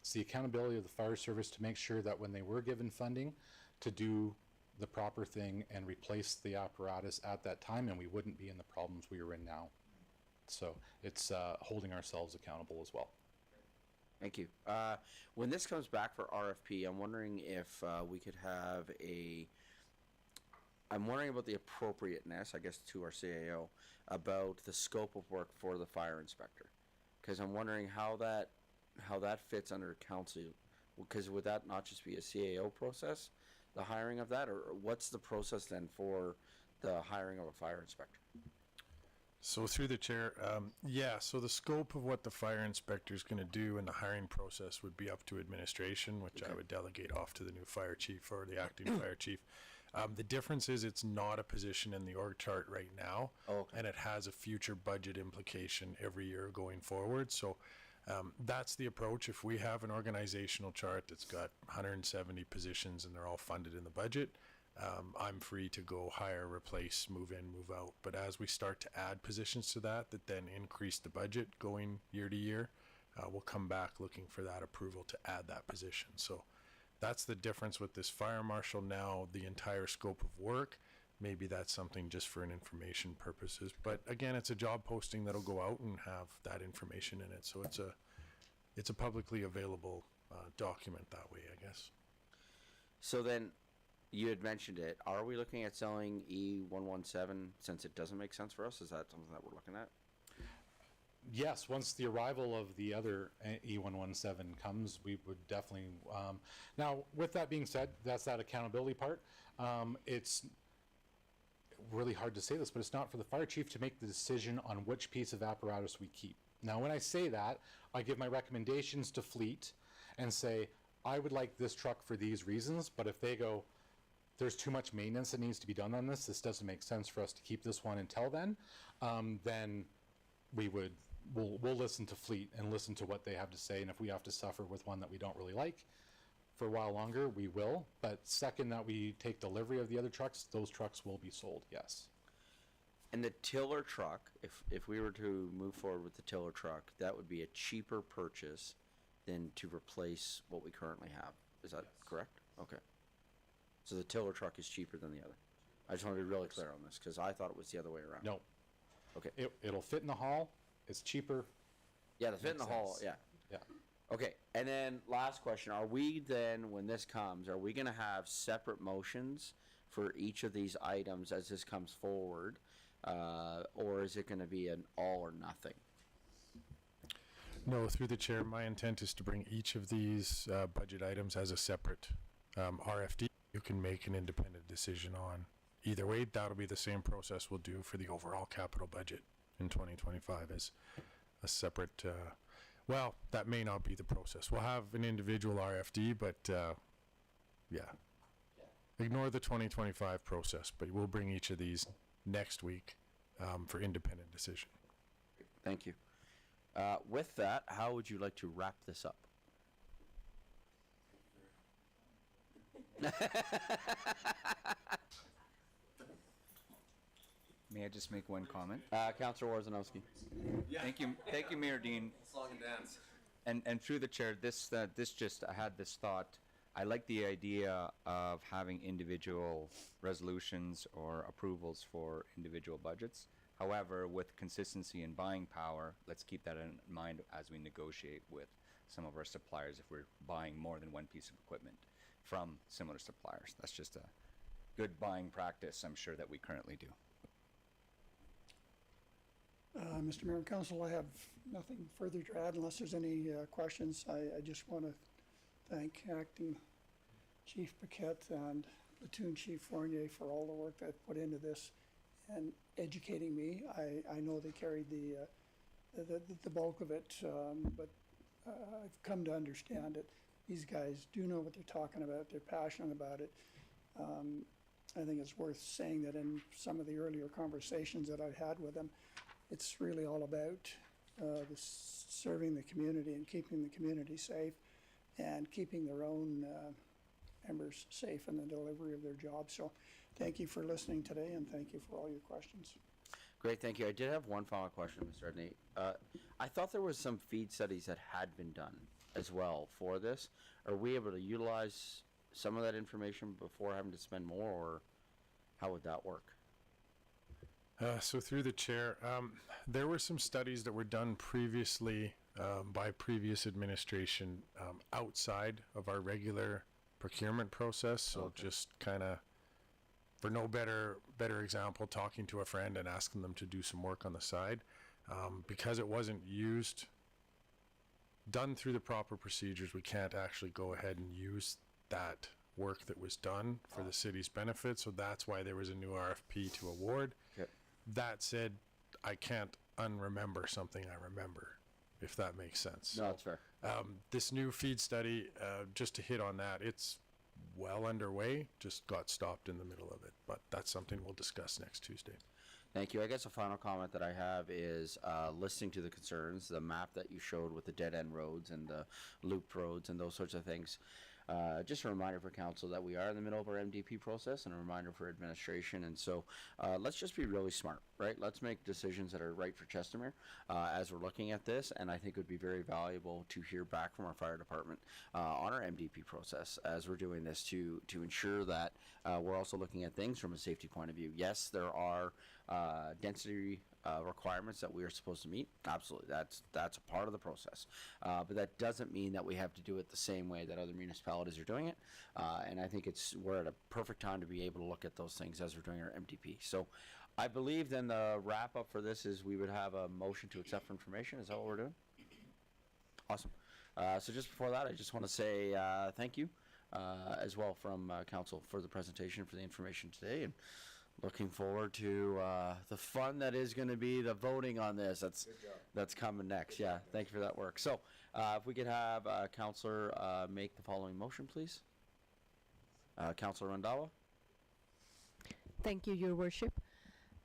It's the accountability of the fire service to make sure that when they were given funding to do the proper thing and replace the apparatus at that time, and we wouldn't be in the problems we are in now. So it's holding ourselves accountable as well. Thank you. When this comes back for RFP, I'm wondering if we could have I'm wondering about the appropriateness, I guess, to our CAO about the scope of work for the fire inspector. Because I'm wondering how that fits under council. Because would that not just be a CAO process, the hiring of that, or what's the process then for the hiring of a fire inspector? So through the chair, so the scope of what the fire inspector is going to do in the hiring process would be up to administration, which I would delegate off to the new fire chief or the acting fire chief. The difference is it's not a position in the org chart right now, and it has a future budget implication every year going forward. So that's the approach. If we have an organizational chart that's got 170 positions and they're all funded in the budget, I'm free to go hire, replace, move in, move out. But as we start to add positions to that then increase the budget going year to year, we'll come back looking for that approval to add that position. So that's the difference with this fire marshal now, the entire scope of work. Maybe that's something just for an information purposes. But again, it's a job posting that'll go out and have that information in it. So it's a publicly available document that way, I guess. So then, you had mentioned it. Are we looking at selling E117 since it doesn't make sense for us? Is that something that we're looking at? Yes, once the arrival of the other E117 comes, we would definitely. Now, with that being said, that's that accountability part. It's really hard to say this, but it's not for the fire chief to make the decision on which piece of apparatus we keep. Now, when I say that, I give my recommendations to fleet and say, I would like this truck for these reasons, but if they go, there's too much maintenance that needs to be done on this doesn't make sense for us to keep this one until then we'll listen to fleet and listen to what they have to say, and if we have to suffer with one that we don't really like for a while longer, we will. But second that we take delivery of the other trucks, those trucks will be sold, yes. And the tiller truck, if we were to move forward with the tiller truck, that would be a cheaper purchase than to replace what we currently have. Is that correct? Okay. So the tiller truck is cheaper than the other. I just want to be really clear on this because I thought it was the other way around. No. Okay. It'll fit in the haul. It's cheaper. Yeah, the fit in the haul. Yeah. Yeah. Okay. And then last question: are we then, when this comes, are we going to have separate motions for each of these items as this comes forward, or is it going to be an all or nothing? No, through the chair, my intent is to bring each of these budget items as a separate RFD. You can make an independent decision on. Either way, that'll be the same process we'll do for the overall capital budget in 2025 as a separate, well, that may not be the process. We'll have an individual RFD, but ignore the 2025 process, but we'll bring each of these next week for independent decision. Thank you. With that, how would you like to wrap this up? May I just make one comment? Councillor Warzanowski. Thank you, Mayor Dean. Song and dance. And through the chair, I had this thought. I like the idea of having individual resolutions or approvals for individual budgets. However, with consistency and buying power, let's keep that in mind as we negotiate with some of our suppliers if we're buying more than one piece of equipment from similar suppliers. That's just a good buying practice, I'm sure, that we currently do. Mr. Mayor and Council, I have nothing further to add unless there's any questions. I just want to thank Acting Chief Paquette and Platoon Chief Fournier for all the work they've put into this and educating me. I know they carried the bulk of it, but I've come to understand that these guys do know what they're talking about. They're passionate about it. I think it's worth saying that in some of the earlier conversations that I've had with them, it's really all about serving the community and keeping the community safe and keeping their own members safe in the delivery of their jobs. So thank you for listening today, and thank you for all your questions. Great, thank you. I did have one final question, Mr. Edney. I thought there was some feed studies that had been done as well for this. Are we able to utilize some of that information before having to spend more, or how would that work? So through the chair, there were some studies that were done previously by previous administration outside of our regular procurement process. So Okay. just kind of, for no better example, talking to a friend and asking them to do some work on the side. Because it wasn't done through the proper procedures, we can't actually go ahead and use that work that was done for the city's benefit. So that's why there was a new RFP to award. Okay. That said, I can't unremember something I remember, if that makes sense. No, that's fair. This new feed study, just to hit on that, it's well underway, just got stopped in the middle of it. But that's something we'll discuss next Tuesday. Thank you. I guess a final comment that I have is listening to the concerns, the map that you showed with the dead end roads and the looped roads and those sorts of things. Just a reminder for council that we are in the middle of our MDP process, and a reminder for administration. And so let's just be really smart, right? Let's make decisions that are right for Chestermere as we're looking at this. And I think it would be very valuable to hear back from our fire department on our MDP process as we're doing this to ensure that we're also looking at things from a safety point of view. Yes, there are density requirements that we are supposed to meet. Absolutely, that's a part of the process. But that doesn't mean that we have to do it the same way that other municipalities are doing it. And I think we're at a perfect time to be able to look at those things as we're doing our MDP. So I believe then the wrap up for this is we would have a motion to accept for information. Is that what we're doing? Awesome. So just before that, I just want to say thank you as well from council for the presentation, for the information today, and looking forward to the fun that is going to be the voting on this. That's coming next. Yeah, thank you for that work. So if we could have Councillor make the following motion, please. Councillor Randawa. Thank you, Your Worship.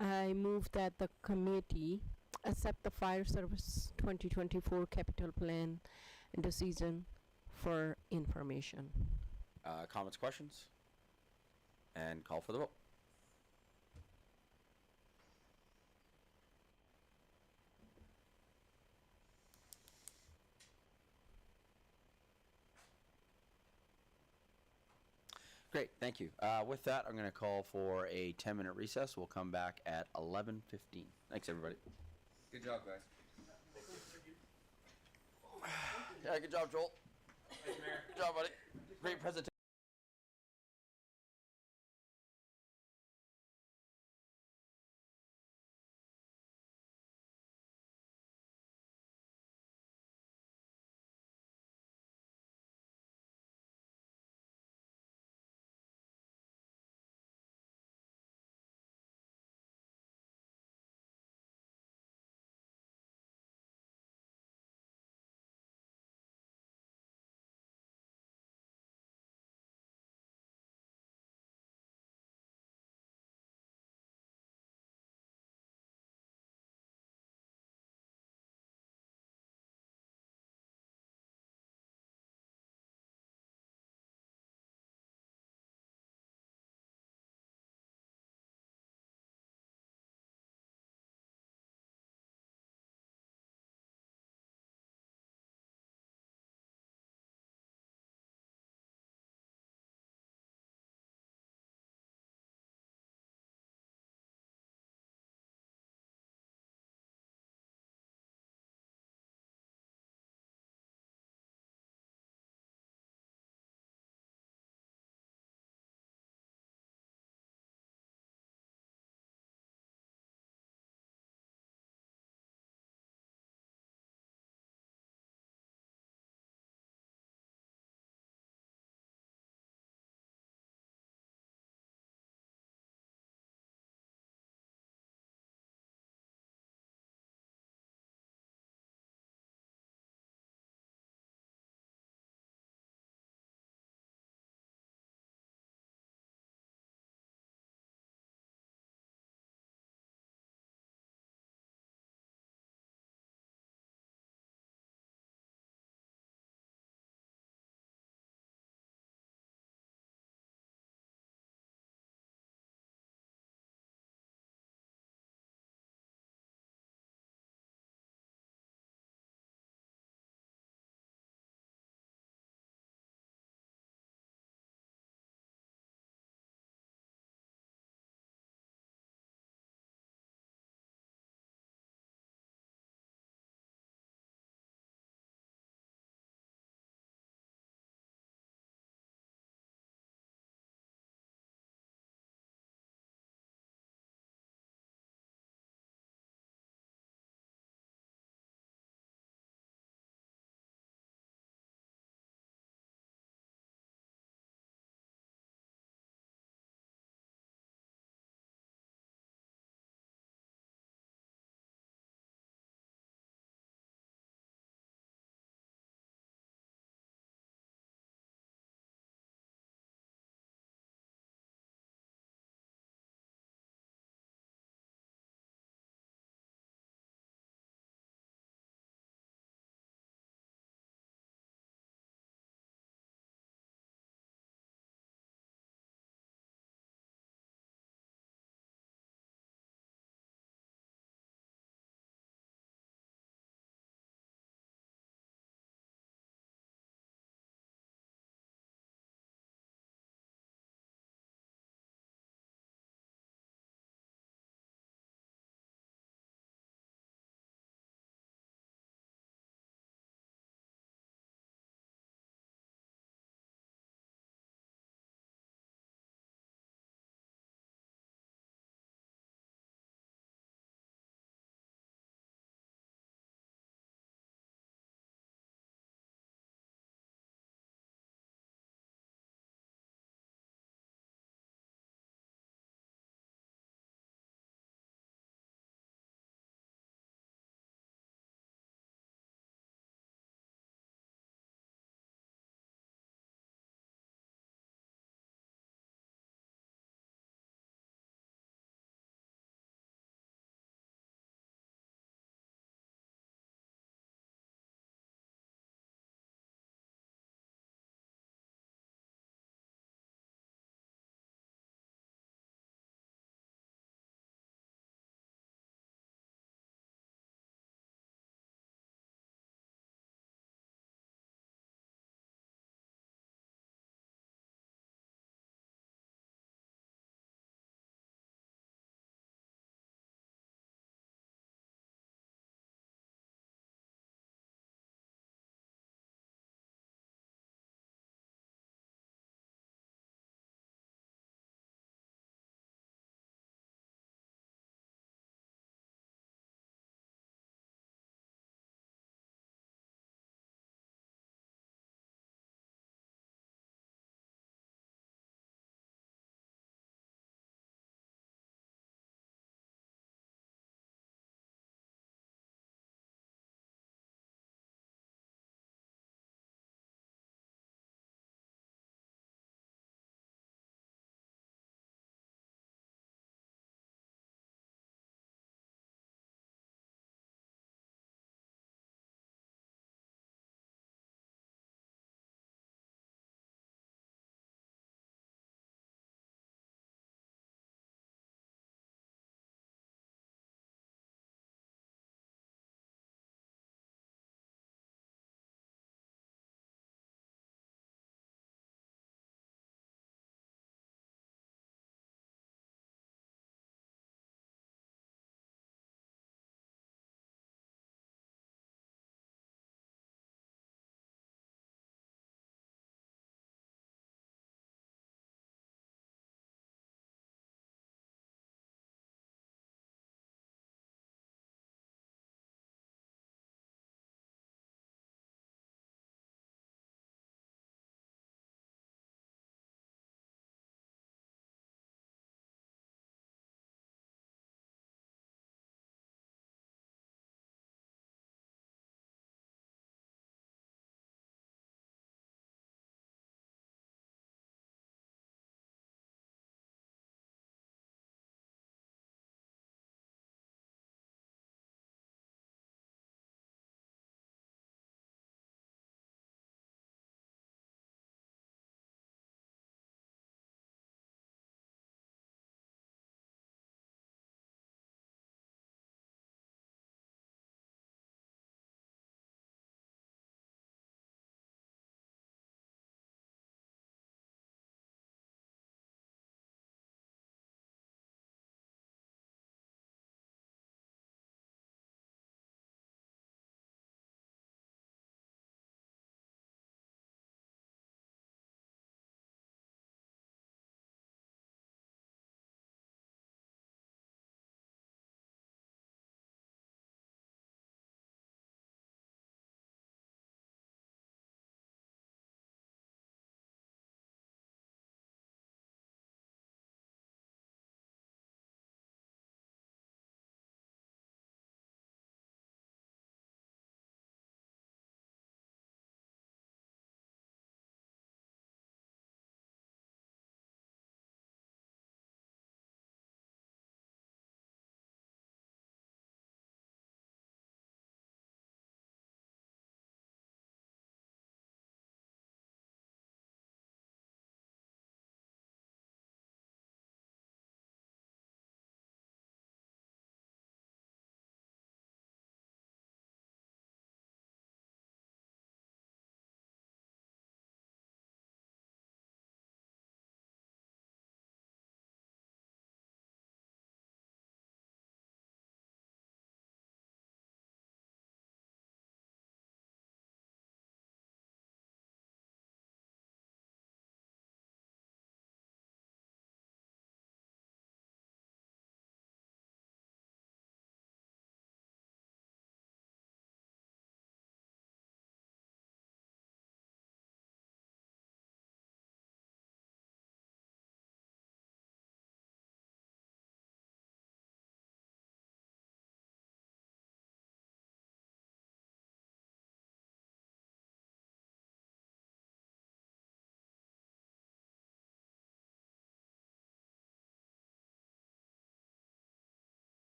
I move that the committee accept the Fire Service 2024 Capital Plan decision for information. Comments, questions? And call for the vote. Great, thank you. With that, I'm going to call for a 10-minute recess. We'll come back at 11:15. Thanks, everybody. Good job, guys. Yeah, good job, Joel. Good job, buddy. Great presentation.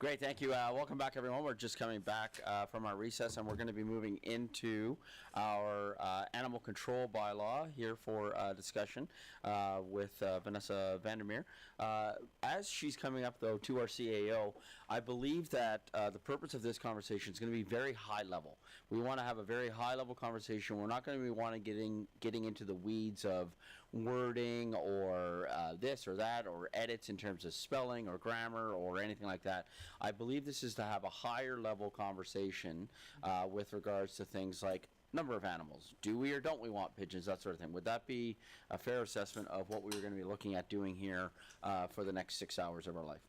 Great, thank you. Welcome back, everyone. We're just coming back from our recess, and we're going to be moving into our Animal Control Bylaw here for discussion with Vanessa Vandermeer. As she's coming up, though, to our CAO, I believe that the purpose of this conversation is going to be very high level. We want to have a very high level conversation. We're not going to be getting into the weeds of wording or this or that or edits in terms of spelling or grammar or anything like that. I believe this is to have a higher level conversation with regards to things like number of animals. Do we or don't we want pigeons, that sort of thing? Would that be a fair assessment of what we were going to be looking at doing here for the next 6 hours of our life?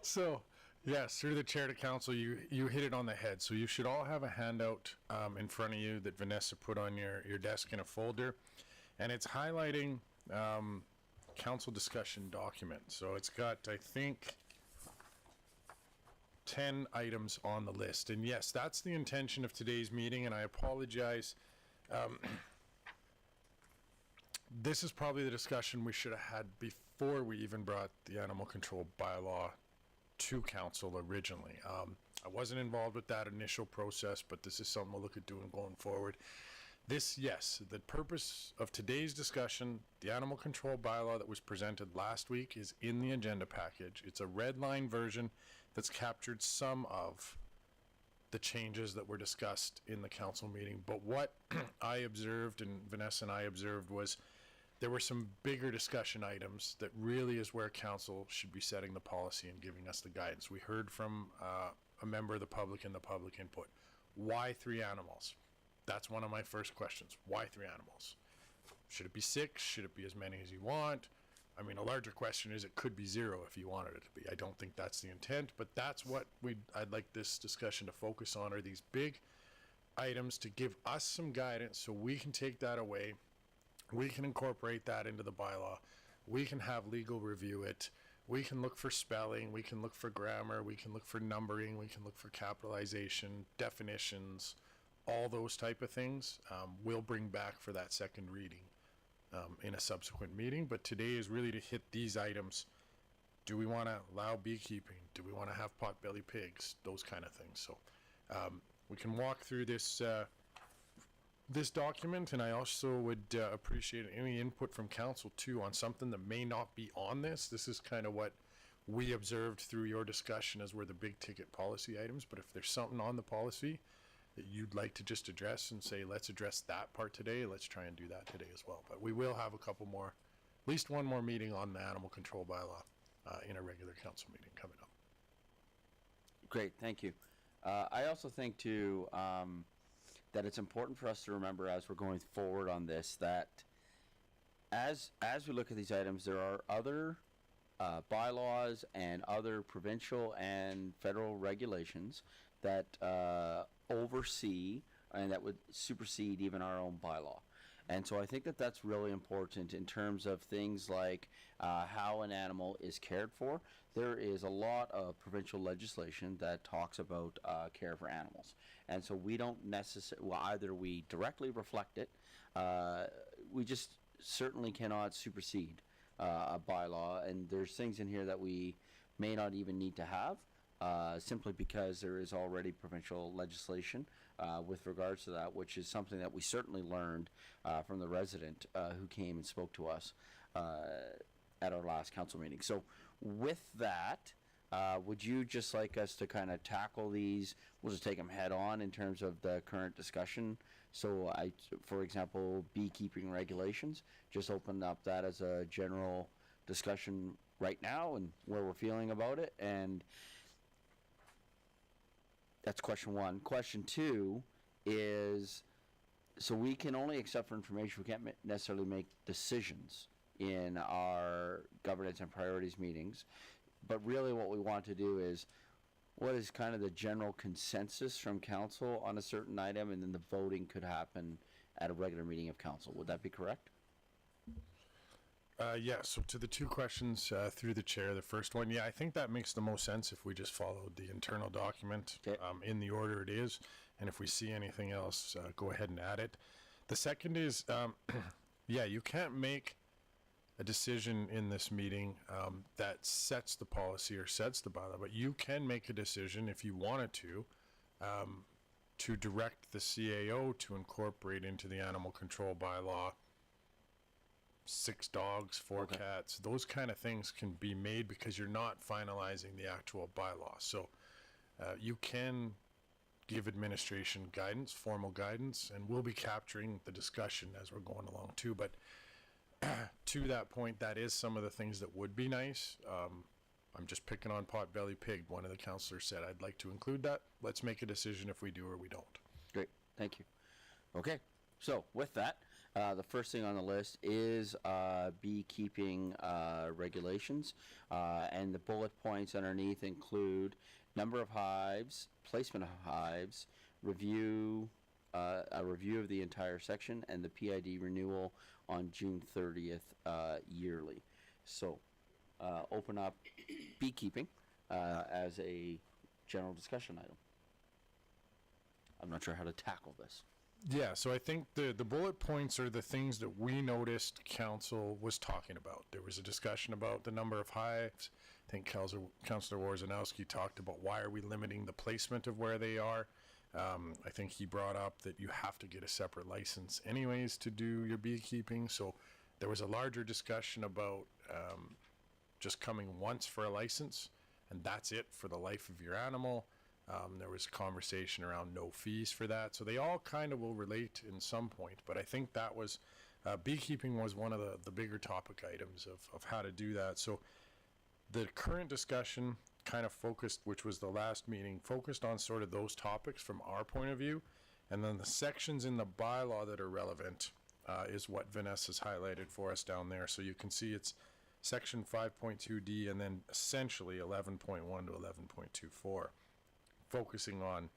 So, yes, through the chair to council, you hit it on the head. So you should all have a handout in front of you that Vanessa put on your desk in a folder, and it's highlighting council discussion document. So it's got, I think, 10 items on the list. And yes, that's the intention of today's meeting, and I apologize. This is probably the discussion we should have had before we even brought the Animal Control Bylaw to council originally. I wasn't involved with that initial process, but this is something we'll look at doing going forward. This, yes, the purpose of today's discussion, the Animal Control Bylaw that was presented last week is in the agenda package. It's a red line version that's captured some of the changes that were discussed in the council meeting. But what I observed, and Vanessa and I observed, was there were some bigger discussion items that really is where council should be setting the policy and giving us the guidance. We heard from a member of the public in the public input. Why 3 animals? That's one of my first questions. Why 3 animals? Should it be 6? Should it be as many as you want? I mean, a larger question is it could be 0 if you wanted it to be. I don't think that's the intent, but that's what I'd like this discussion to focus on, are these big items to give us some guidance so we can take that away. We can incorporate that into the bylaw. We can have legal review it. We can look for spelling. We can look for grammar. We can look for numbering. We can look for capitalization, definitions, all those type of things. We'll bring back for that second reading in a subsequent meeting. But today is really to hit these items. Do we want to allow beekeeping? Do we want to have potbelly pigs? Those kind of things. So we can walk through this this document, and I also would appreciate any input from council too on something that may not be on this. This is kind of what we observed through your discussion as were the big ticket policy items, but if there's something on the policy that you'd like to just address and say, let's address that part today, let's try and do that today as well. But we will have a couple more, at least one more meeting on the Animal Control Bylaw in a regular council meeting coming up. Great, thank you. I also think too, that it's important for us to remember as we're going forward on this that as we look at these items, there are other bylaws and other provincial and federal regulations that oversee and that would supersede even our own bylaw. And so I think that that's really important in terms of things like how an animal is cared for. There is a lot of provincial legislation that talks about care for animals. And so we don't necessarily, well, either we directly reflect it, we just certainly cannot supersede a bylaw. And there's things in here that we may not even need to have simply because there is already provincial legislation with regards to that, which is something that we certainly learned from the resident who came and spoke to us at our last council meeting. So with that, would you just like us to kind of tackle these? We'll just take them head on in terms of the current discussion. So for example, beekeeping regulations, just open up that as a general discussion right now and where we're feeling about it. And that's question one. Question two is, so we can only accept for information. We can't necessarily make decisions in our governance and priorities meetings. But really what we want to do is, what is kind of the general consensus from council on a certain item, and then the voting could happen at a regular meeting of council. Would that be correct? Yeah, so to the two questions through the chair, the first one, yeah, I think that makes the most sense if we just followed the internal document in the order it is, and if we see anything else, go ahead and add it. The second is, yeah, you can't make a decision in this meeting that sets the policy or sets the bylaw, but you can make a decision if you wanted to direct the CAO to incorporate into the animal control bylaw 6 dogs, 4 cats. Those kind of things can be made because you're not finalizing the actual bylaw. So you can give administration guidance, formal guidance, and we'll be capturing the discussion as we're going along too. But to that point, that is some of the things that would be nice. I'm just picking on Potbelly Pig. One of the councillors said, I'd like to include that. Let's make a decision if we do or we don't. Great, thank you. Okay, so with that, the first thing on the list is beekeeping regulations, and the bullet points underneath include number of hives, placement of hives, a review of the entire section, and the PID renewal on June 30th yearly. So open up beekeeping as a general discussion item. I'm not sure how to tackle this. Yeah, so I think the bullet points are the things that we noticed council was talking about. There was a discussion about the number of hives. I think Councillor Warzanowski talked about why are we limiting the placement of where they are. I think he brought up that you have to get a separate license anyways to do your beekeeping. So there was a larger discussion about just coming once for a license, and that's it for the life of your animal. There was conversation around no fees for that. So they all kind of will relate in some point, but I think that was, beekeeping was one of the bigger topic items of how to do that. So the current discussion kind of focused, which was the last meeting, focused on sort of those topics from our point of view. And then the sections in the bylaw that are relevant is what Vanessa's highlighted for us down there. So you can see it's section 5.2D and then essentially 11.1 to 11.24. Focusing on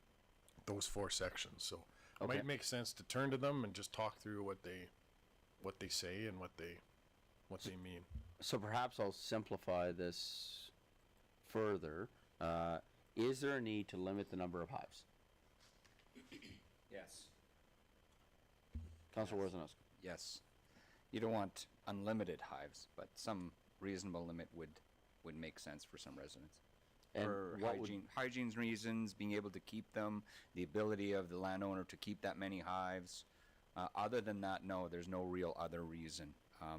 those 4 sections. So it might make sense to turn to them and just talk through what they say and what they mean. So perhaps I'll simplify this further. Is there a need to limit the number of hives? Yes. Councillor Warzanowski. Yes. You don't want unlimited hives, but some reasonable limit would make sense for some residents. And For hygiene reasons, being able to keep them, the ability of the landowner to keep that many hives. Other than that, no, there's no real other reason.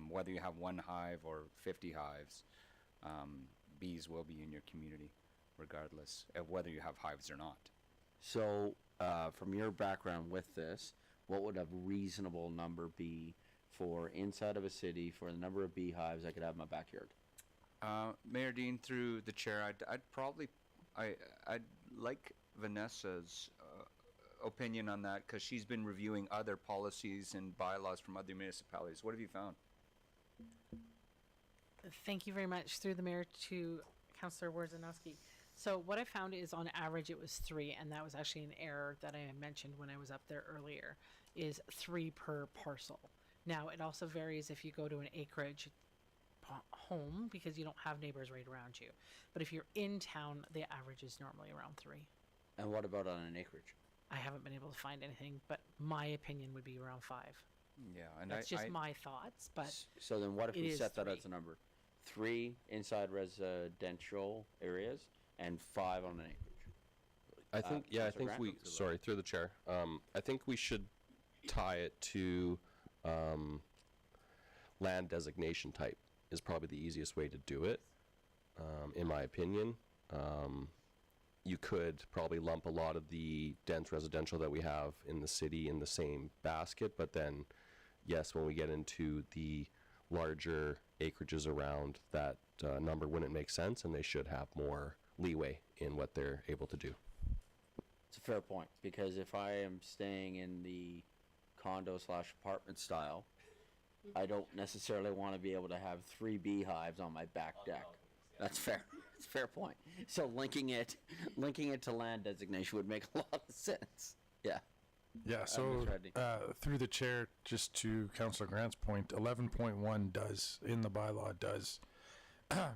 Whether you have 1 hive or 50 hives, bees will be in your community regardless of whether you have hives or not. So from your background with this, what would a reasonable number be for inside of a city for the number of beehives I could have in my backyard? Mayor Dean, through the chair, I'd like Vanessa's opinion on that because she's been reviewing other policies and bylaws from other municipalities. What have you found? Thank you very much. Through the mayor to Councillor Warzanowski. So what I found is on average it was 3, and that was actually an error that I mentioned when I was up there earlier, is 3 per parcel. Now it also varies if you go to an acreage home because you don't have neighbors right around you. But if you're in town, the average is normally around 3. And what about on an acreage? I haven't been able to find anything, but my opinion would be around 5. Yeah, and that's just my thoughts. But so then, what if we set that 3. as a number? 3 inside residential areas and 5 on an acreage. I think, I think we, sorry, through the chair. I think we should tie it to land designation type is probably the easiest way to do it, in my opinion. You could probably lump a lot of the dense residential that we have in the city in the same basket, but then, yes, when we get into the larger acreages around, that number wouldn't make sense, and they should have more leeway in what they're able to do. It's a fair point, because if I am staying in the condo/apartment style, I don't necessarily want to be able to have 3 beehives on my back deck. That's fair. It's a fair point. So linking it to land designation would make a lot of sense. Yeah. Yeah, so through the chair, just to Councillor Grant's point, 11.1 does, in the bylaw, does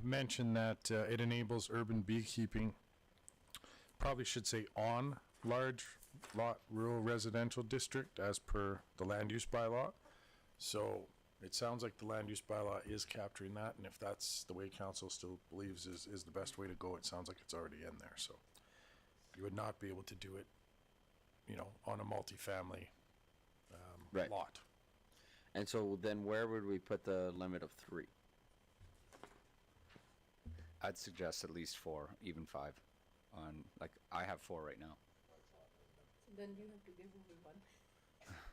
mention that it enables urban beekeeping, probably should say on large lot rural residential district as per the land use bylaw. So it sounds like the land use bylaw is capturing that, and if that's the way council still believes is the best way to go, it sounds like it's already in there, so. You would not be able to do it, you know, on a multifamily, Right. lot. And so then where would we put the limit of 3? I'd suggest at least 4, even 5. Like, I have 4 right now. Then you have to give away one.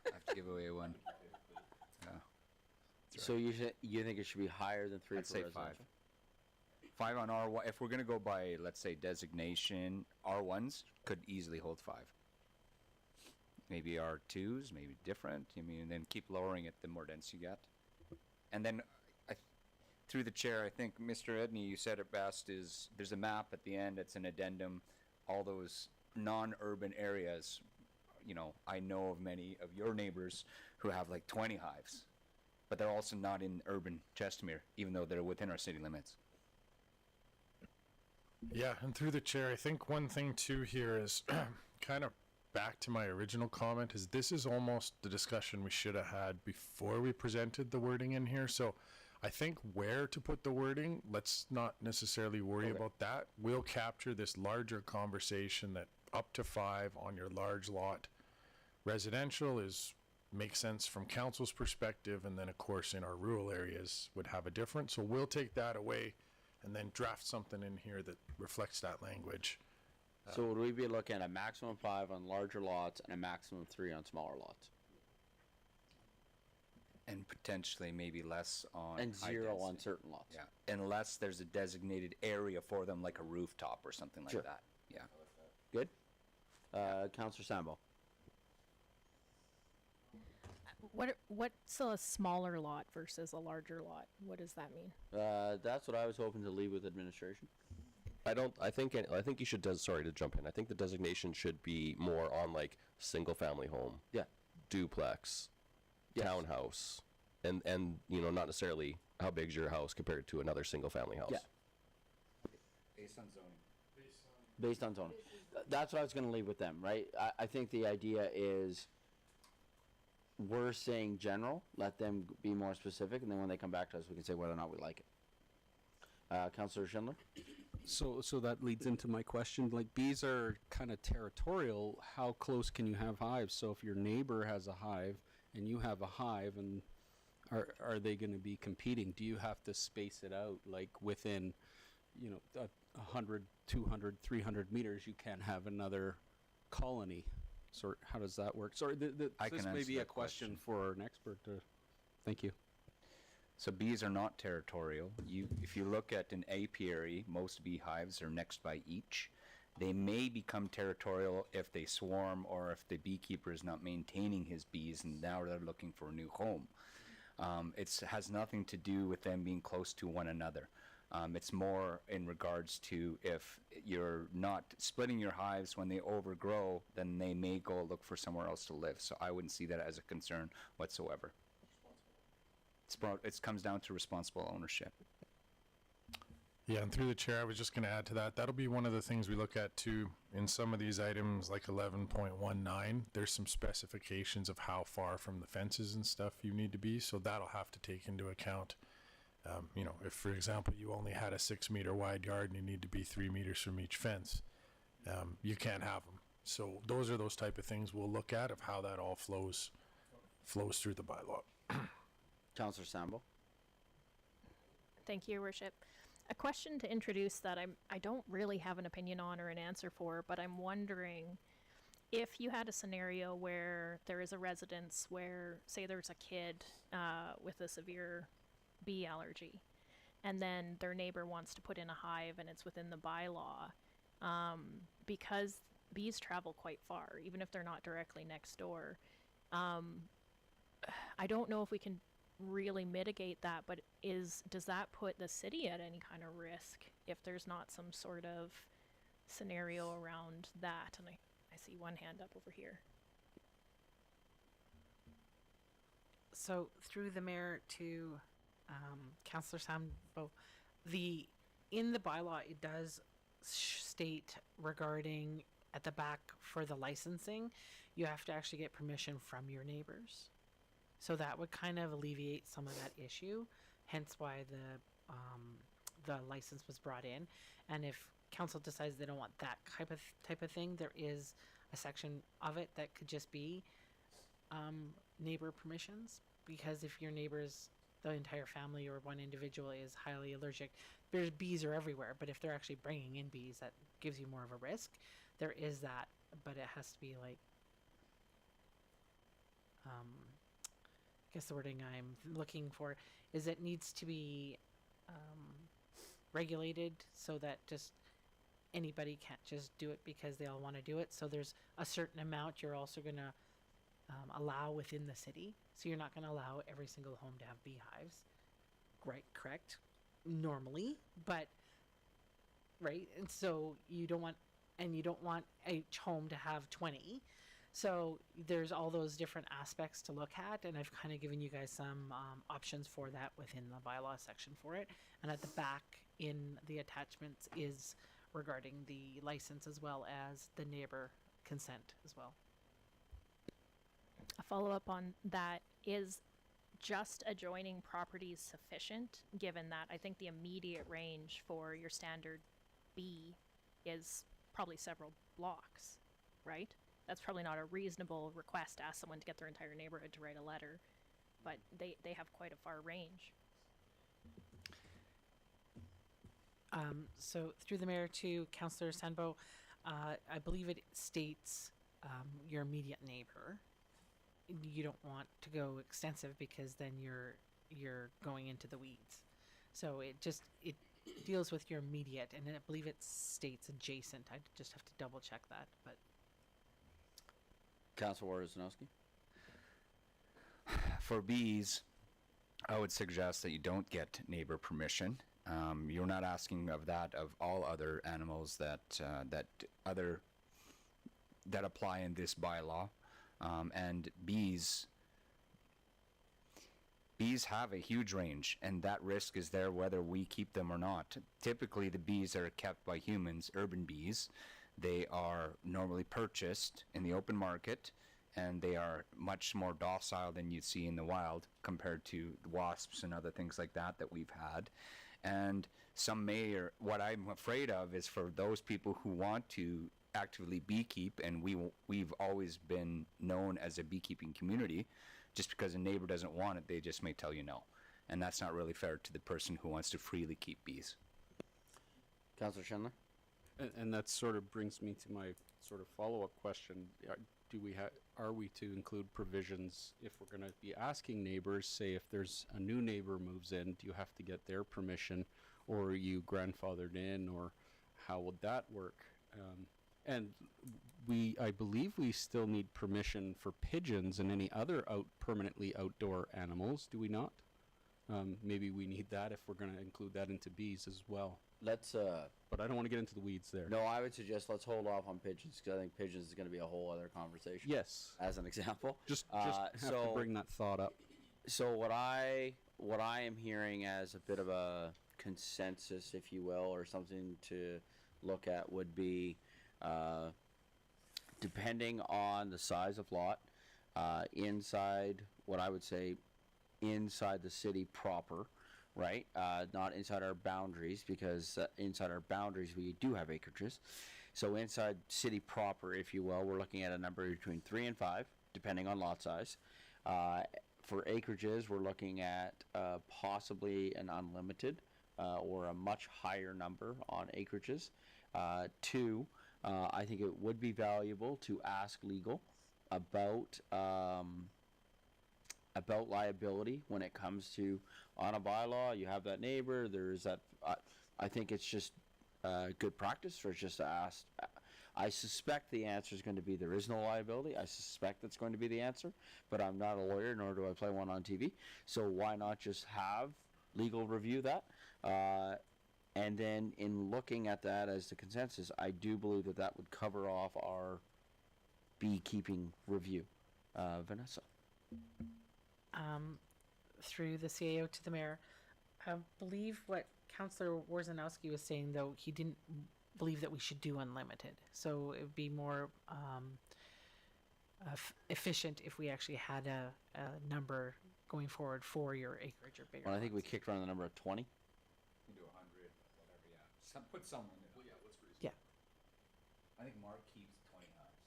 I have to give away 1. Yeah. So you think it should be higher than 3 I'd for say 5. residential? 5 on R1. If we're going to go by, let's say, designation, R1s could easily hold 5. Maybe R2s, maybe different. I mean, and then keep lowering it the more dense you get. And then, through the chair, I think, Mr. Edney, you said it best, is there's a map at the end. It's an addendum. All those non-urban areas, you know, I know of many of your neighbors who have like 20 hives. But they're also not in urban Chestermere, even though they're within our city limits. Yeah, and through the chair, I think one thing too here is kind of back to my original comment is this is almost the discussion we should have had before we presented the wording in here. So I think where to put the wording, let's not necessarily worry about that. We'll capture this larger conversation that up to 5 on your large lot residential makes sense from council's perspective, and then of course in our rural areas would have a difference. So we'll take that away and then draft something in here that reflects that language. So would we be looking at a maximum 5 on larger lots and a maximum 3 on smaller lots? And potentially maybe less on And high 0 on density. certain lots? Yeah, unless there's a designated area for them, like a rooftop or something like Sure. that. Yeah. Good? Councillor Sandboe? What's a smaller lot versus a larger lot? What does that mean? That's what I was hoping to leave with administration. I think you should, sorry to jump in. I think the designation should be more on like single family home. Yeah. Duplex, Yes. townhouse, and you know, not necessarily how big's your house compared to another single family house. Yeah. Based on zoning. Based on zoning. That's what I was going to leave with them, right? I think the idea is we're saying general, let them be more specific, and then when they come back to us, we can say whether or not we like it. Councillor Schindler? So that leads into my question. Like, bees are kind of territorial. How close can you have hives? So if your neighbor has a hive and you have a hive, and are they going to be competing? Do you have to space it out, like within, you know, 100, 200, 300 meters? You can't have another colony. So how does that work? Sorry, I this can may answer be a that question for an expert. Thank you. So bees are not territorial. If you look at an apiary, most beehives are next by each. They may become territorial if they swarm or if the beekeeper is not maintaining his bees and now they're looking for a new home. It has nothing to do with them being close to one another. It's more in regards to if you're not splitting your hives when they overgrow, then they may go look for somewhere else to live. So I wouldn't see that as a concern whatsoever. It comes down to responsible ownership. Yeah, and through the chair, I was just going to add to that. That'll be one of the things we look at too in some of these items, like 11.19. There's some specifications of how far from the fences and stuff you need to be, so that'll have to take into account. You know, if for example you only had a 6 meter wide yard and you need to be 3 meters from each fence, you can't have them. So those are those type of things we'll look at of how that all flows through the bylaw. Councillor Sandboe? Thank you, Your Worship. A question to introduce that I don't really have an opinion on or an answer for, but I'm wondering if you had a scenario where there is a residence where, say there's a kid with a severe bee allergy, and then their neighbor wants to put in a hive and it's within the bylaw, because bees travel quite far, even if they're not directly next door. I don't know if we can really mitigate that, but does that put the city at any kind of risk if there's not some sort of scenario around that? And I see one hand up over here. So through the mayor to Councillor Sandboe, in the bylaw it does state regarding at the back for the licensing, you have to actually get permission from your neighbors. So that would kind of alleviate some of that issue, hence why the license was brought in. And if council decides they don't want that type of thing, there is a section of it that could just be neighbor permissions, because if your neighbors, the entire family or one individual is highly allergic, there's bees are everywhere, but if they're actually bringing in bees, that gives you more of a risk. There is that, but it has to be like, I guess the wording I'm looking for is it needs to be regulated so that just anybody can't just do it because they all want to do it. So there's a certain amount you're also going to allow within the city. So you're not going to allow every single home to have beehives. Right, correct? Normally, but right, and so you don't want each home to have 20. So there's all those different aspects to look at, and I've kind of given you guys some options for that within the bylaw section for it. And at the back in the attachments is regarding the license as well as the neighbor consent as well. A follow-up on that, is just adjoining properties sufficient, given that I think the immediate range for your standard B is probably several blocks, right? That's probably not a reasonable request to ask someone to get their entire neighborhood to write a letter, but they have quite a far range. So through the mayor to Councillor Sandboe, I believe it states your immediate neighbor. You don't want to go extensive because then you're going into the weeds. So it deals with your immediate, and I believe it states adjacent. I just have to double check that, but. Councillor Worzanowski. For bees, I would suggest that you don't get neighbor permission. You're not asking of that of all other animals that apply in this bylaw, and bees have a huge range, and that risk is there whether we keep them or not. Typically, the bees that are kept by humans, urban bees, they are normally purchased in the open market, and they are much more docile than you'd see in the wild compared to wasps and other things like that we've had. And what I'm afraid of is for those people who want to actively beekeep, and we've always been known as a beekeeping community, just because a neighbor doesn't want it, they just may tell you no. And that's not really fair to the person who wants to freely keep bees. Councillor Schindler. And that sort of brings me to my sort of follow-up question. Are we to include provisions if we're going to be asking neighbors, say if there's a new neighbor moves in, do you have to get their permission, or are you grandfathered in, or how would that work? And I believe we still need permission for pigeons and any other permanently outdoor animals, do we not? Maybe we need that if we're going to include that into bees as well. Let's But I don't want to get into the weeds there. no, I would suggest let's hold off on pigeons, because I think pigeons is going to be a whole other conversation. Yes. As an example. Just have to bring that thought up. So what I am hearing as a bit of a consensus, if you will, or something to look at would be, depending on the size of lot, inside what I would say inside the city proper, right? Not inside our boundaries, because inside our boundaries we do have acreages. So inside city proper, if you will, we're looking at a number between 3 and 5, depending on lot size. For acreages, we're looking at possibly an unlimited or a much higher number on acreages. 2, I think it would be valuable to ask legal about liability when it comes to, on a bylaw, you have that neighbor, there's that, I think it's just good practice for just to ask. I suspect the answer is going to be there is no liability. I suspect that's going to be the answer, but I'm not a lawyer, nor do I play one on TV. So why not just have legal review that? And then in looking at that as the consensus, I do believe that that would cover off our beekeeping review. Vanessa. Through the CAO to the mayor, I believe what Councillor Worzanowski was saying, though, he didn't believe that we should do unlimited. So it would be more efficient if we actually had a number going forward for your acreage or bigger. Well, I think we lots. kicked around the number of 20. You can do 100, whatever, yeah. Put some limit. Well, yeah, what's reasonable? Yeah. I think Mark keeps 20 hives.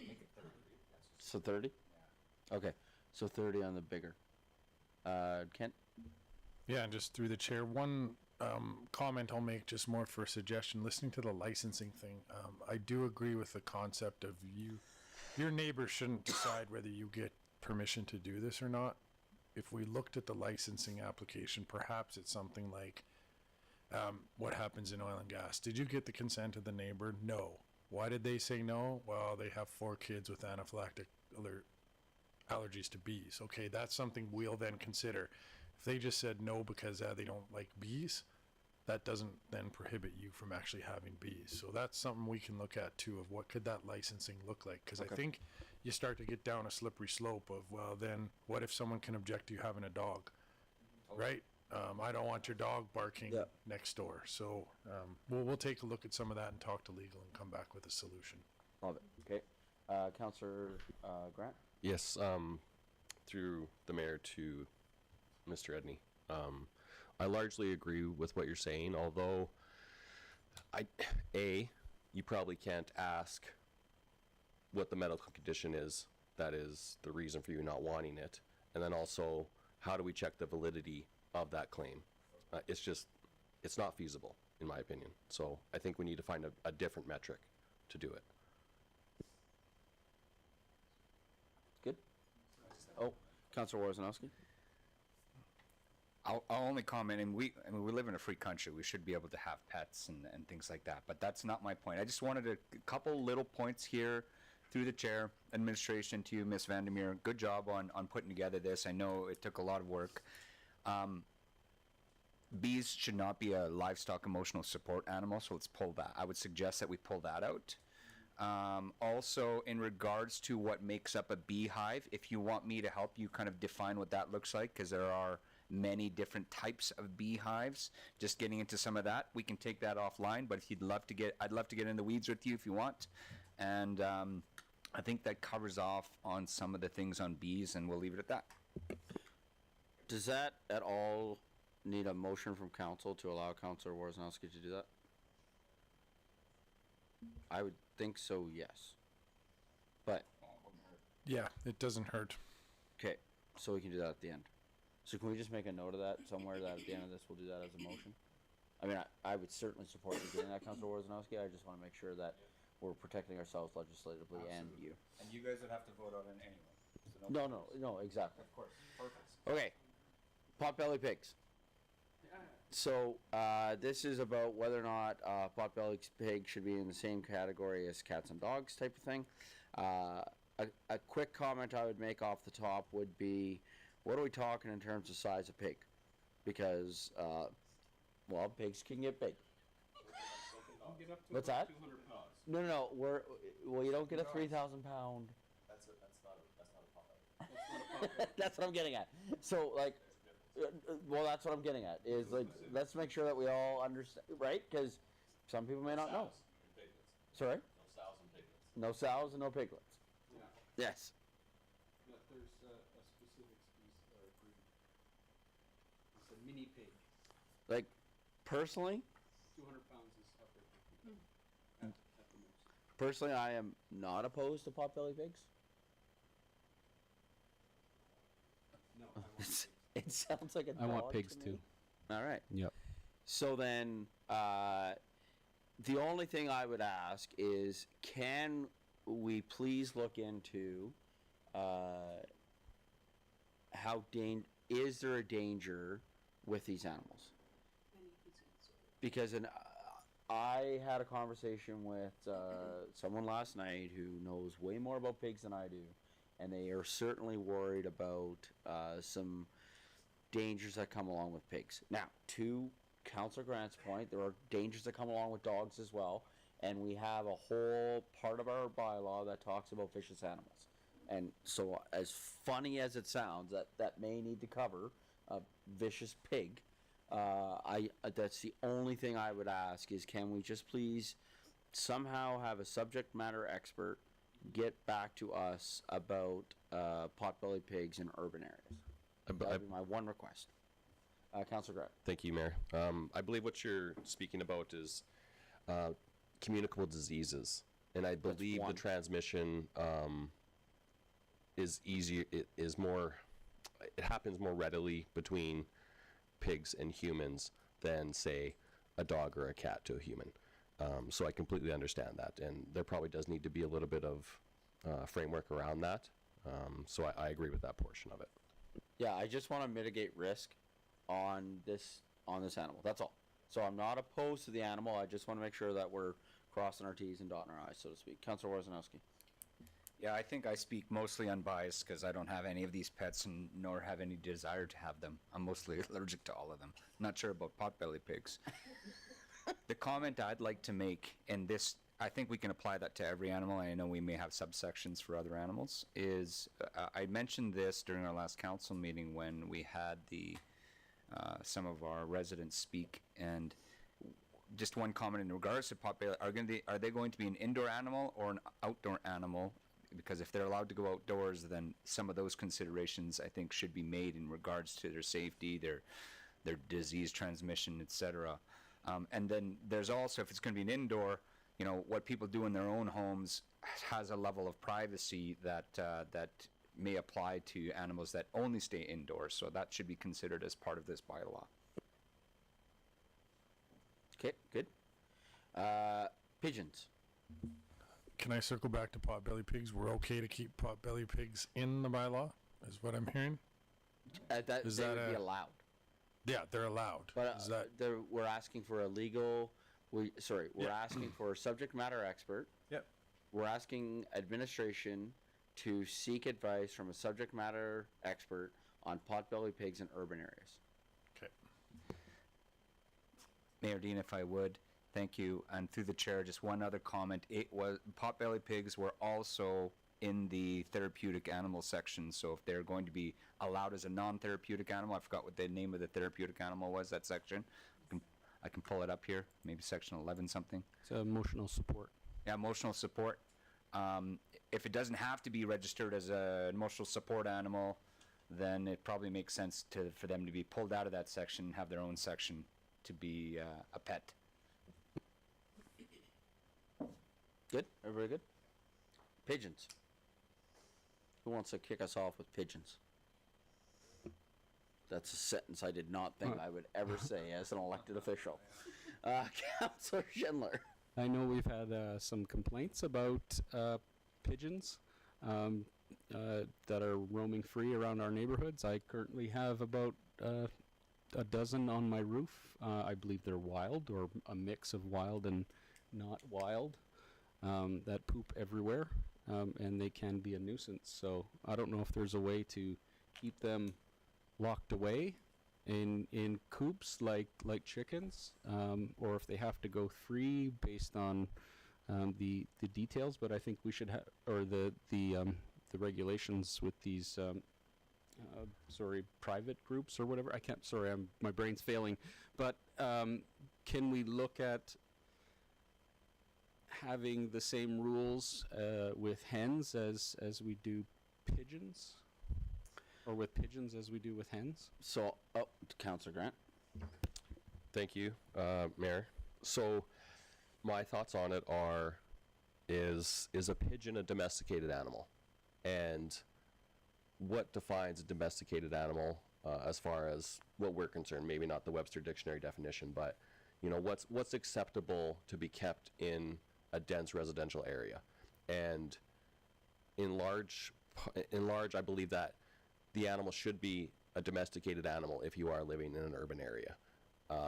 Make it 30. So 30? Yeah. Okay, so 30 on the bigger. Kent? Yeah, and just through the chair, one comment I'll make, just more for a suggestion, listening to the licensing thing, I do agree with the concept of your neighbor shouldn't decide whether you get permission to do this or not. If we looked at the licensing application, perhaps it's something like, what happens in oil and gas? Did you get the consent of the neighbor? No. Why did they say no? Well, they have 4 kids with anaphylactic allergies to bees. Okay, that's something we'll then consider. If they just said no because they don't like bees, that doesn't then prohibit you from actually having bees. So that's something we can look at too, of what could that licensing look like? Because I think you start to get down a slippery slope of, well, then what if someone can object to you having a dog, right? I don't want your dog barking next door. So we'll take a look at some of that and talk to legal and come back with a solution. Love it. Okay. Councillor Grant? Yes, through the mayor to Mr. Edney. I largely agree with what you're saying, although you probably can't ask what the medical condition is that is the reason for you not wanting it. And then also, how do we check the validity of that claim? It's not feasible, in my opinion. So I think we need to find a different metric to do it. Good. Oh, Councillor Worzanowski? I'll only comment, and we live in a free country. We should be able to have pets and things like that. But that's not my point. I just wanted a couple little points here through the chair, administration, to you, Ms. Vandermeer. Good job on putting together this. I know it took a lot of work. Bees should not be a livestock emotional support animal, so let's pull that. I would suggest that we pull that out. Also, in regards to what makes up a beehive, if you want me to help you kind of define what that looks like, because there are many different types of beehives. Just getting into some of that, we can take that offline. But if you'd love to I'd love to get in the weeds with you if you want. And I think that covers off on some of the things on bees, and we'll leave it at that. Does that at all need a motion from council to allow Councillor Worzanowski to do that? I would think so, yes. But Yeah, it doesn't hurt. okay, so we can do that at the end. So can we just make a note of that somewhere, that at the end of this we'll do that as a motion? I mean, I would certainly support you doing that, Councillor Worzanowski. I just want to make sure that we're protecting ourselves legislatively and you. And you guys would have to vote on it anyway. So No, exactly. Of course. Perfect. Okay, potbelly pigs. So this is about whether or not potbelly pig should be in the same category as cats and dogs type of thing. A quick comment I would make off the top would be, what are we talking in terms of size of pig? Because, well, pigs can get big. What's that? 200 pounds. No, well, you don't get a 3,000 pound. That's not a potbelly. That's what I'm getting at. So, like, well, that's what I'm getting at, is, like, let's make sure that we all understand, right? Because some people may not know. Sorry? No sows and piglets. No sows and no piglets. Yeah. Yes. But there's a specific species or breed. It's a mini pig. Like, personally, 200 pounds is how big. At the most. personally, I am not opposed to potbelly pigs. No, I want pigs. It sounds like a I want dog pigs to me. too. All right. Yep. So then, the only thing I would ask is, can we please look into is there a danger with these animals? Because I had a conversation with someone last night who knows way more about pigs than I do, and they are certainly worried about some dangers that come along with pigs. Now, to Councillor Grant's point, there are dangers that come along with dogs as well, and we have a whole part of our bylaw that talks about vicious animals. And so, as funny as it sounds, that may need to cover a vicious pig. That's the only thing I would ask is, can we just please somehow have a subject matter expert get back to us about potbelly pigs in urban areas. That would be my one request. Councillor Grant. Thank you, Mayor. I believe what you're speaking about is communicable diseases, and I believe the one. transmission is easier. It is more. It happens more readily between pigs and humans than, say, a dog or a cat to a human. So I completely understand that, and there probably does need to be a little bit of framework around that. So I agree with that portion of it. Yeah, I just want to mitigate risk on this animal. That's all. So I'm not opposed to the animal. I just want to make sure that we're crossing our T's and dotting our I's, so to speak. Councillor Worzanowski. Yeah, I think I speak mostly unbiased because I don't have any of these pets and nor have any desire to have them. I'm mostly allergic to all of them. Not sure about potbelly pigs. The comment I'd like to make, and this, I think we can apply that to every animal. I know we may have subsections for other animals, is I mentioned this during our last council meeting when we had some of our residents speak, and just one comment in regards to potbelly, are they going to be an indoor animal or an outdoor animal? Because if they're allowed to go outdoors, then some of those considerations I think should be made in regards to their safety, their disease transmission, etc. And then there's also, if it's going to be an indoor, you know, what people do in their own homes has a level of privacy that may apply to animals that only stay indoors. So that should be considered as part of this bylaw. Okay, good. Pigeons. Can I circle back to potbelly pigs? We're okay to keep potbelly pigs in the bylaw, is what I'm hearing? They would be allowed. Yeah, they're allowed. But Is that we're asking for a legal. We're asking for a subject matter expert. Yep. We're asking administration to seek advice from a subject matter expert on potbelly pigs in urban areas. okay? Mayor Dean, if I would, thank you. And through the chair, just one other comment. Potbelly pigs were also in the therapeutic animal section. So if they're going to be allowed as a non-therapeutic animal, I forgot what the name of the therapeutic animal was, that section. I can pull it up here, maybe section 11 something. It's emotional support. Yeah, emotional support. If it doesn't have to be registered as an emotional support animal, then it probably makes sense for them to be pulled out of that section and have their own section to be a pet. Good? Everybody good? Pigeons. Who wants to kick us off with pigeons? That's a sentence I did not think I would ever say as an elected official. Councillor Schindler. I know we've had some complaints about pigeons that are roaming free around our neighborhoods. I currently have about a dozen on my roof. I believe they're wild, or a mix of wild and not wild, that poop everywhere, and they can be a nuisance. So I don't know if there's a way to keep them locked away in coops like chickens, or if they have to go free based on the details. But I think we should have, or the regulations with these private groups or whatever. My brain's failing. But can we look at having the same rules with hens as we do pigeons? Or with pigeons as we do with hens? So, Councillor Grant. Thank you, Mayor. So my thoughts on it is a pigeon a domesticated animal? And what defines a domesticated animal as far as what we're concerned? Maybe not the Webster Dictionary definition, but you know, what's acceptable to be kept in a dense residential area? And in large, I believe that the animal should be a domesticated animal if you are living in an urban area.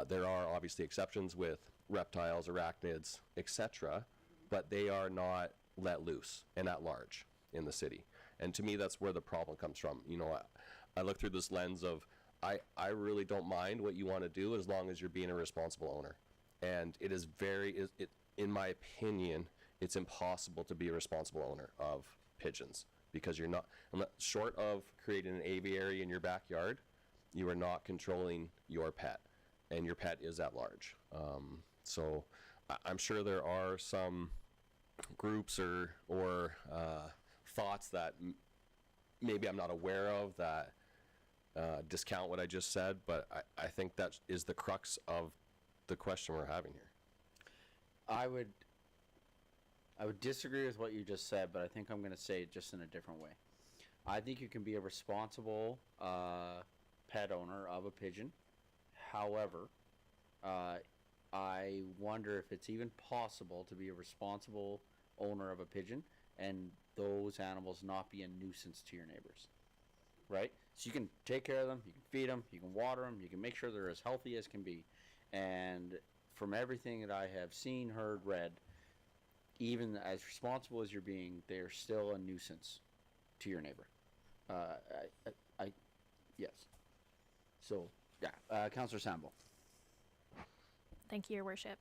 There are obviously exceptions with reptiles, arachnids, etc., but they are not let loose and at large in the city. And to me, that's where the problem comes from. You know, I look through this lens of, I really don't mind what you want to do as long as you're being a responsible owner. And it is in my opinion, it's impossible to be a responsible owner of pigeons, because you're not, short of creating an aviary in your backyard, you are not controlling your pet, and your pet is at large. So I'm sure there are some groups or thoughts that maybe I'm not aware of that discount what I just said, but I think that is the crux of the question we're having here. I would disagree with what you just said, but I think I'm going to say it just in a different way. I think you can be a responsible pet owner of a pigeon. However, I wonder if it's even possible to be a responsible owner of a pigeon and those animals not be a nuisance to your neighbors, right? So you can take care of them, you can feed them, you can water them, you can make sure they're as healthy as can be. And from everything that I have seen, heard, read, even as responsible as you're being, they're still a nuisance to your neighbor. Yes. So, yeah, Councillor Sandboe. Thank you, Your Worship.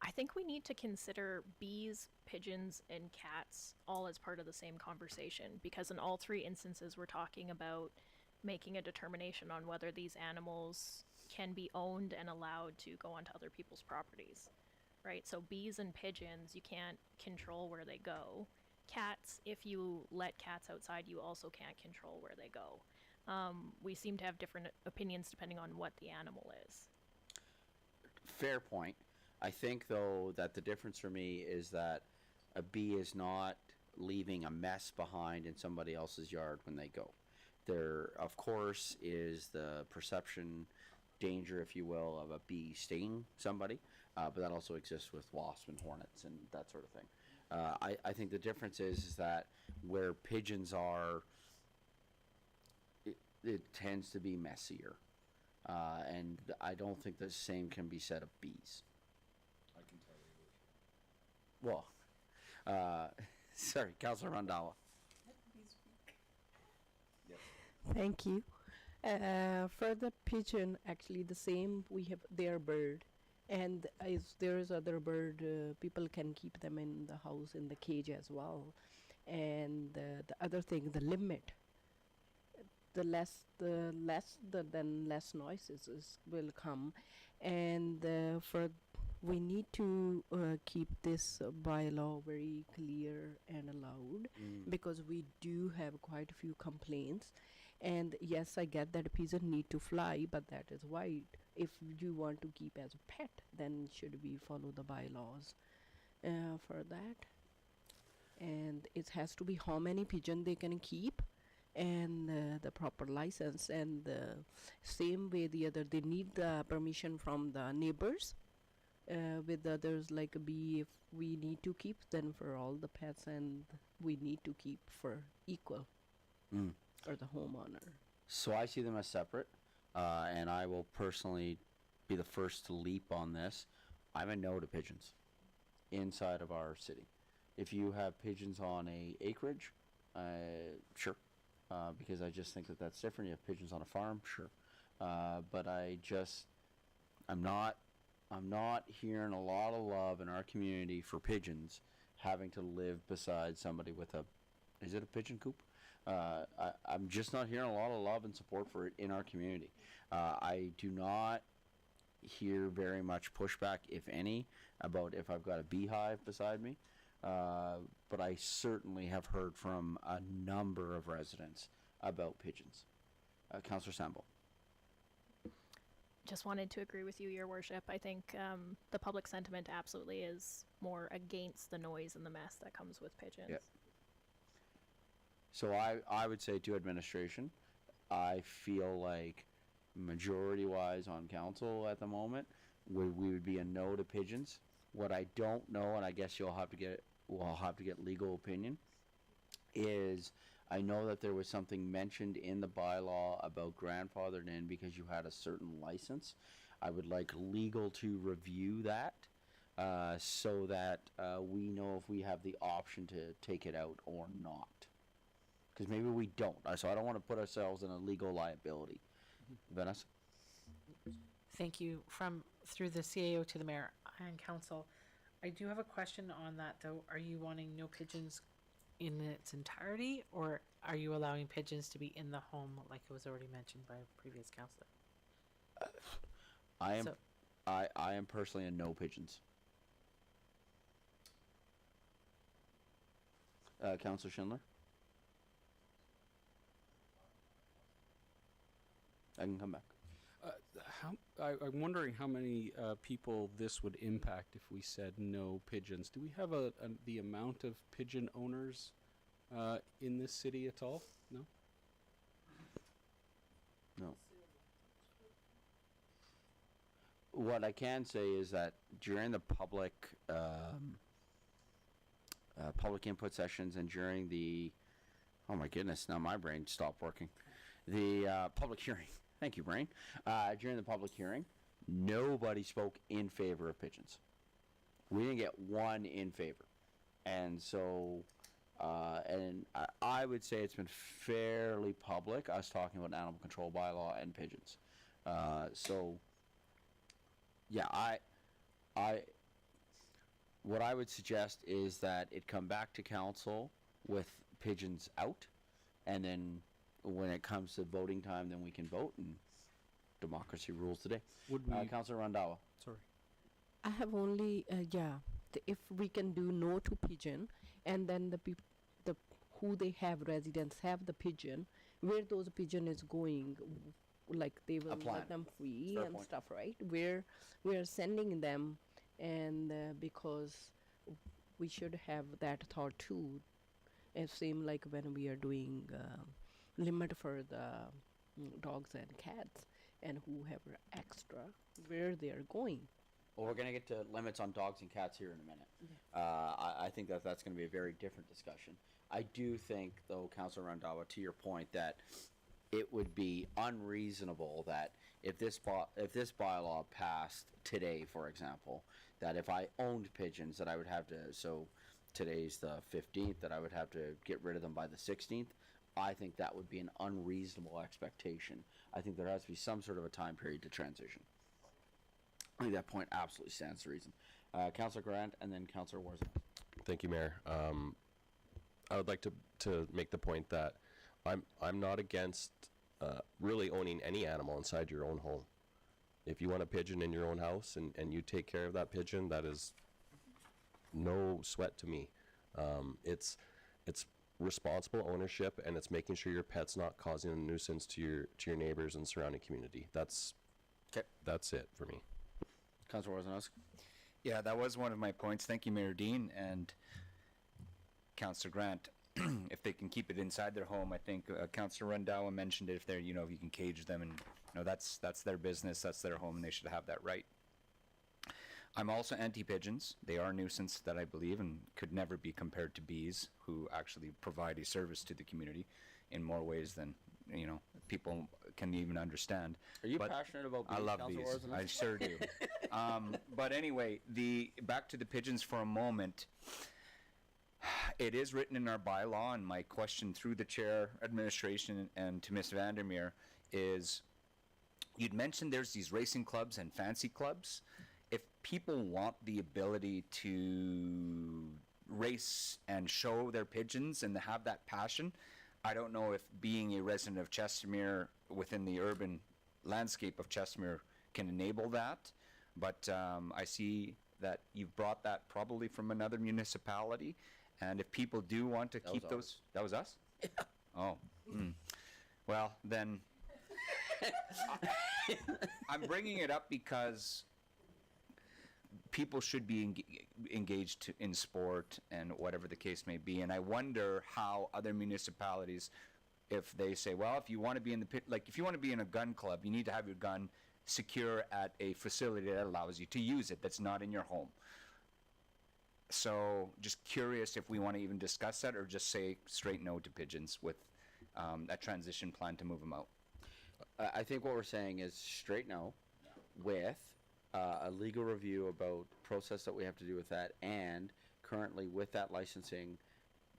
I think we need to consider bees, pigeons, and cats all as part of the same conversation, because in all three instances we're talking about making a determination on whether these animals can be owned and allowed to go onto other people's properties, right? So bees and pigeons, you can't control where they go. Cats, if you let cats outside, you also can't control where they go. We seem to have different opinions depending on what the animal is. Fair point. I think, though, that the difference for me is that a bee is not leaving a mess behind in somebody else's yard when they go. There, of course, is the perception danger, if you will, of a bee stinging somebody, but that also exists with wasps and hornets and that sort of thing. I think the difference is that where pigeons are, it tends to be messier. And I don't think the same can be said of bees. I can tell you. Well, sorry, Councillor Randhawa. Thank you. For the pigeon, actually the same, we have their bird. And if there is other bird, people can keep them in the house, in the cage as well. And the other thing, the limit. The less noises will come. And we need to keep this bylaw very clear and allowed, because we do have quite a few complaints. And yes, I get that a pigeon need to fly, but that is why if you want to keep as a pet, then should we follow the bylaws for that? And it has to be how many pigeon they can keep, and the proper license, and the same way the other, they need the permission from the neighbors. With others like a bee, if we need to keep, then for all the pets, and we need to keep for equal for the homeowner. So I see them as separate, and I will personally be the first to leap on this. I'm a no to pigeons inside of our city. If you have pigeons on a acreage, sure, because I just think that that's different. You have pigeons on a farm, sure, but I'm not hearing a lot of love in our community for pigeons having to live beside somebody with is it a pigeon coop? I'm just not hearing a lot of love and support for it in our community. I do not hear very much pushback, if any, about if I've got a beehive beside me. But I certainly have heard from a number of residents about pigeons. Councillor Sandboe. Just wanted to agree with you, Your Worship. I think the public sentiment absolutely is more against the noise and the mess that comes with pigeons. Yep. So I would say to administration, I feel like majority-wise on council at the moment, we would be a no to pigeons. What I don't know, and I guess we'll have to get legal opinion, is I know that there was something mentioned in the bylaw about grandfathered in because you had a certain license. I would like legal to review that so that we know if we have the option to take it out or not. Because maybe we don't. So I don't want to put ourselves in a legal liability. Vanessa? Thank you. Through the CAO to the mayor and council, I do have a question on that though. Are you wanting no pigeons in its entirety, or are you allowing pigeons to be in the home like it was already mentioned by a previous councillor? I am personally a no pigeons. Councillor Schindler? I can come back. I'm wondering how many people this would impact if we said no pigeons. Do we have the amount of pigeon owners in this city at all? No? No. What I can say is that during the public input sessions and during the, oh my goodness, now my brain stopped working. The public hearing. Thank you, brain. During the public hearing, nobody spoke in favor of pigeons. We didn't get one in favor. And so, I would say it's been fairly public, us talking about Animal Control Bylaw and pigeons. So, yeah, what I would suggest is that it come back to council with pigeons out, and then when it comes to voting time, then we can vote, and democracy rules the day. Would we? Councillor Randhawa. Sorry. I have only, if we can do no to pigeon, and then the who they have residents have the pigeon, where those pigeon is going, like they will let them free Fair and point. stuff, right? Where we are sending them, and because we should have that thought too. It seems like when we are doing limit for the dogs and cats, and whoever extra, where they are going. Well, we're going to get to limits on dogs and cats here in a minute. I think that's going to be a very different discussion. I do think, though, Councillor Randhawa, to your point, that it would be unreasonable that if this bylaw passed today, for example, that if I owned pigeons, that I would have to, so today's the 15th, that I would have to get rid of them by the 16th. I think that would be an unreasonable expectation. I think there has to be some sort of a time period to transition. I think that point absolutely stands to reason. Councillor Grant and then Councillor Warzon. Thank you, Mayor. I would like to make the point that I'm not against really owning any animal inside your own home. If you want a pigeon in your own house and you take care of that pigeon, that is no sweat to me. It's responsible ownership, and it's making sure your pet's not causing a nuisance to your neighbors and surrounding community. That's it for me. Councillor Warzon. Yeah, that was one of my points. Thank you, Mayor Dean and Councillor Grant. If they can keep it inside their home, I think Councillor Randhawa mentioned it. If they're, you can cage them, and that's their business, that's their home, and they should have that right. I'm also anti-pigeons. They are a nuisance that I believe and could never be compared to bees, who actually provide a service to the community in more ways than people can even understand. Are you passionate about bees? I love Councillor bees. Warzon? I sure do. But anyway, back to the pigeons for a moment. It is written in our bylaw, and my question through the chair, administration, and to Ms. Vandermeer is, you'd mentioned there's these racing clubs and fancy clubs. If people want the ability to race and show their pigeons and to have that passion, I don't know if being a resident of Chestermere within the urban landscape of Chestermere can enable that, but I see that you've brought that probably from another municipality, and if people do want to keep those... That was us? Yeah. Oh. Well, then... I'm bringing it up because people should be engaged in sport and whatever the case may be, and I wonder how other municipalities, if they say, well, if you want to be in the pit, like if you want to be in a gun club, you need to have your gun secure at a facility that allows you to use it, that's not in your home. So just curious if we want to even discuss that, or just say straight no to pigeons with a transition plan to move them out. I think what we're saying is straight no, with a legal review about process that we have to do with that, and currently with that licensing,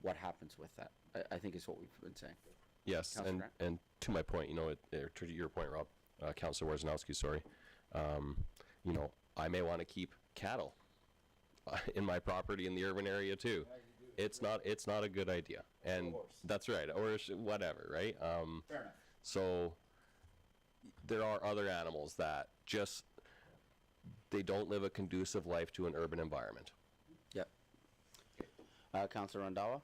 what happens with that. I think is what we've been saying. Yes, and to my point, to your point, Rob, Councillor Warzanowski, sorry, I may want to keep cattle in my property in the urban area too. It's not a good idea, and that's right, or whatever, right? Fair enough. So there are other animals that just they don't live a conducive life to an urban environment. Yep. Councillor Randhawa.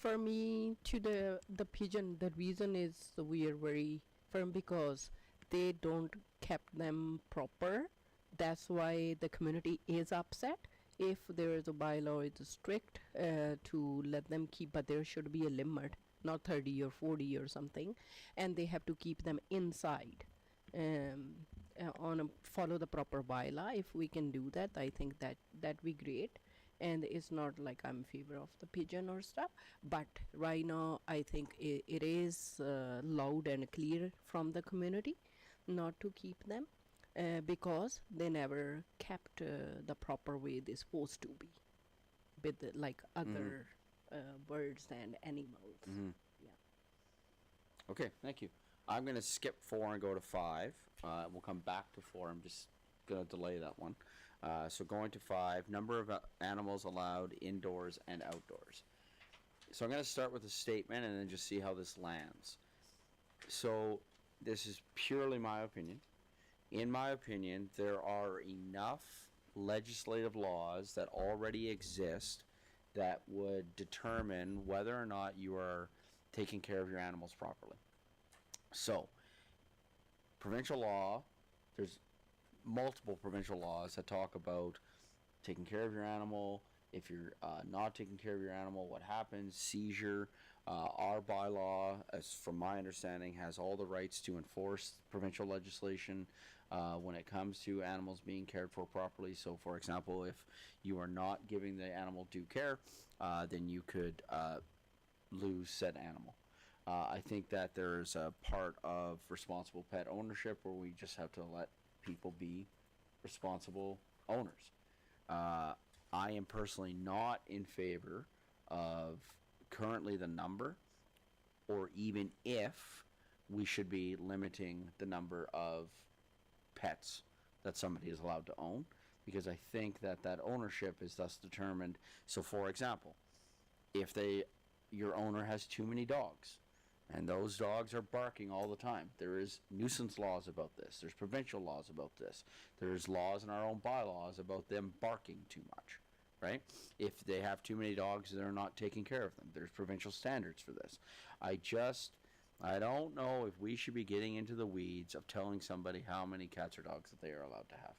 For me, to the pigeon, the reason is we are very firm because they don't kept them proper. That's why the community is upset. If there is a bylaw, it's strict to let them keep, but there should be a limit, not 30 or 40 or something, and they have to keep them inside. Follow the proper bylaw. If we can do that, I think that be great. And it's not like I'm in favor of the pigeon or stuff, but right now I think it is loud and clear from the community not to keep them because they never kept the proper way they're supposed to be with like other birds and animals. Yeah. Okay, thank you. I'm going to skip 4 and go to 5. We'll come back to 4. I'm just going to delay that one. So going to 5, number of animals allowed indoors and outdoors. So I'm going to start with a statement and then just see how this lands. So this is purely my opinion. In my opinion, there are enough legislative laws that already exist that would determine whether or not you are taking care of your animals properly. So, provincial law, there's multiple provincial laws that talk about taking care of your animal. If you're not taking care of your animal, what happens, seizure. Our bylaw, as from my understanding, has all the rights to enforce provincial legislation when it comes to animals being cared for properly. So, for example, if you are not giving the animal due care, then you could lose said animal. I think that there's a part of responsible pet ownership where we just have to let people be responsible owners. I am personally not in favor of currently the number, or even if we should be limiting the number of pets that somebody is allowed to own, because I think that that ownership is thus determined. So, for example, if your owner has too many dogs, and those dogs are barking all the time. There is nuisance laws about this. There's provincial laws about this. There's laws in our own bylaws about them barking too much, right? If they have too many dogs, they're not taking care of them. There's provincial standards for this. I don't know if we should be getting into the weeds of telling somebody how many cats or dogs that they are allowed to have.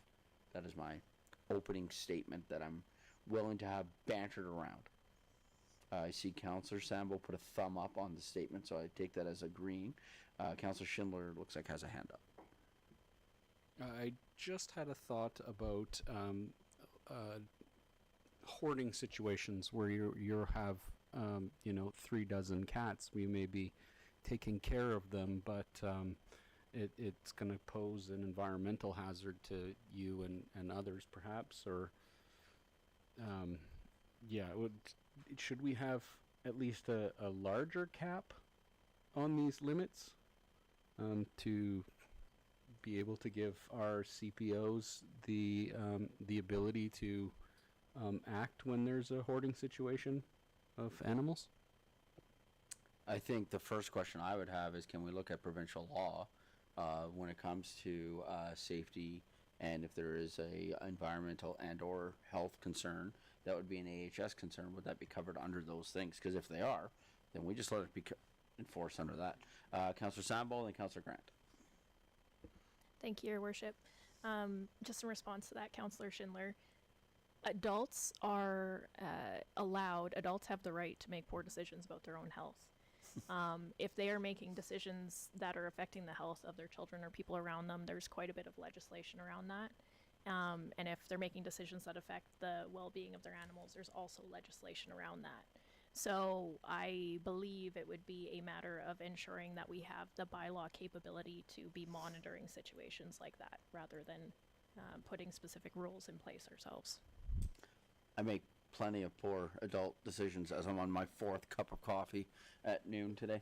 That is my opening statement that I'm willing to have bantered around. I see Councillor Sandboe put a thumb up on the statement, so I take that as agreeing. Councillor Schindler looks like has a hand up. I just had a thought about hoarding situations where you have 3 dozen cats. We may be taking care of them, but it's going to pose an environmental hazard to you and others, perhaps. Or should we have at least a larger cap on these limits to be able to give our CPOs the ability to act when there's a hoarding situation of animals? I think the first question I would have is, can we look at provincial law when it comes to safety, and if there is a environmental and or health concern that would be an AHS concern, would that be covered under those things? Because if they are, then we just let it be enforced under that. Councillor Sandboe and Councillor Grant. Thank you, Your Worship. Just in response to that, Councillor Schindler, adults are adults have the right to make poor decisions about their own health. If they are making decisions that are affecting the health of their children or people around them, there's quite a bit of legislation around that. And if they're making decisions that affect the well-being of their animals, there's also legislation around that. So I believe it would be a matter of ensuring that we have the bylaw capability to be monitoring situations like that, rather than putting specific rules in place ourselves. I make plenty of poor adult decisions as I'm on my 4th cup of coffee at noon today.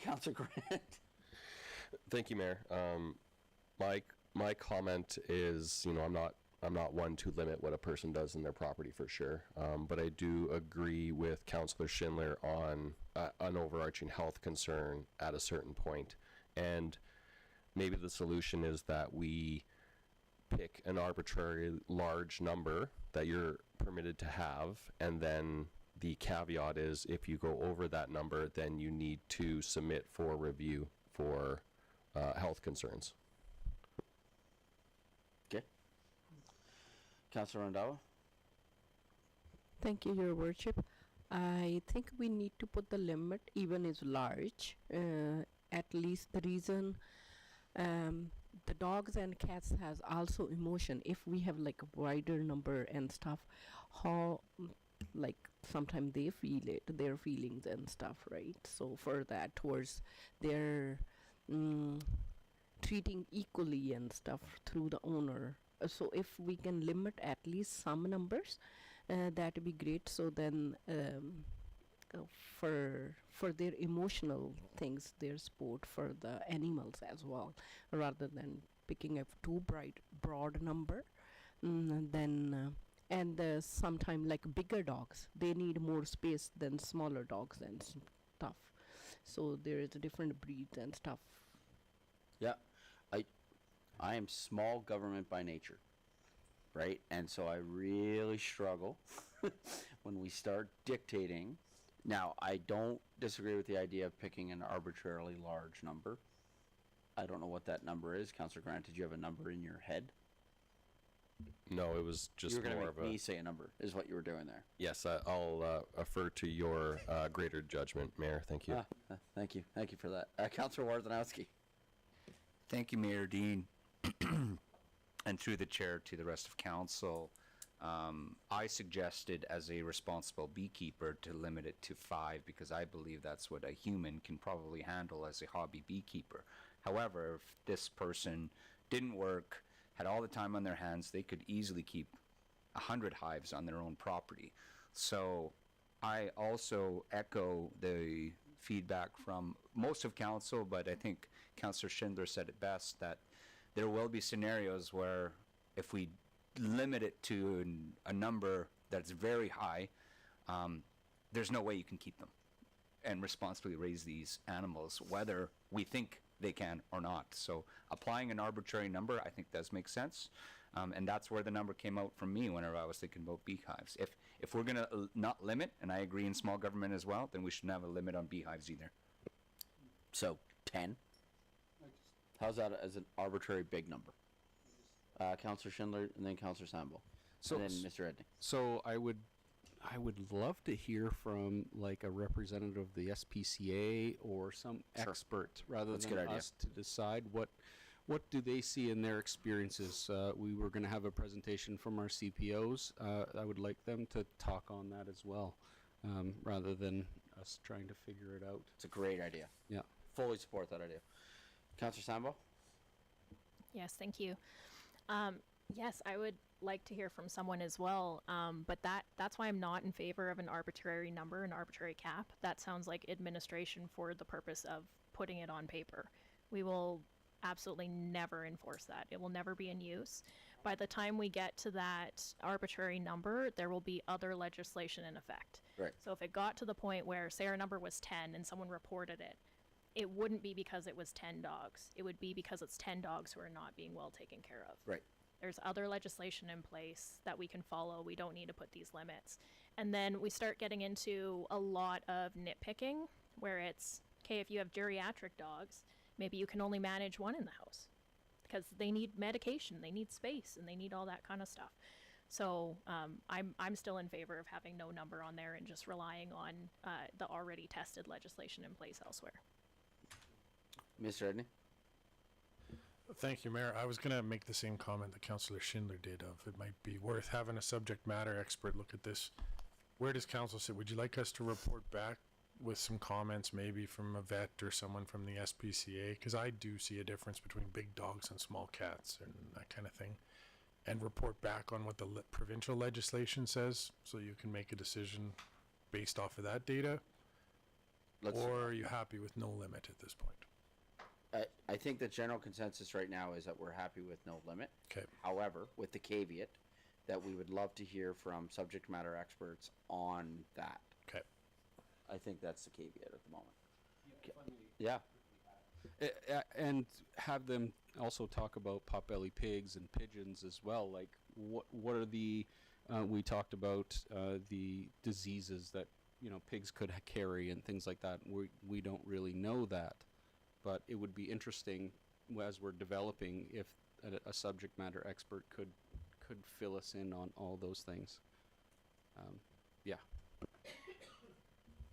Councillor Grant. Thank you, Mayor. My comment is, I'm not one to limit what a person does in their property for sure, but I do agree with Councillor Schindler on an overarching health concern at a certain point, and maybe the solution is that we pick an arbitrary large number that you're permitted to have, and then the caveat is if you go over that number, then you need to submit for review for health concerns. Okay. Councillor Rondawa? Thank you, Your Worship. I think we need to put the limit, even is large. At least the reason the dogs and cats has also emotion. If we have like a wider number and stuff, how like sometimes they feel it, their feelings and stuff, right? So for that, towards their treating equally and stuff through the owner. So if we can limit at least some numbers, that would be great. So then for their emotional things, their sport for the animals as well, rather than picking a too broad number. Then and sometimes like bigger dogs, they need more space than smaller dogs and stuff. So there is a different breeds and stuff. Yeah, I am small government by nature, right? And so I really struggle when we start dictating. Now, I don't disagree with the idea of picking an arbitrarily large number. I don't know what that number is. Councillor Grant, did you have a number in your head? No, it was just You were going more to of make a... me say a number, is what you were doing there. Yes, I'll refer to your greater judgment, Mayor. Thank you. Thank you. Thank you for that. Councillor Warzanowski. Thank you, Mayor Dean. And through the chair to the rest of council, I suggested as a responsible beekeeper to limit it to 5 because I believe that's what a human can probably handle as a hobby beekeeper. However, if this person didn't work, had all the time on their hands, they could easily keep 100 hives on their own property. So I also echo the feedback from most of council, but I think Councillor Schindler said it best, that there will be scenarios where if we limit it to a number that's very high, there's no way you can keep them and responsibly raise these animals, whether we think they can or not. So applying an arbitrary number, I think does make sense. And that's where the number came out from me whenever I was thinking about beehives. If we're going to not limit, and I agree in small government as well, then we shouldn't have a limit on beehives either. So 10. How's that as an arbitrary big number? Councillor Schindler and then Councillor Sandboe. So, and then Mr. Edney. So I would love to hear from like a representative of the SPCA or some Sure. expert rather That's a than good idea. us to decide what do they see in their experiences. We were going to have a presentation from our CPOs. I would like them to talk on that as well, rather than us trying to figure it out. It's a great idea. Yeah. Fully support that idea. Councillor Sandboe? Yes, thank you. Yes, I would like to hear from someone as well, but that's why I'm not in favor of an arbitrary number, an arbitrary cap. That sounds like administration for the purpose of putting it on paper. We will absolutely never enforce that. It will never be in use. By the time we get to that arbitrary number, there will be other legislation in effect. Right. So if it got to the point where, say, our number was 10 and someone reported it, it wouldn't be because it was 10 dogs. It would be because it's 10 dogs who are not being well taken care of. Right. There's other legislation in place that we can follow. We don't need to put these limits. And then we start getting into a lot of nitpicking where it's, okay, if you have geriatric dogs, maybe you can only manage one in the house because they need medication, they need space, and they need all that kind of stuff. So I'm still in favor of having no number on there and just relying on the already tested legislation in place elsewhere. Mr. Edney? Thank you, Mayor. I was going to make the same comment that Councillor Schindler did of it might be worth having a subject matter expert look at this. Where does council sit? Would you like us to report back with some comments maybe from a vet or someone from the SPCA? Because I do see a difference between big dogs and small cats and that kind of thing. And report back on what the provincial legislation says so you can make a decision based off of that data? Or are you happy with no limit at this point? I think the general consensus right now is that we're happy with no limit. Okay. However, with the caveat that we would love to hear from subject matter experts on that. Okay. I think that's the caveat at the moment. Yeah. And have them also talk about potbelly pigs and pigeons as well. Like, what are the we talked about the diseases that, you know, pigs could carry and things like that. We don't really know that, but it would be interesting as we're developing if a subject matter expert could fill us in on all those things. Yeah.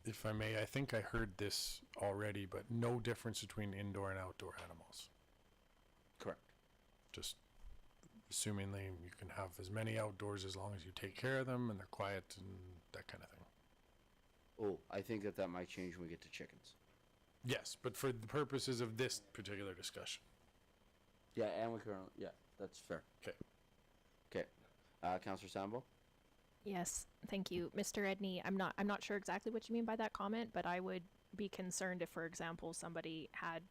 If I may, I think I heard this already, but no difference between indoor and outdoor animals. Correct. Just assuming you can have as many outdoors as long as you take care of them and they're quiet and that kind of thing. Oh, I think that might change when we get to chickens. Yes, but for the purposes of this particular discussion. Yeah, and we currently, yeah, that's fair. Okay. Okay. Councillor Sandboe? Yes, thank you. Mr. Edney, I'm not sure exactly what you mean by that comment, but I would be concerned if, for example, somebody had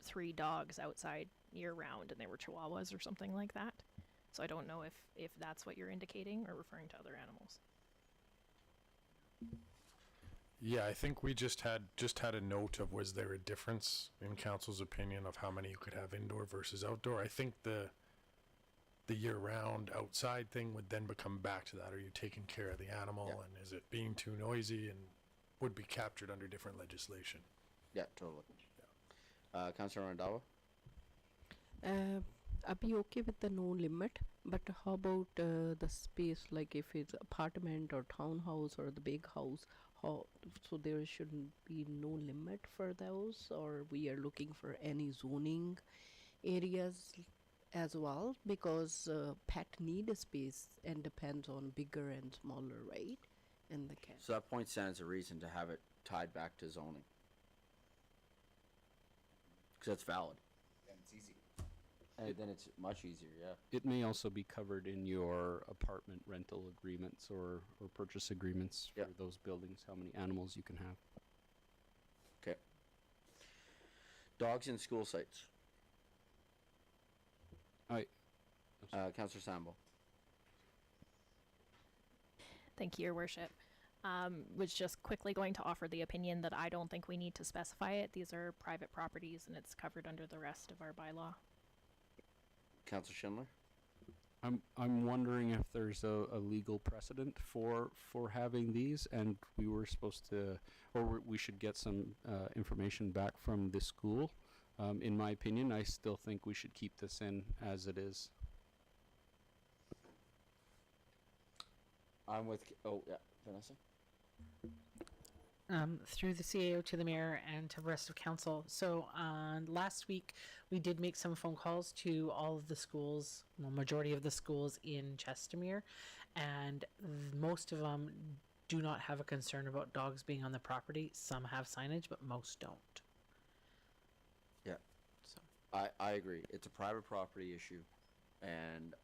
3 dogs outside year round and they were Chihuahuas or something like that. So I don't know if that's what you're indicating or referring to other animals. Yeah, I think we just had a note of, was there a difference in council's opinion of how many you could have indoor versus outdoor? I think the year-round outside thing would then become back to that. Are you taking care of the animal, Yeah. and is it being too noisy, and would be captured under different legislation? Yeah, totally. Councillor Randawa? I'd be okay with the no limit, but how about the space, like if it's apartment or townhouse or the big house, so there shouldn't be no limit for those, or we are looking for any zoning areas as well, because pet need a space and depends on bigger and smaller, right? And the cat. So that point stands a reason to have it tied back to zoning. Because that's valid. And it's easy. And then it's much easier, yeah. It may also be covered in your apartment rental agreements or purchase agreements for Yep. those buildings, how many animals you can have. Okay. Dogs in school sites. Councillor Sandboe? Thank you, Your Worship. Was just quickly going to offer the opinion that I don't think we need to specify it. These are private properties and it's covered under the rest of our bylaw. Councillor Schindler? I'm wondering if there's a legal precedent for having these, and we were supposed to, or we should get some information back from the school. In my opinion, I still think we should keep this in as it is. I'm with, Vanessa? Through the CAO to the mayor and to the rest of council. So last week we did make some phone calls to all of the schools, well, majority of the schools in Chestermere, and most of them do not have a concern about dogs being on the property. Some have signage, but most don't. Yeah. So I agree. It's a private property issue. And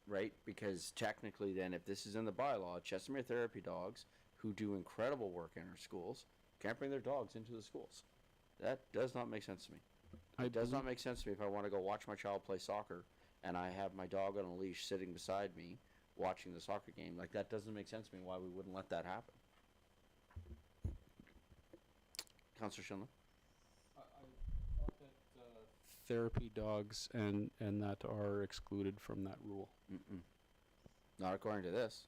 right? Because technically then, if this is in the bylaw, Chestermere therapy dogs who do incredible work in our schools can't bring their dogs into the schools. That does not make sense to me. It does not make sense to me if I want to go watch my child play soccer and I have my dog on a leash sitting beside me watching the soccer game. Like, that doesn't make sense to me why we wouldn't let that happen. Councillor Schindler? I thought that therapy dogs and that are excluded from that rule. Mm-mm. Not according to this.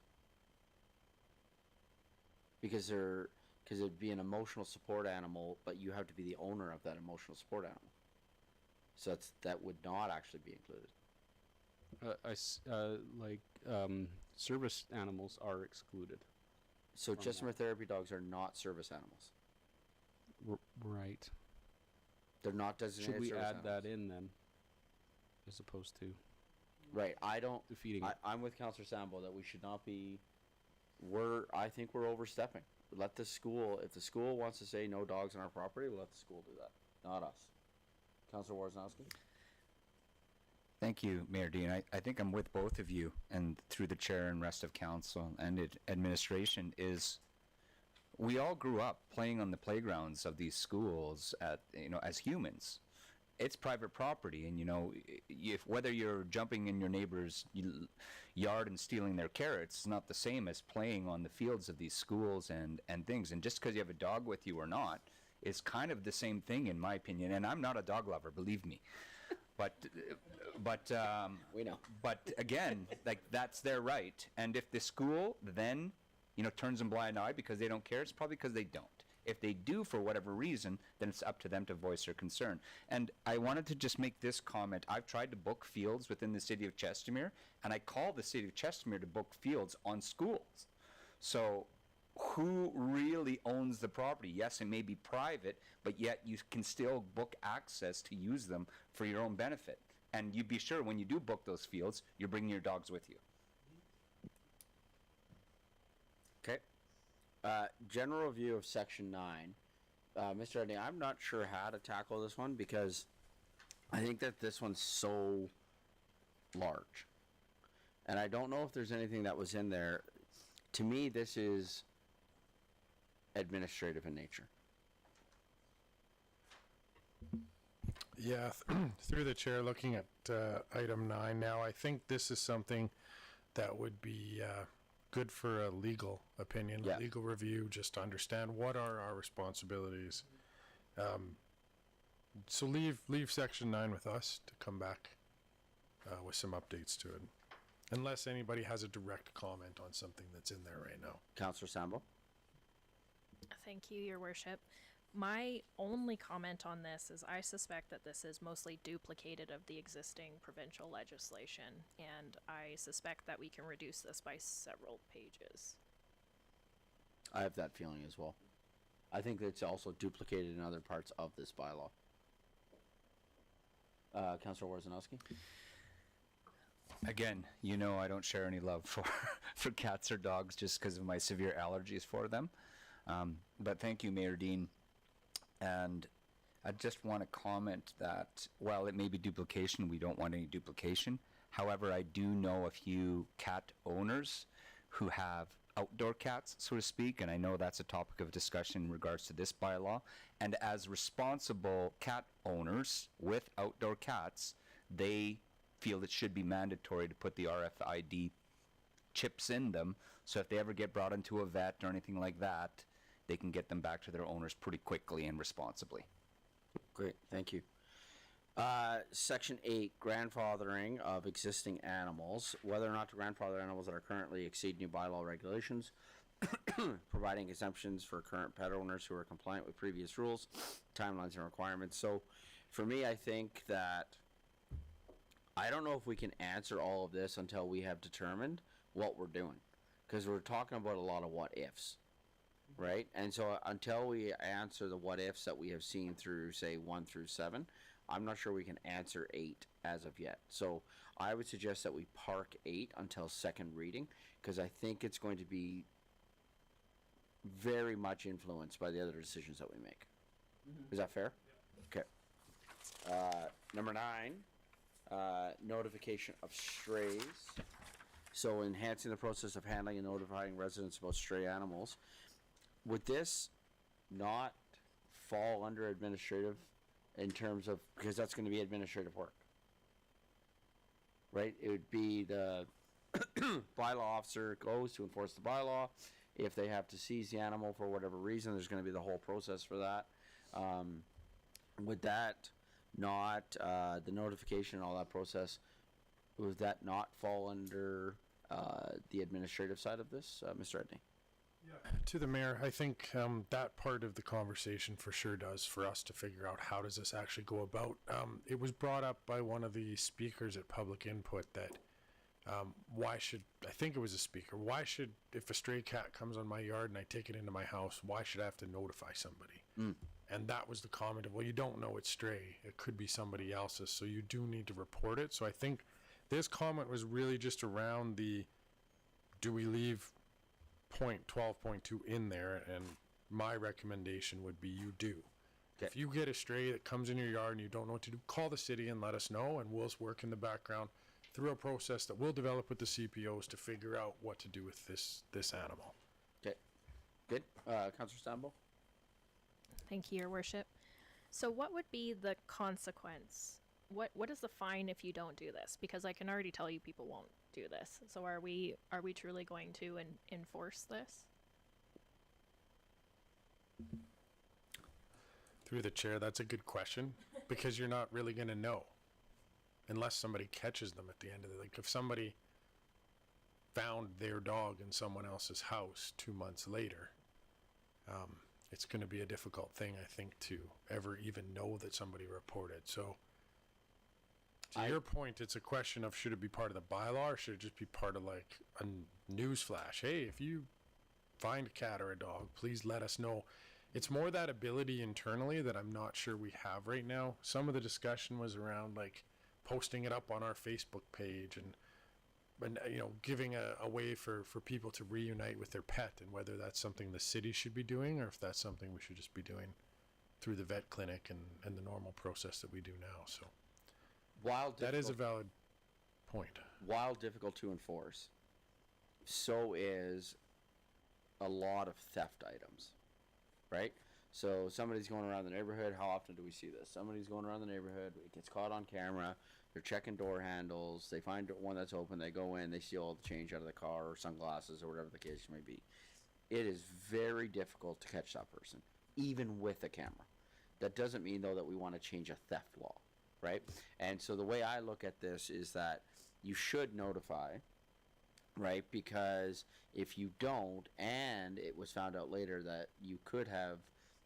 Because it'd be an emotional support animal, but you have to be the owner of that emotional support animal. So that would not actually be included. Service animals are excluded. So From Chestermere that. therapy dogs are not service animals. Right. They're not designated Should we service add animals. that in then, as opposed to Right. I don't. defeating it? I'm with Councillor Sandboe that we should not be. I think we're overstepping. Let the school. If the school wants to say no dogs on our property, let the school do that, not us. Councillor Worzynowski? Thank you, Mayor Dean. I think I'm with both of you and through the chair and rest of council and administration is we all grew up playing on the playgrounds of these schools as humans. It's private property, and if whether you're jumping in your neighbor's yard and stealing their carrots, it's not the same as playing on the fields of these schools and things. And just because you have a dog with you or not, it's kind of the same thing in my opinion. And I'm not a dog lover, believe me. We know. But again, like, that's their right. And if the school then, turns a blind eye because they don't care, it's probably because they don't. If they do for whatever reason, then it's up to them to voice their concern. And I wanted to just make this comment. I've tried to book fields within the city of Chestermere, and I call the city of Chestermere to book fields on schools. So who really owns the property? Yes, it may be private, but yet you can still book access to use them for your own benefit. And you be sure when you do book those fields, you're bringing your dogs with you. Okay. General review of section 9. Mr. Edney, I'm not sure how to tackle this one because I think that this one's so large. And I don't know if there's anything that was in there. To me, this is administrative in nature. Yeah, through the chair, looking at item 9 now, I think this is something that would be good for a legal opinion, Yeah. a legal review, just to understand what are our responsibilities. So leave section 9 with us to come back with some updates to it. Unless anybody has a direct comment on something that's in there right now. Councillor Sandboe? Thank you, Your Worship. My only comment on this is I suspect that this is mostly duplicated of the existing provincial legislation, and I suspect that we can reduce this by several pages. I have that feeling as well. I think it's also duplicated in other parts of this bylaw. Councillor Warzanowski? Again, I don't share any love for cats or dogs just because of my severe allergies for them. But thank you, Mayor Dean. And I just want to comment that while it may be duplication, we don't want any duplication. However, I do know a few cat owners who have outdoor cats, so to speak, and I know that's a topic of discussion in regards to this bylaw. And as responsible cat owners with outdoor cats, they feel it should be mandatory to put the RFID chips in them, so if they ever get brought into a vet or anything like that, they can get them back to their owners pretty quickly and responsibly. Great, thank you. Section 8, grandfathering of existing animals. Whether or not to grandfather animals that are currently exceed new bylaw regulations, providing exemptions for current pet owners who are compliant with previous rules, timelines and requirements. So for me, I think that I don't know if we can answer all of this until we have determined what we're doing, because we're talking about a lot of what ifs, right? And so until we answer the what ifs that we have seen through, say, 1 through 7, I'm not sure we can answer 8 as of yet. So I would suggest that we park 8 until second reading, because I think it's going to be very much influenced by the other decisions that we make. Is that fair? Yeah. Okay. Number 9. Notification of strays. So enhancing the process of handling and notifying residents about stray animals. Would this not fall under administrative in terms of, because that's going to be administrative work, right? It would be the bylaw officer goes to enforce the bylaw. If they have to seize the animal for whatever reason, there's going to be the whole process for that. Would that not, the notification and all that process, would that not fall under the administrative side of this, Mr. Edney? To the mayor, I think that part of the conversation for sure does for us to figure out how does this actually go about. It was brought up by one of the speakers at public input that why should, I think it was a speaker, why should, if a stray cat comes on my yard and I take it into my house, why should I have to notify somebody? And that was the comment of, well, you don't know it's stray. It could be somebody else's, so you do need to report it. So I think this comment was really just around the, do we leave point 12.2 in there? And my recommendation would be you do. If you get a stray that comes in your yard and you don't know what to do, call the city and let us know, and we'll work in the background through a process that we'll develop with the CPOs to figure out what to do with this animal. Okay, good. Councillor Sandboe? Thank you, Your Worship. So what would be the consequence? What is the fine if you don't do this? Because I can already tell you people won't do this. So are we truly going to enforce this? Through the chair, that's a good question, because you're not really going to know. unless somebody catches them at the end of it. Like if somebody found their dog in someone else's house 2 months later, it's going to be a difficult thing, I think, to ever even know that somebody reported. So to your point, it's a question of should it be part of the bylaw or should it just be part of like a news flash? Hey, if you find a cat or a dog, please let us know. It's more that ability internally that I'm not sure we have right now. Some of the discussion was around like posting it up on our Facebook page and you know, giving a way for people to reunite with their pet, and whether that's something the city should be doing or if that's something we should just be doing through the vet clinic and the normal process that we do now. So While that is a difficult- valid point. While difficult to enforce, so is a lot of theft items, right? So somebody's going around the neighborhood. How often do we see this? Somebody's going around the neighborhood. It gets caught on camera. They're checking door handles. They find one that's open. They go in. They steal all the change out of the car or sunglasses or whatever the case may be. It is very difficult to catch that person, even with a camera. That doesn't mean, though, that we want to change a theft law, right? And so the way I look at this is that you should notify, right? Because if you don't, and it was found out later that you could have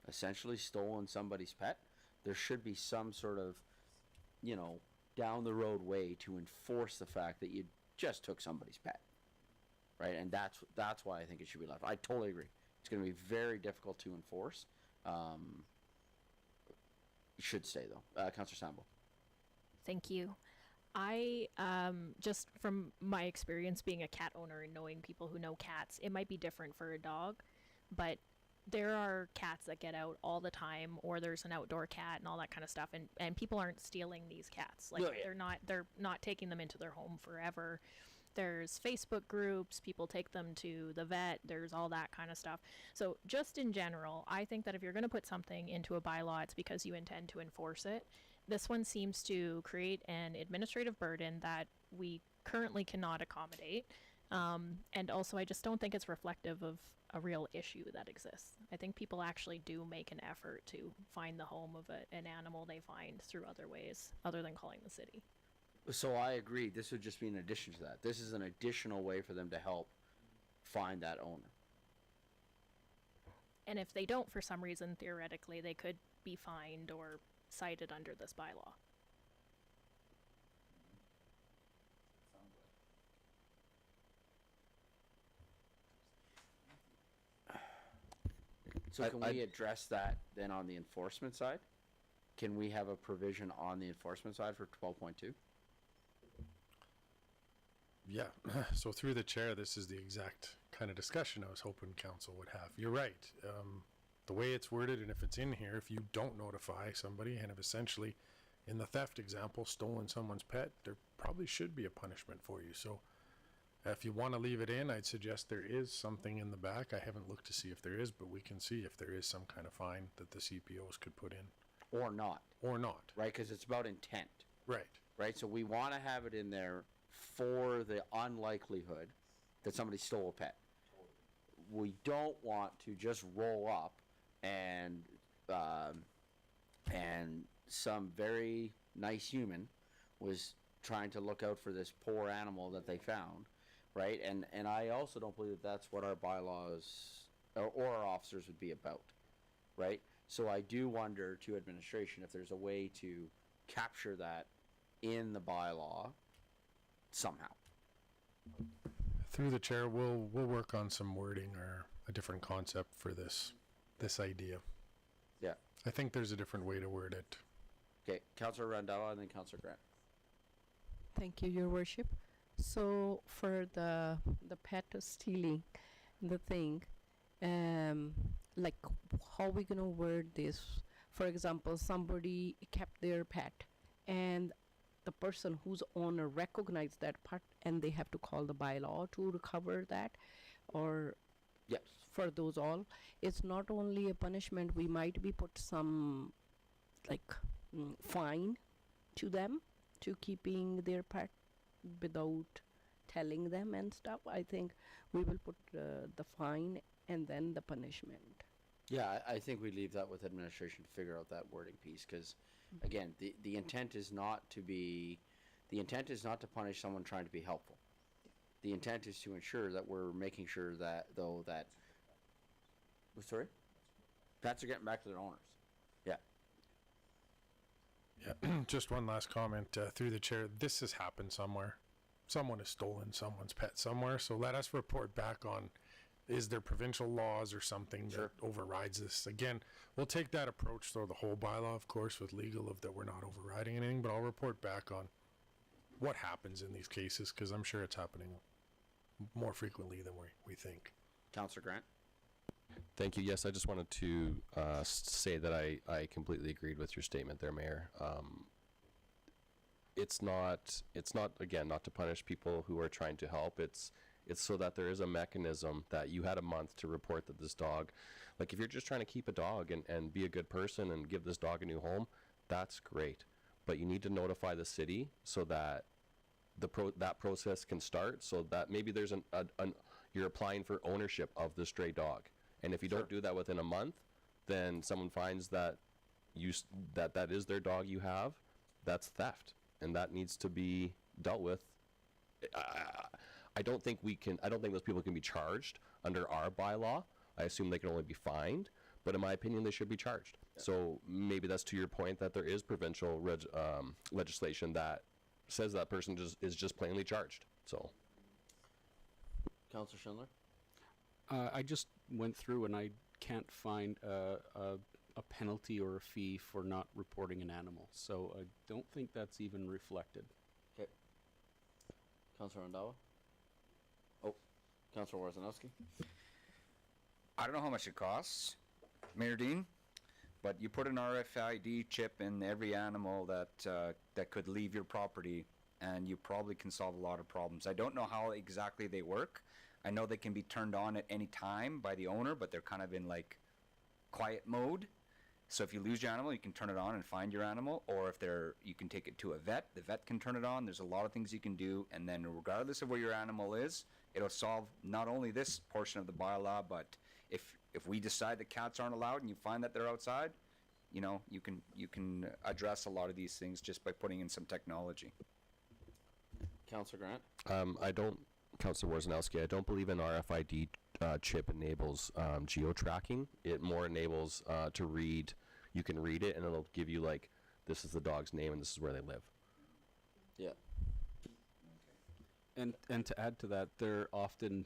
essentially stolen somebody's pet, there should be some sort of, you know, down the road way to enforce the fact that you just took somebody's pet, right? And that's why I think it should be left. I totally agree. It's going to be very difficult to enforce. It should stay though. Councillor Sandboe. Thank you. I, just from my experience being a cat owner and knowing people who know cats, it might be different for a dog, but there are cats that get out all the time, or there's an outdoor cat and all that kind of stuff, and people aren't stealing these cats. Like, No, yeah. they're not taking them into their home forever. There's Facebook groups, people take them to the vet, there's all that kind of stuff. So just in general, I think that if you're going to put something into a bylaw, it's because you intend to enforce it. This one seems to create an administrative burden that we currently cannot accommodate. And also, I just don't think it's reflective of a real issue that exists. I think people actually do make an effort to find the home of an animal they find through other ways, other than calling the city. So I agree. This would just be an addition to that. This is an additional way for them to help find that owner. And if they don't, for some reason, theoretically, they could be fined or cited under this bylaw. So can we address that then on the enforcement side? Can we have a provision on the enforcement side for 12.2? Yeah, so through the chair, this is the exact kind of discussion I was hoping council would have. You're right. The way it's worded, and if it's in here, if you don't notify somebody and have essentially, in the theft example, stolen someone's pet, there probably should be a punishment for you. So if you want to leave it in, I'd suggest there is something in the back. I haven't looked to see if there is, but we can see if there is some kind of fine that the CPOs could put in. Or not, Or not. right? Because it's about intent, Right. right? So we want to have it in there for the unlikelihood that somebody stole a pet. We don't want to just roll up and some very nice human was trying to look out for this poor animal that they found, right? And I also don't believe that that's what our bylaws or our officers would be about, right? So I do wonder to administration if there's a way to capture that in the bylaw somehow. Through the chair, we'll work on some wording or a different concept for this idea. Yeah. I think there's a different way to word it. Okay, Councillor Randella and then Councillor Grant. Thank you, Your Worship. So for the pet stealing, the thing, like how we gonna word this? For example, somebody kept their pet, and the person whose owner recognized that pet, and they have to call the bylaw to recover that, or Yes. for those all. It's not only a punishment, we might be put some like fine to them to keeping their pet without telling them and stuff. I think we will put the fine and then the punishment. Yeah, I think we leave that with administration to figure out that wording piece because, again, the intent is not to be The intent is not to punish someone trying to be helpful. The intent is to ensure that we're making sure that, oh, sorry? Pets are getting back to their owners. Yeah. Yeah, just one last comment through the chair. This has happened somewhere. Someone has stolen someone's pet somewhere, so let us report back on, is there provincial laws or something that overrides this? Again, we'll take that approach through the whole bylaw, of course, with legal of that we're not overriding anything, but I'll report back on what happens in these cases, because I'm sure it's happening more frequently than we think. Councillor Grant? Thank you. Yes, I just wanted to say that I completely agreed with your statement there, Mayor. It's not again, not to punish people who are trying to help. It's so that there is a mechanism that you had a month to report that this dog, like if you're just trying to keep a dog and be a good person and give this dog a new home, that's great. But you need to notify the city so that that process can start, so that maybe there's you're applying for ownership of the stray dog. And if you don't do that within a month, then someone finds that that is their dog you have, that's theft. And that needs to be dealt with. I don't think those people can be charged under our bylaw. I assume they can only be fined, but in my opinion, they should be charged. Yeah. So maybe that's to your point that there is provincial legislation that says that person is just plainly charged. So, Councillor Schindler? I just went through and I can't find a penalty or a fee for not reporting an animal. So I don't think that's even reflected. Okay. Councillor Ondawa? Oh, Councillor Warzanowski? I don't know how much it costs, Mayor Dean, but you put an RFID chip in every animal that could leave your property, and you probably can solve a lot of problems. I don't know how exactly they work. I know they can be turned on at any time by the owner, but they're kind of in like quiet mode. So if you lose your animal, you can turn it on and find your animal, or if you can take it to a vet, the vet can turn it on. There's a lot of things you can do, and then regardless of where your animal is, it'll solve not only this portion of the bylaw, but if we decide that cats aren't allowed and you find that they're outside, you know, you can address a lot of these things just by putting in some technology. Councillor Grant? Councillor Warzanowski, I don't believe an RFID chip enables geo-tracking. It more enables to read. You can read it, and it'll give you, like, this is the dog's name and this is where they live. Yeah. And to add to that, they're often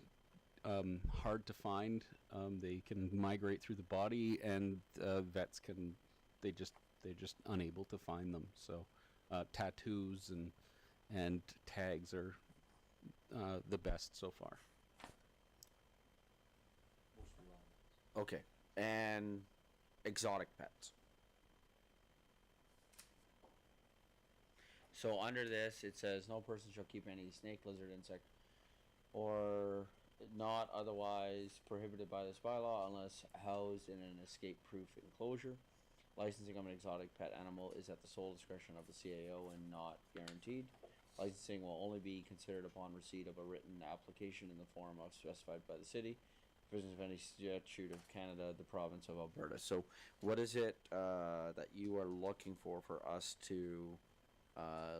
hard to find. They can migrate through the body, and vets they're just unable to find them. So tattoos and tags are the best so far. Okay. And exotic pets. So under this, it says no person shall keep any snake, lizard, insect, or not otherwise prohibited by this bylaw unless housed in an escape-proof enclosure. Licensing of an exotic pet animal is at the sole discretion of the CAO and not guaranteed. Licensing will only be considered upon receipt of a written application in the form of specified by the city, provisions of any statute of Canada, the province of Alberta. So what is it that you are looking for us to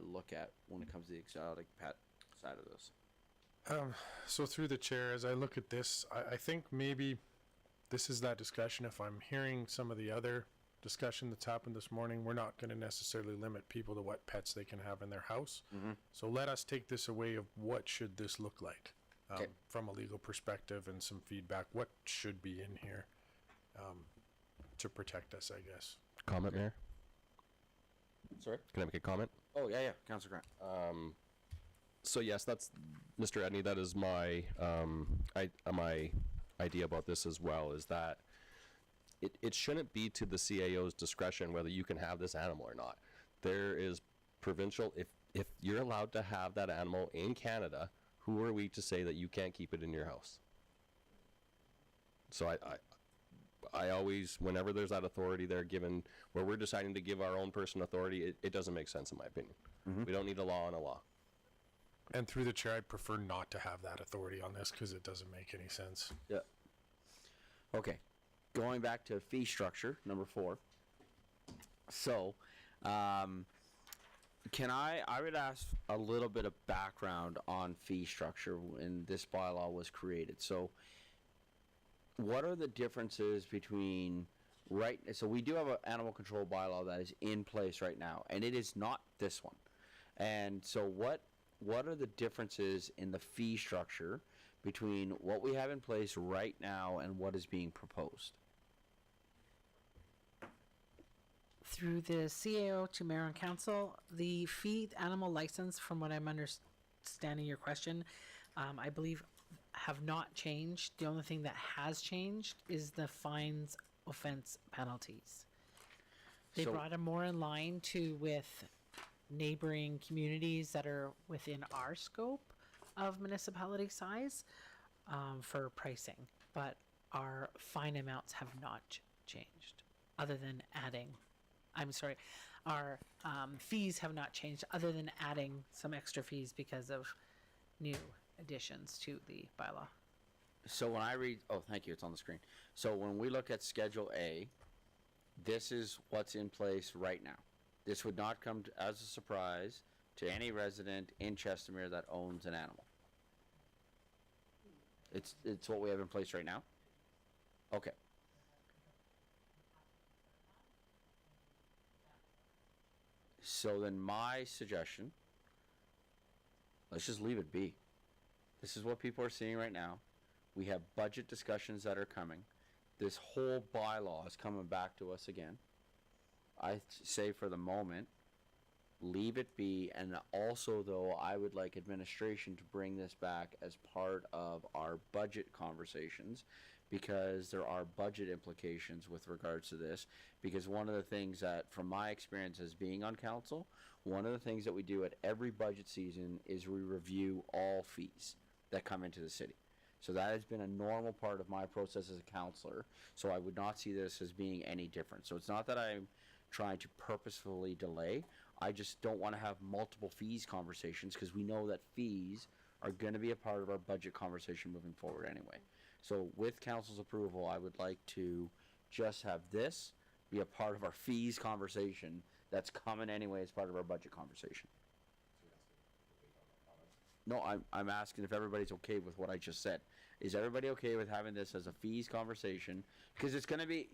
look at when it comes to the exotic pet side of this? So through the chair, as I look at this, I think maybe this is that discussion. If I'm hearing some of the other discussion that's happened this morning, we're not going to necessarily limit people to what pets they can have in their house. Mm-hmm. So let us take this away of what should this look like Okay. from a legal perspective, and some feedback. What should be in here to protect us, I guess. Comment, Mayor? Sorry? Can I make a comment? Oh, yeah, Councillor Grant. So yes, that's Mr. Edney. That is my my idea about this as well. Is that it shouldn't be to the CAO's discretion whether you can have this animal or not. There is provincial. If you're allowed to have that animal in Canada, who are we to say that you can't keep it in your house? So I always, whenever there's that authority there given, where we're deciding to give our own person authority, it doesn't make sense in my opinion. Mm-hmm. We don't need a law on a law. And through the chair, I'd prefer not to have that authority on this because it doesn't make any sense. Yeah. Okay. Going back to fee structure, number 4. So, I would ask a little bit of background on fee structure when this bylaw was created. So what are the differences between so we do have an animal control bylaw that is in place right now, and it is not this one. And so what are the differences in the fee structure between what we have in place right now and what is being proposed? Through the CAO to mayor and council, the fee animal license, from what I'm understanding your question, I believe have not changed. The only thing that has changed is the fines, offense penalties. They So- brought them more in line with neighboring communities that are within our scope of municipality size for pricing, but our fine amounts have not changed, other than adding. I'm sorry, our fees have not changed, other than adding some extra fees because of new additions to the bylaw. So when I read, oh, thank you, it's on the screen. So when we look at Schedule A, this is what's in place right now. This would not come as a surprise to any resident in Chestermere that owns an animal. It's what we have in place right now? Okay. So then my suggestion, let's just leave it be. This is what people are seeing right now. We have budget discussions that are coming. This whole bylaw is coming back to us again. I say for the moment, leave it be. And also, though, I would like administration to bring this back as part of our budget conversations, because there are budget implications with regards to this. Because one of the things that, from my experience as being on council, one of the things that we do at every budget season is we review all fees that come into the city. So that has been a normal part of my process as a councillor. So I would not see this as being any different. So it's not that I'm trying to purposefully delay. I just don't want to have multiple fees conversations, because we know that fees are going to be a part of our budget conversation moving forward anyway. So with council's approval, I would like to just have this be a part of our fees conversation that's coming anyway as part of our budget conversation. No, I'm asking if everybody's okay with what I just said. Is everybody okay with having this as a fees conversation? Because it's going to be,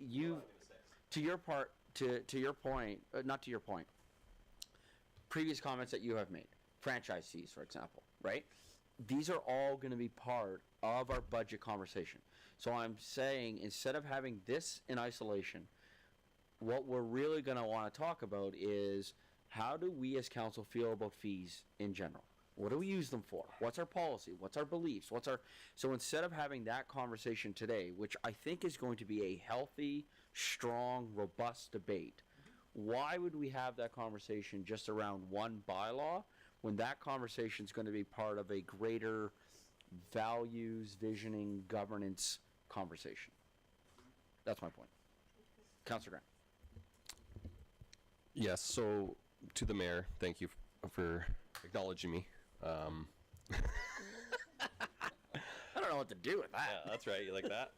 to your point, not to your point, previous comments that you have made, franchise fees, for example, right? These are all going to be part of our budget conversation. So I'm saying, instead of having this in isolation, what we're really going to want to talk about is, how do we as council feel about fees in general? What do we use them for? What's our policy? What's our beliefs? So instead of having that conversation today, which I think is going to be a healthy, strong, robust debate, why would we have that conversation just around one bylaw when that conversation is going to be part of a greater values, visioning, governance conversation? That's my point. Councillor Grant. Yes, so to the mayor, thank you for acknowledging me. I don't know what to do with that. Yeah, that's right. You like that?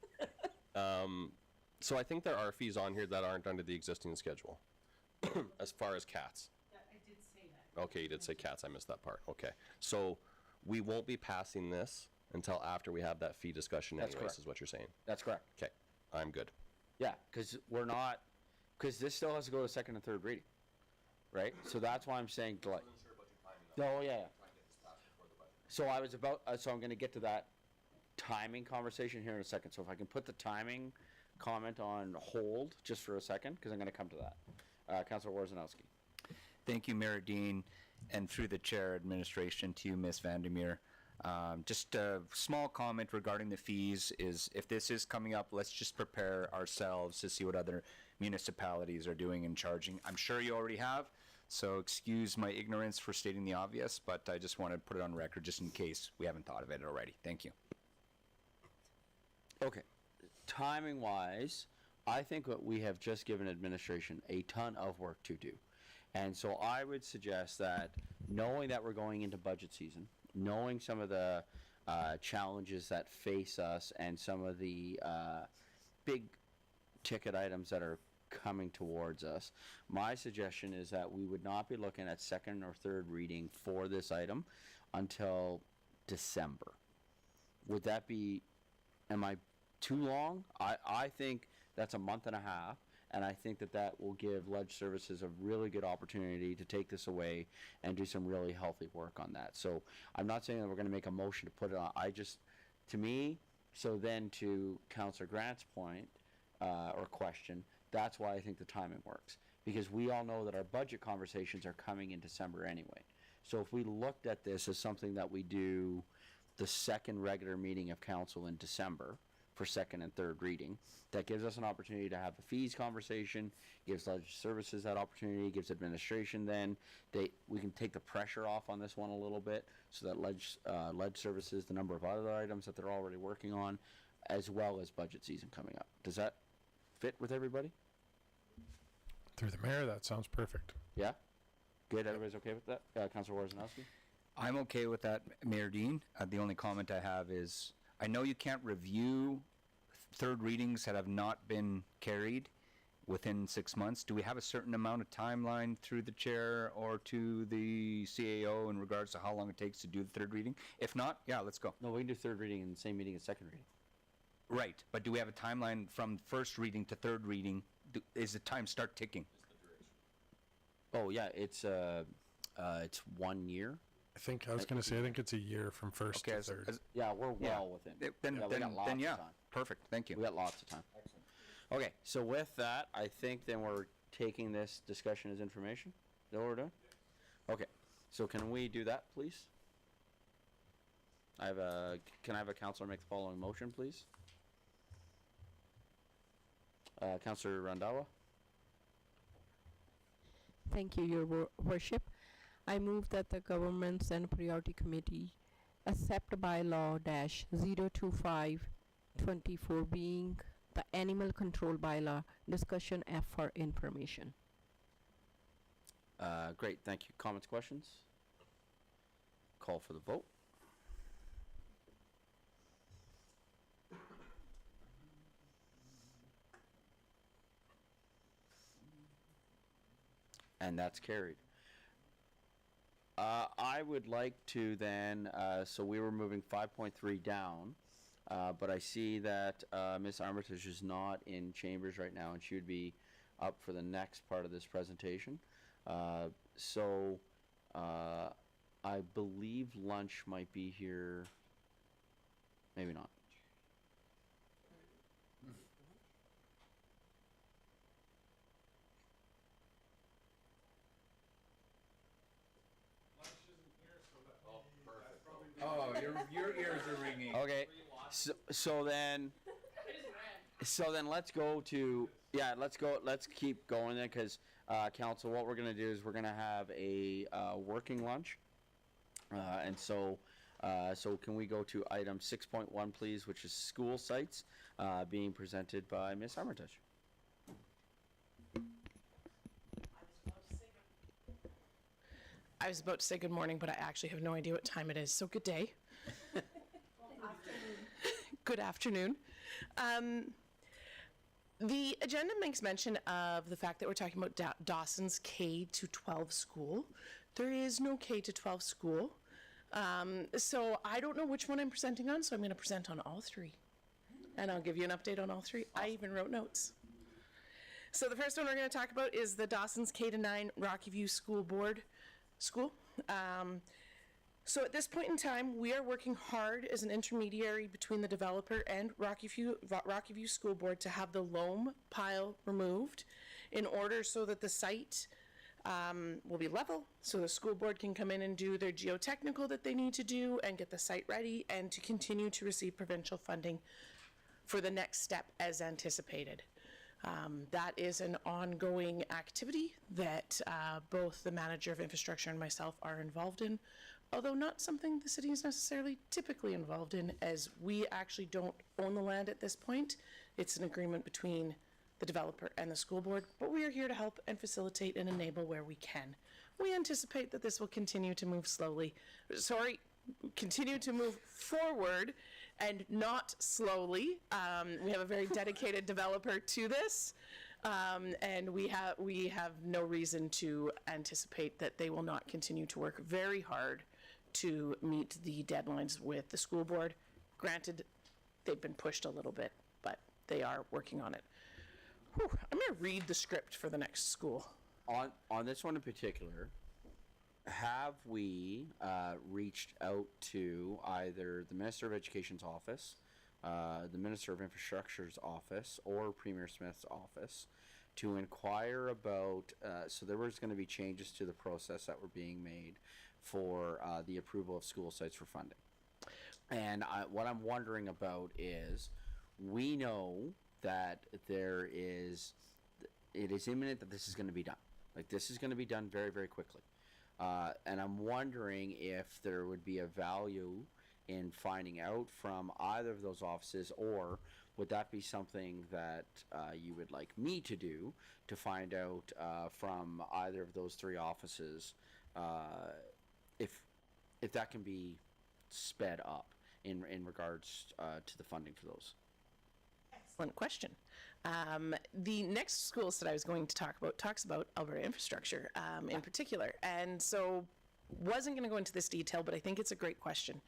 So I think there are fees on here that aren't under the existing schedule, as far as cats. I did say that. Okay, you did say cats. I missed that part. Okay. So we won't be passing this until after we have that fee discussion That's anyways, correct. is what you're saying. That's correct. Okay, I'm good. Yeah, because this still has to go to second and third reading, right? So that's why I'm saying delay. Oh, yeah. So I was so I'm going to get to that timing conversation here in a second. So if I can put the timing comment on hold just for a second, because I'm going to come to that. Councillor Warzanowski. Thank you, Mayor Dean, and through the chair administration to you, Ms. Vandermeer. Just a small comment regarding the fees is, if this is coming up, let's just prepare ourselves to see what other municipalities are doing and charging. I'm sure you already have, so excuse my ignorance for stating the obvious, but I just want to put it on record just in case we haven't thought of it already. Thank you. Okay. Timing wise, I think what we have just given administration a ton of work to do. And so I would suggest that, knowing that we're going into budget season, knowing some of the challenges that face us and some of the big ticket items that are coming towards us. My suggestion is that we would not be looking at second or third reading for this item until December. Would that be, am I too long? I think that's a month and a half, and I think that that will give Ledge Services a really good opportunity to take this away and do some really healthy work on that. So I'm not saying that we're going to make a motion to put it on. I just, to me, so then to Councillor Grant's point or question, that's why I think the timing works. Because we all know that our budget conversations are coming in December anyway. So if we looked at this as something that we do the second regular meeting of council in December for second and third reading, that gives us an opportunity to have a fees conversation, gives Ledge Services that opportunity, gives administration then, we can take the pressure off on this one a little bit so that Ledge Services, the number of other items that they're already working on, as well as budget season coming up. Does that fit with everybody? Through the mayor, that sounds perfect. Yeah? Good, everybody's okay with that? Councillor Worzanowski? I'm okay with that, Mayor Dean. The only comment I have is, I know you can't review third readings that have not been carried within 6 months. Do we have a certain amount of timeline through the chair or to the CAO in regards to how long it takes to do the third reading? If not, yeah, let's go. No, we can do third reading in the same meeting as second reading. Right, but do we have a timeline from first reading to third reading? Is the time start ticking? Oh, yeah, it's 1 year. I think it's a year from first to as- third. as- Yeah, we're well within. Then, Yeah, we got lots of yeah, time. perfect, thank you. We got lots of time. Okay, so with that, I think then we're taking this discussion as information. Is that what we're doing? Okay, so can we do that, please? Can I have a councillor make the following motion, please? Councillor Randawa? Thank you, Your Worship. I move that the Governments and Priority Committee accept bylaw -02524 being the Animal Control Bylaw discussion F for information. Great, thank you. Comments, questions? Call for the vote. And that's carried. I would like to then, so we were moving 5.3 down, but I see that Ms. Armitage is not in chambers right now, and she would be up for the next part of this presentation. So I believe lunch might be here, maybe not. Oh, your ears are ringing. Okay, so then let's go to, let's keep going then, because council, what we're gonna do is we're gonna have a working lunch. And so can we go to item 6.1, please, which is school sites, being presented by Ms. Armitage. I was about to say good morning, but I actually have no idea what time it is, so good day. Good afternoon. The agenda makes mention of the fact that we're talking about Dawson's K-12 school. There is no K-12 school. So I don't know which one I'm presenting on, so I'm going to present on all three. And I'll give you an update on all three. I even wrote notes. So the first one we're going to talk about is the Dawson's K-9 Rocky View School Board School. So at this point in time, we are working hard as an intermediary between the developer and Rocky View School Board to have the loam pile removed in order so that the site will be level, so the school board can come in and do their geotechnical that they need to do and get the site ready, and to continue to receive provincial funding for the next step as anticipated. That is an ongoing activity that both the manager of infrastructure and myself are involved in, although not something the city is necessarily typically involved in, as we actually don't own the land at this point. It's an agreement between the developer and the school board, but we are here to help and facilitate and enable where we can. We anticipate that this will continue to move continue to move forward and not slowly. We have a very dedicated developer to this. And we have no reason to anticipate that they will not continue to work very hard to meet the deadlines with the school board. Granted, they've been pushed a little bit, but they are working on it. Whew, I'm going to read the script for the next school. On this one in particular, have we reached out to either the Minister of Education's office, the Minister of Infrastructure's office, or Premier Smith's office to inquire about, so there was going to be changes to the process that were being made for the approval of school sites for funding. And what I'm wondering about is, we know that it is imminent that this is going to be done. Like, this is going to be done very, very quickly. And I'm wondering if there would be a value in finding out from either of those offices, or would that be something that you would like me to do, to find out from either of those three offices if that can be sped up in regards to the funding for those? Excellent question. The next schools that I was going to talk about talks about Alberta infrastructure in particular. And so wasn't going to go into this detail, but I think it's a great question.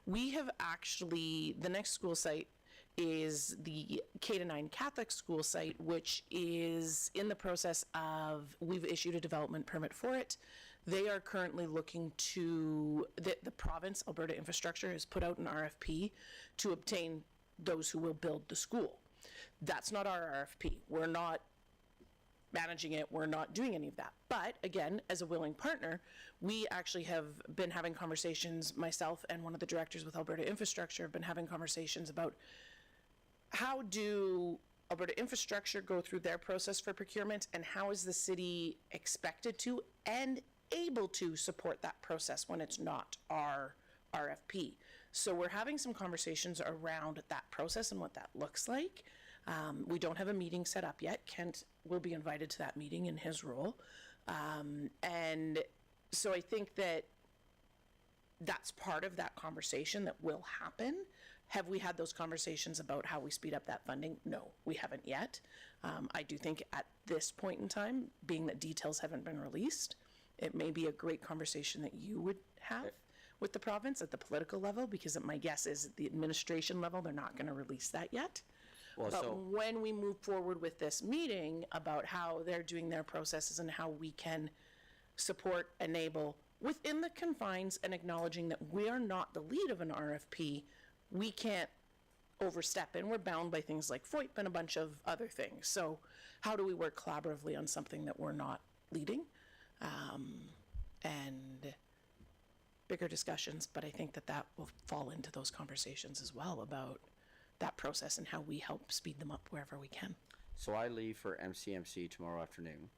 We have actually, the next school site is the K-9 Catholic school site, which is in the process of, we've issued a development permit for it. They are currently looking to, the province, Alberta Infrastructure, has put out an RFP to obtain those who will build the school. That's not our RFP. We're not managing it. We're not doing any of that. But again, as a willing partner, we actually have been having conversations, myself and one of the directors with Alberta Infrastructure have been having conversations about how do Alberta Infrastructure go through their process for procurement, and how is the city expected to and able to support that process when it's not our RFP. So we're having some conversations around that process and what that looks like. We don't have a meeting set up yet. Kent will be invited to that meeting in his role. And so I think that that's part of that conversation that will happen. Have we had those conversations about how we speed up that funding? No, we haven't yet. I do think at this point in time, being that details haven't been released, it may be a great conversation that you would have with the province at the political level, because my guess is at the administration level, they're not going to release that yet. Well, but so when we move forward with this meeting about how they're doing their processes and how we can support, enable, within the confines, and acknowledging that we are not the lead of an RFP, we can't overstep, and we're bound by things like FOIP and a bunch of other things. So how do we work collaboratively on something that we're not leading? And bigger discussions, but I think that that will fall into those conversations as well about that process and how we help speed them up wherever we can. So I leave for MCMC tomorrow afternoon,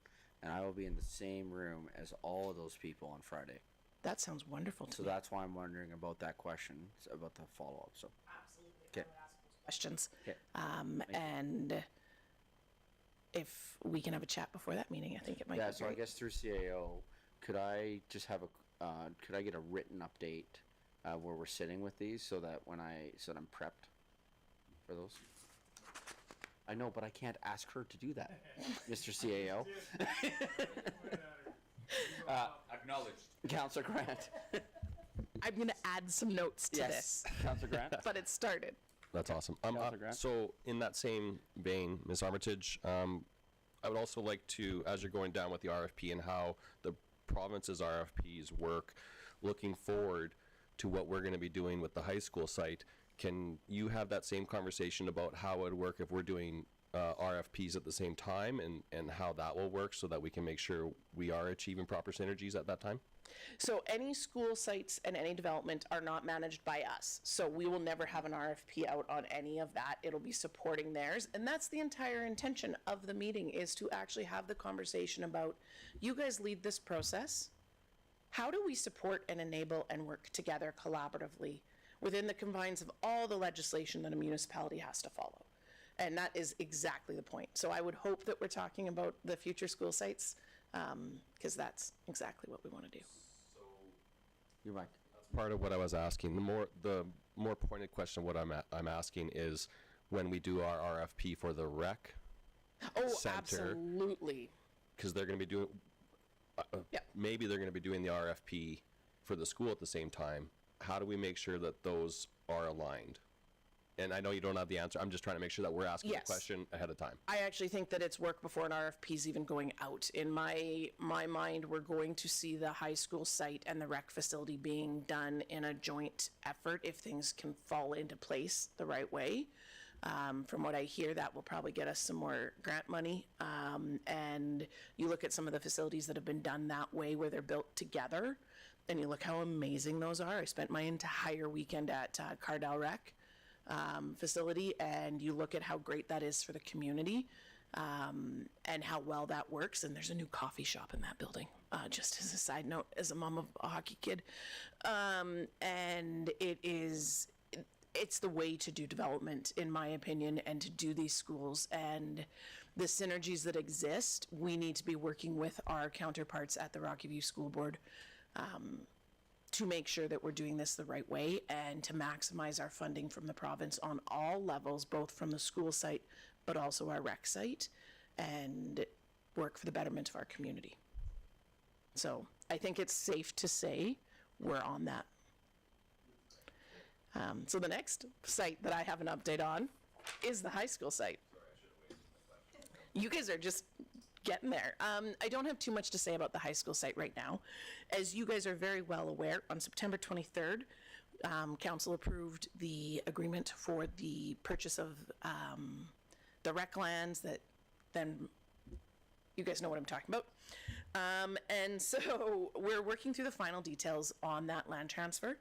and I will be in the same room as all of those people on Friday. That sounds wonderful to So me. that's why I'm wondering about that question, about the follow-up. So Absolutely. Okay. I would ask those questions. Okay. And if we can have a chat before that meeting, I think it might yeah, be so I great. guess through CAO, could I just have could I get a written update where we're sitting with these, so that so that I'm prepped for those? I know, but I can't ask her to do that, Mr. CAO. Acknowledged. Councillor Grant. I'm going to add some notes to this, Councillor Grant. but it started. That's awesome. Councillor Grant? So in that same vein, Ms. Armitage, I would also like to, as you're going down with the RFP and how the province's RFPs work, looking forward to what we're going to be doing with the high school site, can you have that same conversation about how it would work if we're doing RFPs at the same time, and how that will work so that we can make sure we are achieving proper synergies at that time? So any school sites and any development are not managed by us. So we will never have an RFP out on any of that. It'll be supporting theirs. And that's the entire intention of the meeting, is to actually have the conversation about, you guys lead this process. How do we support and enable and work together collaboratively within the confines of all the legislation that a municipality has to follow? And that is exactly the point. So I would hope that we're talking about the future school sites, because that's exactly what we want to do. You're right. Part of what I was asking, the more pointed question, what I'm asking is, when we do our RFP for the rec Oh, center. absolutely. Because they're going to be doing, Yeah. maybe they're going to be doing the RFP for the school at the same time. How do we make sure that those are aligned? And I know you don't have the answer. I'm just trying to make sure that we're asking Yes. the question ahead of time. I actually think that it's work before an RFP is even going out. In my mind, we're going to see the high school site and the rec facility being done in a joint effort if things can fall into place the right way. From what I hear, that will probably get us some more grant money. And you look at some of the facilities that have been done that way where they're built together, and you look how amazing those are. I spent my entire weekend at Cardell Rec facility, and you look at how great that is for the community and how well that works. And there's a new coffee shop in that building, just as a side note, as a mom of a hockey kid. And it's the way to do development, in my opinion, and to do these schools. And the synergies that exist, we need to be working with our counterparts at the Rocky View School Board to make sure that we're doing this the right way and to maximize our funding from the province on all levels, both from the school site, but also our rec site, and work for the betterment of our community. So I think it's safe to say we're on that. So the next site that I have an update on is the high school site. You guys are just getting there. I don't have too much to say about the high school site right now. As you guys are very well aware, on September 23rd, Council approved the agreement for the purchase of the rec lands that then, you guys know what I'm talking about. And so we're working through the final details on that land transfer.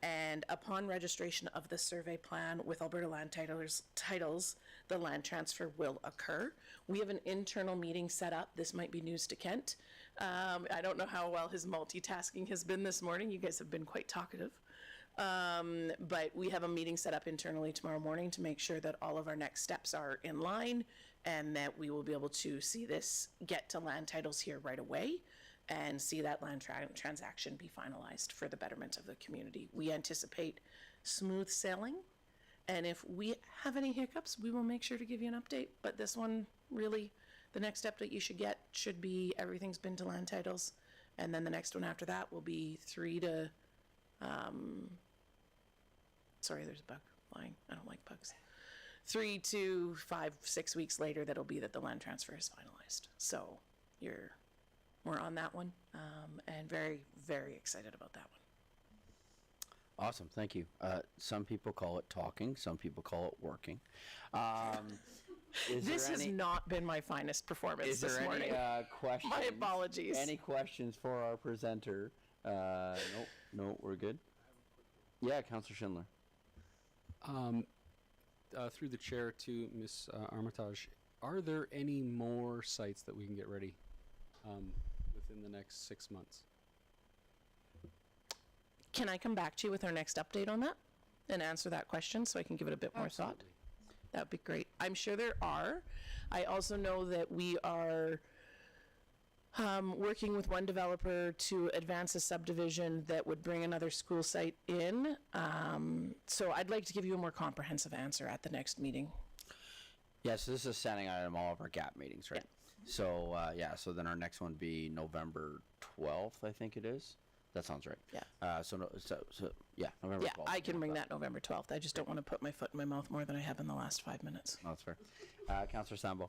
And upon registration of the survey plan with Alberta Land Titles, the land transfer will occur. We have an internal meeting set up. This might be news to Kent. I don't know how well his multitasking has been this morning. You guys have been quite talkative. But we have a meeting set up internally tomorrow morning to make sure that all of our next steps are in line and that we will be able to see this get to land titles here right away and see that land transaction be finalized for the betterment of the community. We anticipate smooth sailing, and if we have any hiccups, we will make sure to give you an update. But this one, really, the next update you should get should be everything's been to land titles, and then the next one after that will be 3 to, sorry, there's a bug flying. I don't like bugs. 3 to 5, 6 weeks later, that'll be that the land transfer is finalized. So we're on that one, and very, very excited about that one. Awesome, thank you. Some people call it talking, some people call it working. This has not been my finest performance this morning. Is there any questions? My apologies. Any questions for our presenter? No, we're good. Yeah, Councillor Schindler. Through the chair to Ms. Armitage, are there any more sites that we can get ready within the next 6 months? Can I come back to you with our next update on that and answer that question so I can give it a bit more thought? That would be great. I'm sure there are. I also know that we are working with one developer to advance a subdivision that would bring another school site in. So I'd like to give you a more comprehensive answer at the next meeting. Yeah, so this is a standing item all of our GAP meetings, right? Yeah. So, so then our next one would be November 12th, I think it is. That sounds right. Yeah. November 12th. Yeah, I can bring that November 12th. I just don't want to put my foot in my mouth more than I have in the last 5 minutes. No, that's fair. Councillor Sandboe.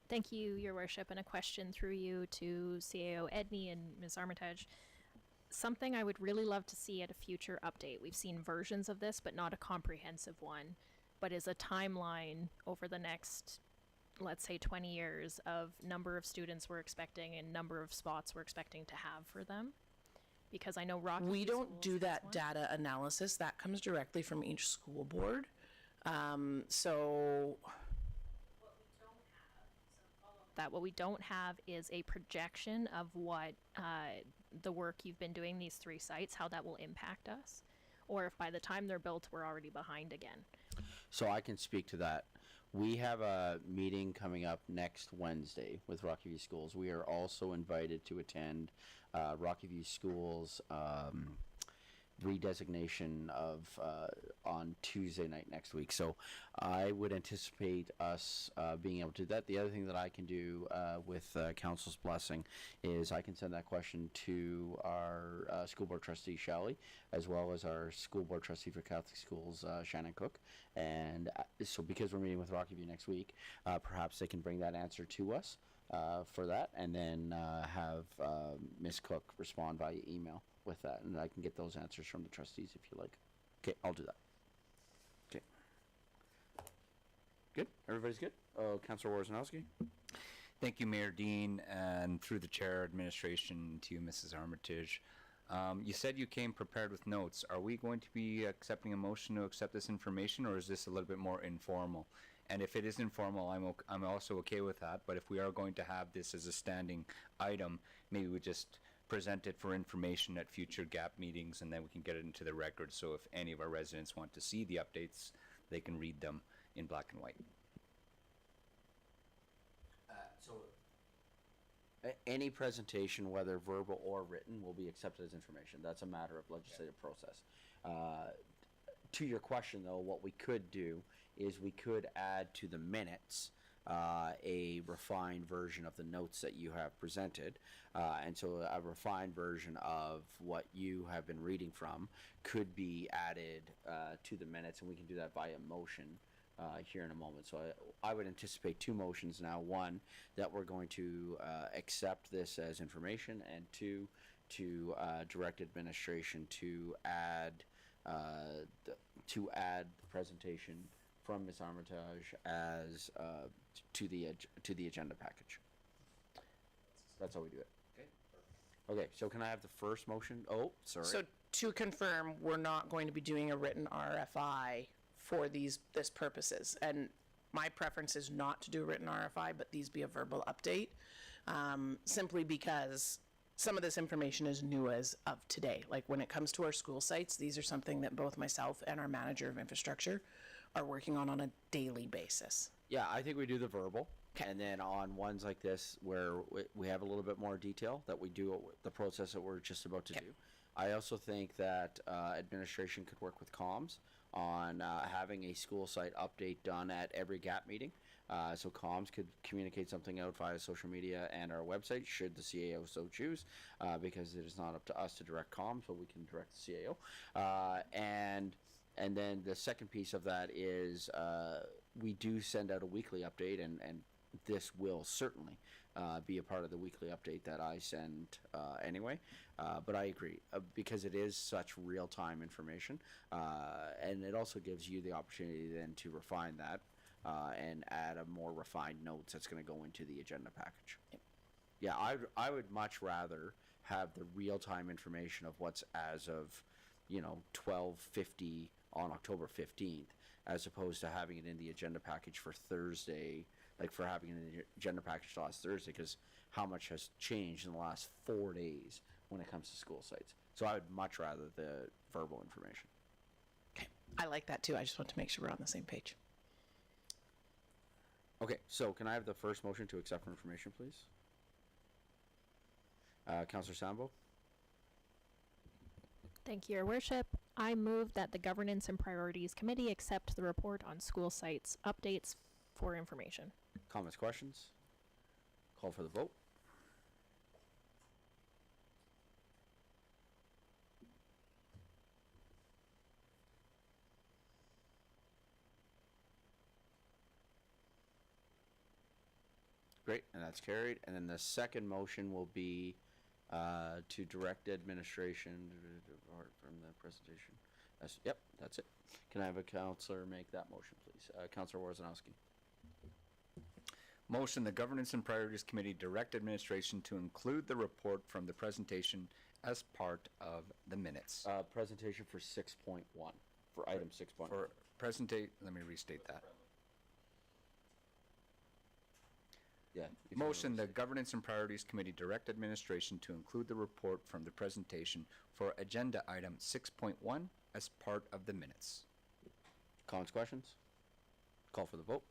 Thank you, Your Worship, and a question through you to CAO Edney and Ms. Armitage. Something I would really love to see at a future update. We've seen versions of this, but not a comprehensive one, but is a timeline over the next, let's say, 20 years of number of students we're expecting and number of spots we're expecting to have for them. Because I know we don't do that data analysis. That comes directly from each school board. What we don't have is a projection of what the work you've been doing, these 3 sites, how that will impact us, or if by the time they're built, we're already behind again. So I can speak to that. We have a meeting coming up next Wednesday with Rocky View Schools. We are also invited to attend Rocky View Schools redesignation of on Tuesday night next week. So I would anticipate us being able to do that. The other thing that I can do with council's blessing is I can send that question to our school board trustee Shelley, as well as our school board trustee for Catholic Schools Shannon Cook. And so because we're meeting with Rocky next week, perhaps they can bring that answer to us for that, and then have Ms. Cook respond via email with that, and I can get those answers from the trustees if you like. Okay, I'll do that. Okay. Good? Everybody's good? Councillor Worzanowski? Thank you, Mayor Dean, and through the chair, administration, to you, Mrs. Armitage. You said you came prepared with notes. Are we going to be accepting a motion to accept this information, or is this a little bit more informal? And if it is informal, I'm also okay with that. But if we are going to have this as a standing item, maybe we just present it for information at future GAP meetings, and then we can get it into the record. So if any of our residents want to see the updates, they can read them in black and white. Any presentation, whether verbal or written, will be accepted as information. That's a matter of legislative process. To your question, though, what we could do is we could add to the minutes a refined version of the notes that you have presented. And so a refined version of what you have been reading from could be added to the minutes, and we can do that via motion here in a moment. So I would anticipate two motions now. One, that we're going to accept this as information, and two, to direct administration to add the presentation from Ms. Armitage as to the agenda package. That's how we do it. Okay, so can I have the first motion? Oh, sorry. So to confirm, we're not going to be doing a written RFI for this purposes. And my preference is not to do a written RFI, but these be a verbal update, simply because some of this information is new as of today. Like when it comes to our school sites, these are something that both myself and our manager of infrastructure are working on a daily basis. Yeah, I think we do the verbal. And then on ones like this where we have a little bit more detail, that we do the process that we're just about to do. I also think that administration could work with comms on having a school site update done at every GAP meeting. So comms could communicate something out via social media and our website, should the CAO so choose, because it is not up to us to direct comms, but we can direct the CAO. And then the second piece of that is we do send out a weekly update, and this will certainly be a part of the weekly update that I send anyway. But I agree, because it is such real-time information, and it also gives you the opportunity then to refine that and add a more refined notes that's going to go into the agenda package. Yeah, I would much rather have the real-time information of what's as of, 12:50 on October 15th, as opposed to having it in the agenda package for Thursday, like for having it in the agenda package last Thursday, because how much has changed in the last 4 days when it comes to school sites. So I would much rather the verbal information. Okay, I like that too. I just want to make sure we're on the same page. Okay, so can I have the first motion to accept for information, please? Councillor Sandboe? Thank you, Your Worship. I move that the Governance and Priorities Committee accept the report on school sites updates for information. Comments, questions? Call for the vote. Great, and that's carried. And then the second motion will be to direct administration from the presentation. Yep, that's it. Can I have a councillor make that motion, please? Councillor Worzanowski. Motion, the Governance and Priorities Committee direct administration to include the report from the presentation as part of the minutes. Presentation for 6.1, for item 6.1. For let me restate that. Yeah. Motion, the Governance and Priorities Committee direct administration to include the report from the presentation for agenda item 6.1 as part of the minutes. Comments, questions? Call for the vote.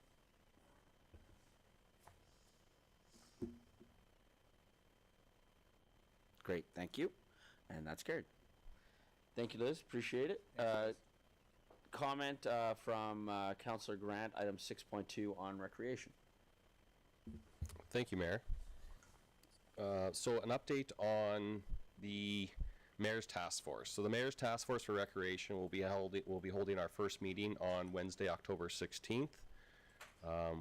Great, thank you. And that's carried. Thank you, Liz. Appreciate it. Comment from Councillor Grant, item 6.2 on recreation. Thank you, Mayor. So an update on the Mayor's Task Force. So the Mayor's Task Force for Recreation will be holding our first meeting on Wednesday, October 16th.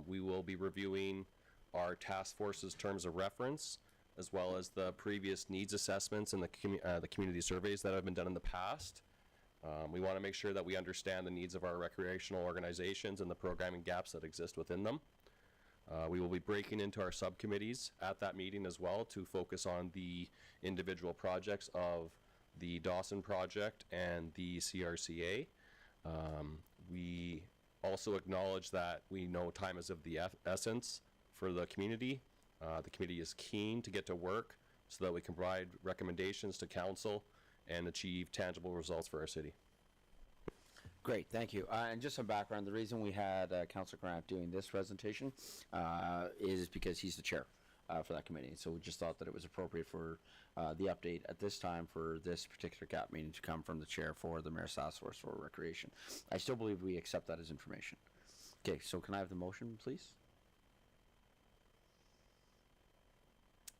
We will be reviewing our task force's terms of reference, as well as the previous needs assessments and the community surveys that have been done in the past. We want to make sure that we understand the needs of our recreational organizations and the programming gaps that exist within them. We will be breaking into our subcommittees at that meeting as well to focus on the individual projects of the Dawson project and the CRCA. We also acknowledge that we know time is of the essence for the community. The committee is keen to get to work so that we can provide recommendations to council and achieve tangible results for our city. Great, thank you. And just some background, the reason we had Councillor Grant doing this presentation is because he's the chair for that committee. So we just thought that it was appropriate for the update at this time for this particular GAP meeting to come from the chair for the Mayor's Task Force for Recreation. I still believe we accept that as information. Okay, so can I have the motion, please?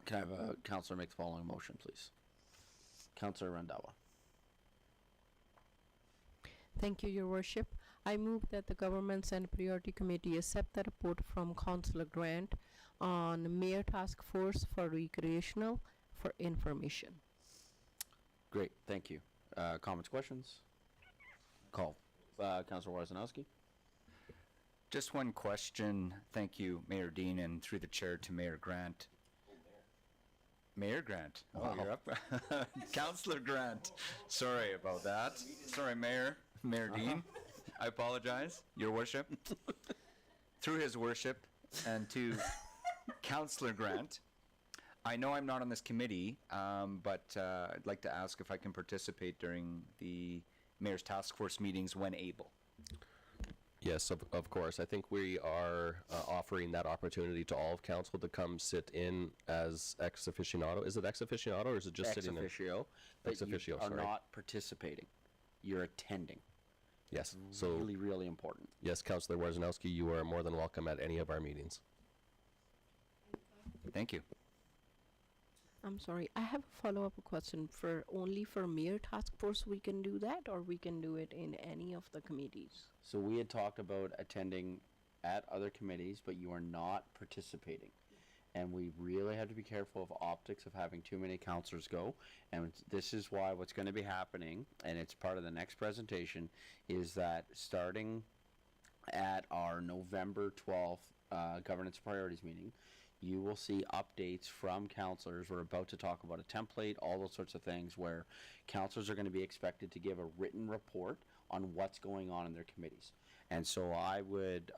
Can I have a councillor make the following motion, please? Councillor Randawa. Thank you, Your Worship. I move that the Governments and Priority Committee accept the report from Councillor Grant on Mayor Task Force for Recreational for information. Great, thank you. Comments, questions? Call. Councillor Warzanowski. Just one question. Thank you, Mayor Dean, and through the chair to Mayor Grant. Mayor Grant. Oh, you're up. Councillor Grant. Sorry about that. Sorry, Mayor Dean. I apologize, Your Worship. Through his worship and to Councillor Grant, I know I'm not on this committee, but I'd like to ask if I can participate during the Mayor's Task Force meetings when able. Yes, of course. I think we are offering that opportunity to all of council to come sit in as ex aficionado. Is it ex aficionado or is it just sitting in? Ex officio. Ex officio, you are sorry. not participating. You're attending. Yes. That's So really, really important. yes, Councillor Warzanowski, you are more than welcome at any of our meetings. Thank you. I'm sorry, I have a follow-up question. Only for Mayor Task Force we can do that, or we can do it in any of the committees? So we had talked about attending at other committees, but you are not participating. And we really have to be careful of optics of having too many councillors go. And this is why what's going to be happening, and it's part of the next presentation, is that starting at our November 12th Governance Priorities meeting, you will see updates from councillors. We're about to talk about a template, all those sorts of things where councillors are going to be expected to give a written report on what's going on in their committees. And so I would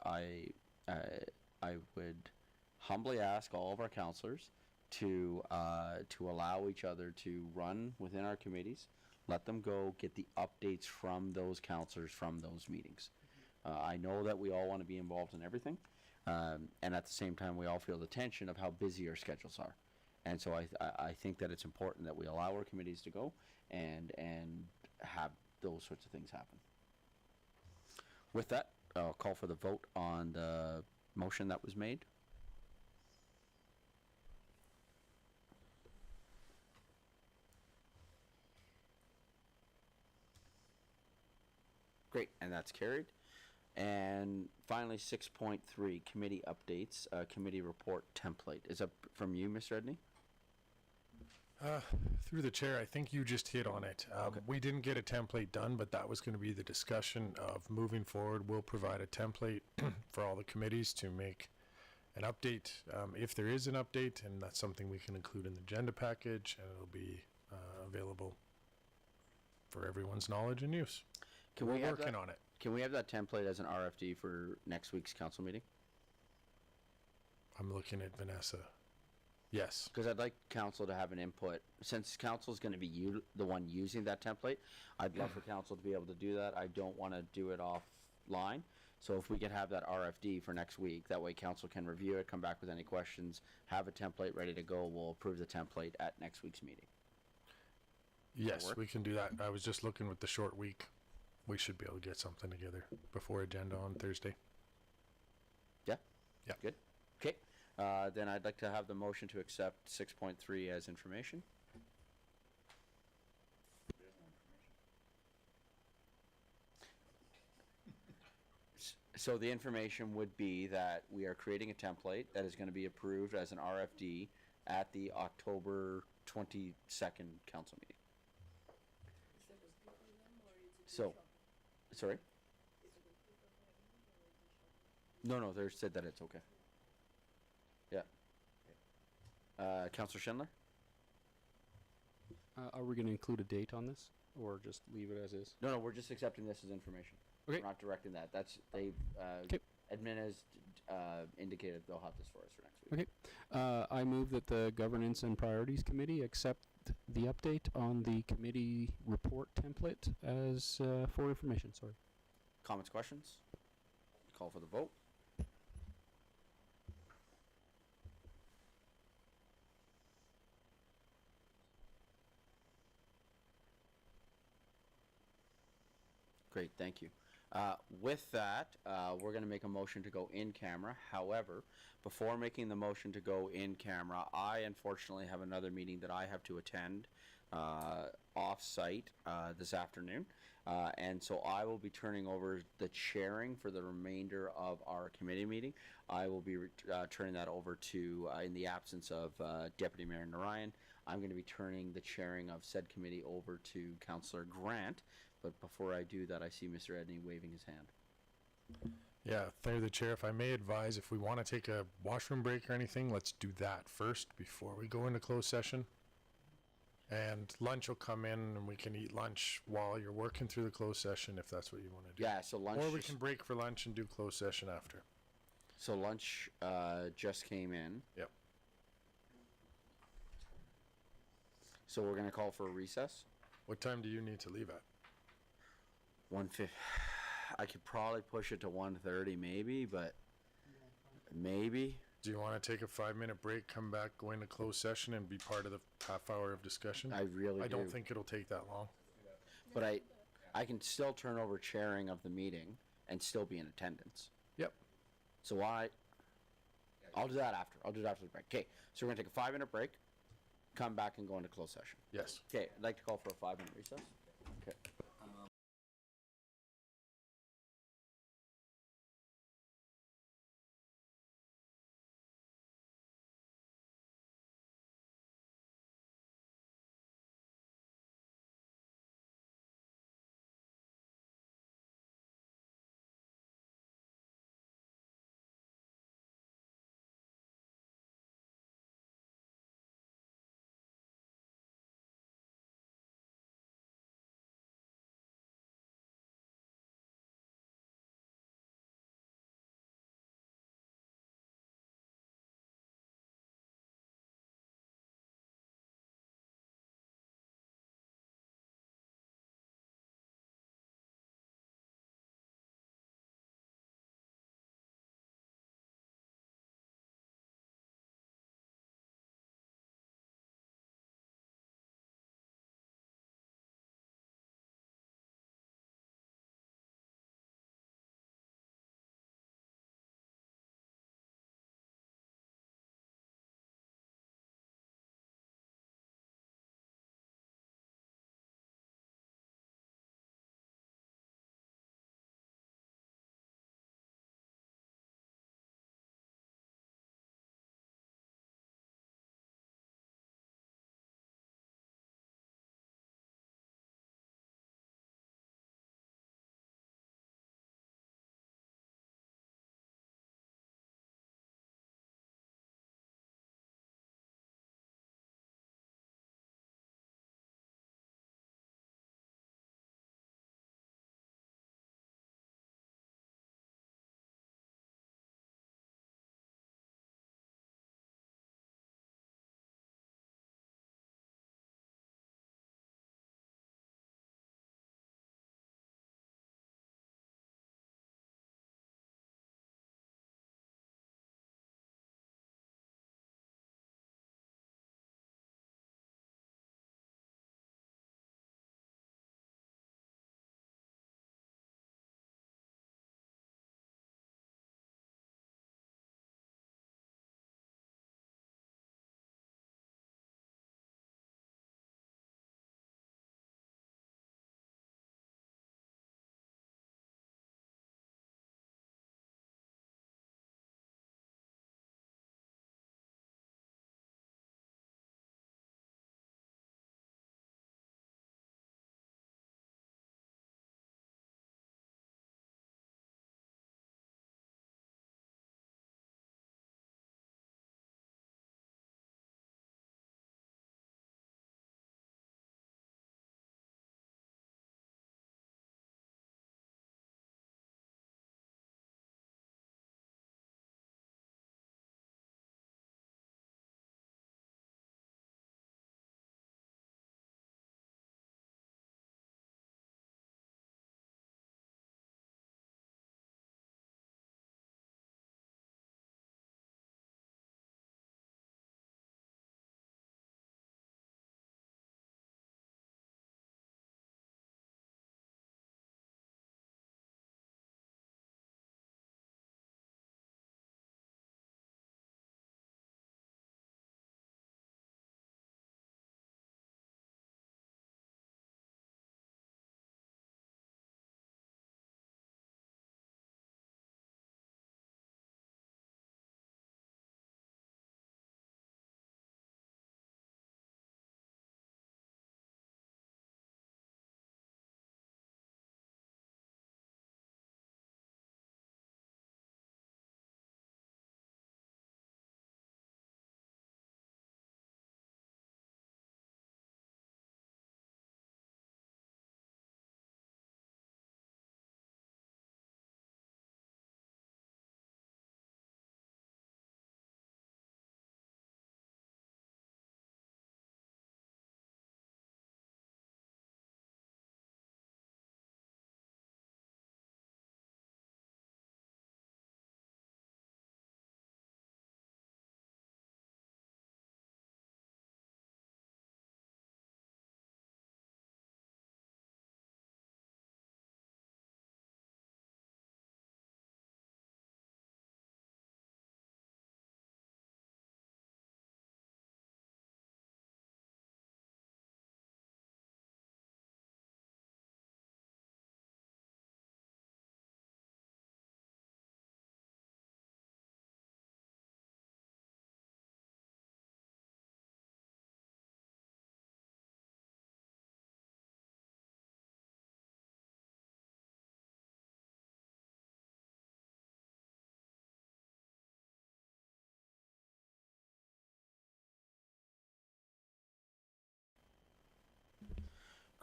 humbly ask all of our councillors to allow each other to run within our committees, let them go, get the updates from those councillors from those meetings. I know that we all want to be involved in everything. And at the same time, we all feel the tension of how busy our schedules are. And so I think that it's important that we allow our committees to go and have those sorts of things happen. With that, I'll call for the vote on the motion that was made. Great, and that's carried. And finally, 6.3, committee updates, committee report template. Is that from you, Mr. Edney? Through the chair, I think you just hit on it. We didn't get a template done, but that was going to be the discussion of moving forward. We'll provide a template for all the committees to make an update. If there is an update, and that's something we can include in the agenda package, and it'll be available for everyone's knowledge and use. We're working on it. Can we have that template as an RFD for next week's council meeting? I'm looking at Vanessa. Yes. Because I'd like council to have an input. Since council is going to be the one using that template, I'd love for council to be able to do that. I don't want to do it offline. So if we could have that RFD for next week, that way council can review it, come back with any questions, have a template ready to go. We'll approve the template at next week's meeting. Yes, work? we can do that. I was just looking with the short week. We should be able to get something together before agenda on Thursday. Yeah? Yeah. Good. Okay. Then I'd like to have the motion to accept 6.3 as information. So the information would be that we are creating a template that is going to be approved as an RFD at the October 22nd council meeting. So, sorry? No, they said that it's okay. Yeah. Councillor Schindler? Are we going to include a date on this, or just leave it as is? No, we're just accepting this as information. Okay. We're not directing that. That's, they've, admin has indicated they'll have this for us for next week. Okay. I move that the Governance and Priorities Committee accept the update on the committee report template as for information. Sorry. Comments, questions? Call for the vote. Great, thank you. With that, we're going to make a motion to go in camera. However, before making the motion to go in camera, I unfortunately have another meeting that I have to attend off-site this afternoon. And so I will be turning over the chairing for the remainder of our committee meeting. I will be turning that over to, in the absence of Deputy Mayor Narayan, I'm going to be turning the chairing of said committee over to Councillor Grant. But before I do that, I see Mr. Edney waving his hand. Yeah, through the chair, if I may advise, if we want to take a washroom break or anything, let's do that first before we go into closed session. And lunch will come in and we can eat lunch while you're working through the closed session if that's what you want to do. Yeah, so lunch. Or we can break for lunch and do closed session after. So lunch just came in. Yep. So we're going to call for a recess. What time do you need to leave at? 1:50. I could probably push it to 1:30 maybe, but maybe. Do you want to take a 5-minute break, come back, go into closed session, and be part of the half hour of discussion? I really I do. don't think it'll take that long. But I can still turn over chairing of the meeting and still be in attendance. Yep. So I'll do that after. I'll do it after the break. Okay, so we're going to take a 5-minute break, come back and go into closed session. Yes. Okay, I'd like to call for a 5-minute recess. Okay.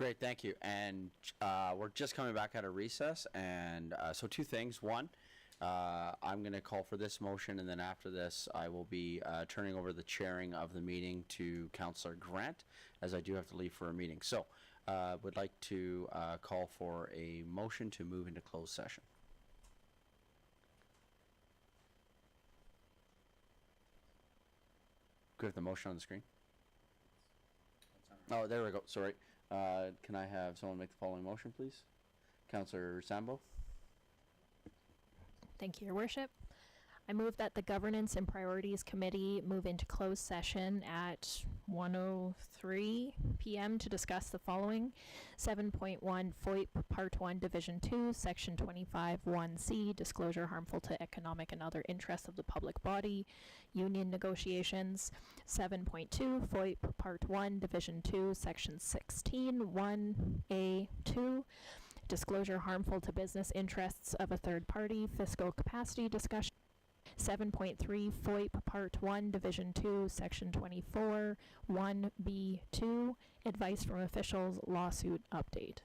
Great, thank you. And we're just coming back out of recess, and so two things. One, I'm going to call for this motion, and then after this, I will be turning over the chairing of the meeting to Councillor Grant, as I do have to leave for a meeting. So, would like to call for a motion to move into closed session. Could have the motion on the screen. Oh, there we go. Sorry. Can I have someone make the following motion, please? Councillor Sandboe. Thank you, Your Worship. I move that the Governance and Priorities Committee move into closed session at 1:03 p.m. to discuss the following: 7.1 FOIP Part 1 Division 2 Section 25(1)(c) disclosure harmful to economic and other interests of the public body, union negotiations; 7.2 FOIP Part 1 Division 2 Section 16(1)(a)(2) disclosure harmful to business interests of a third party, fiscal capacity discussion; 7.3 FOIP Part 1 Division 2 Section 24(1)(b)(2) advice from officials lawsuit update.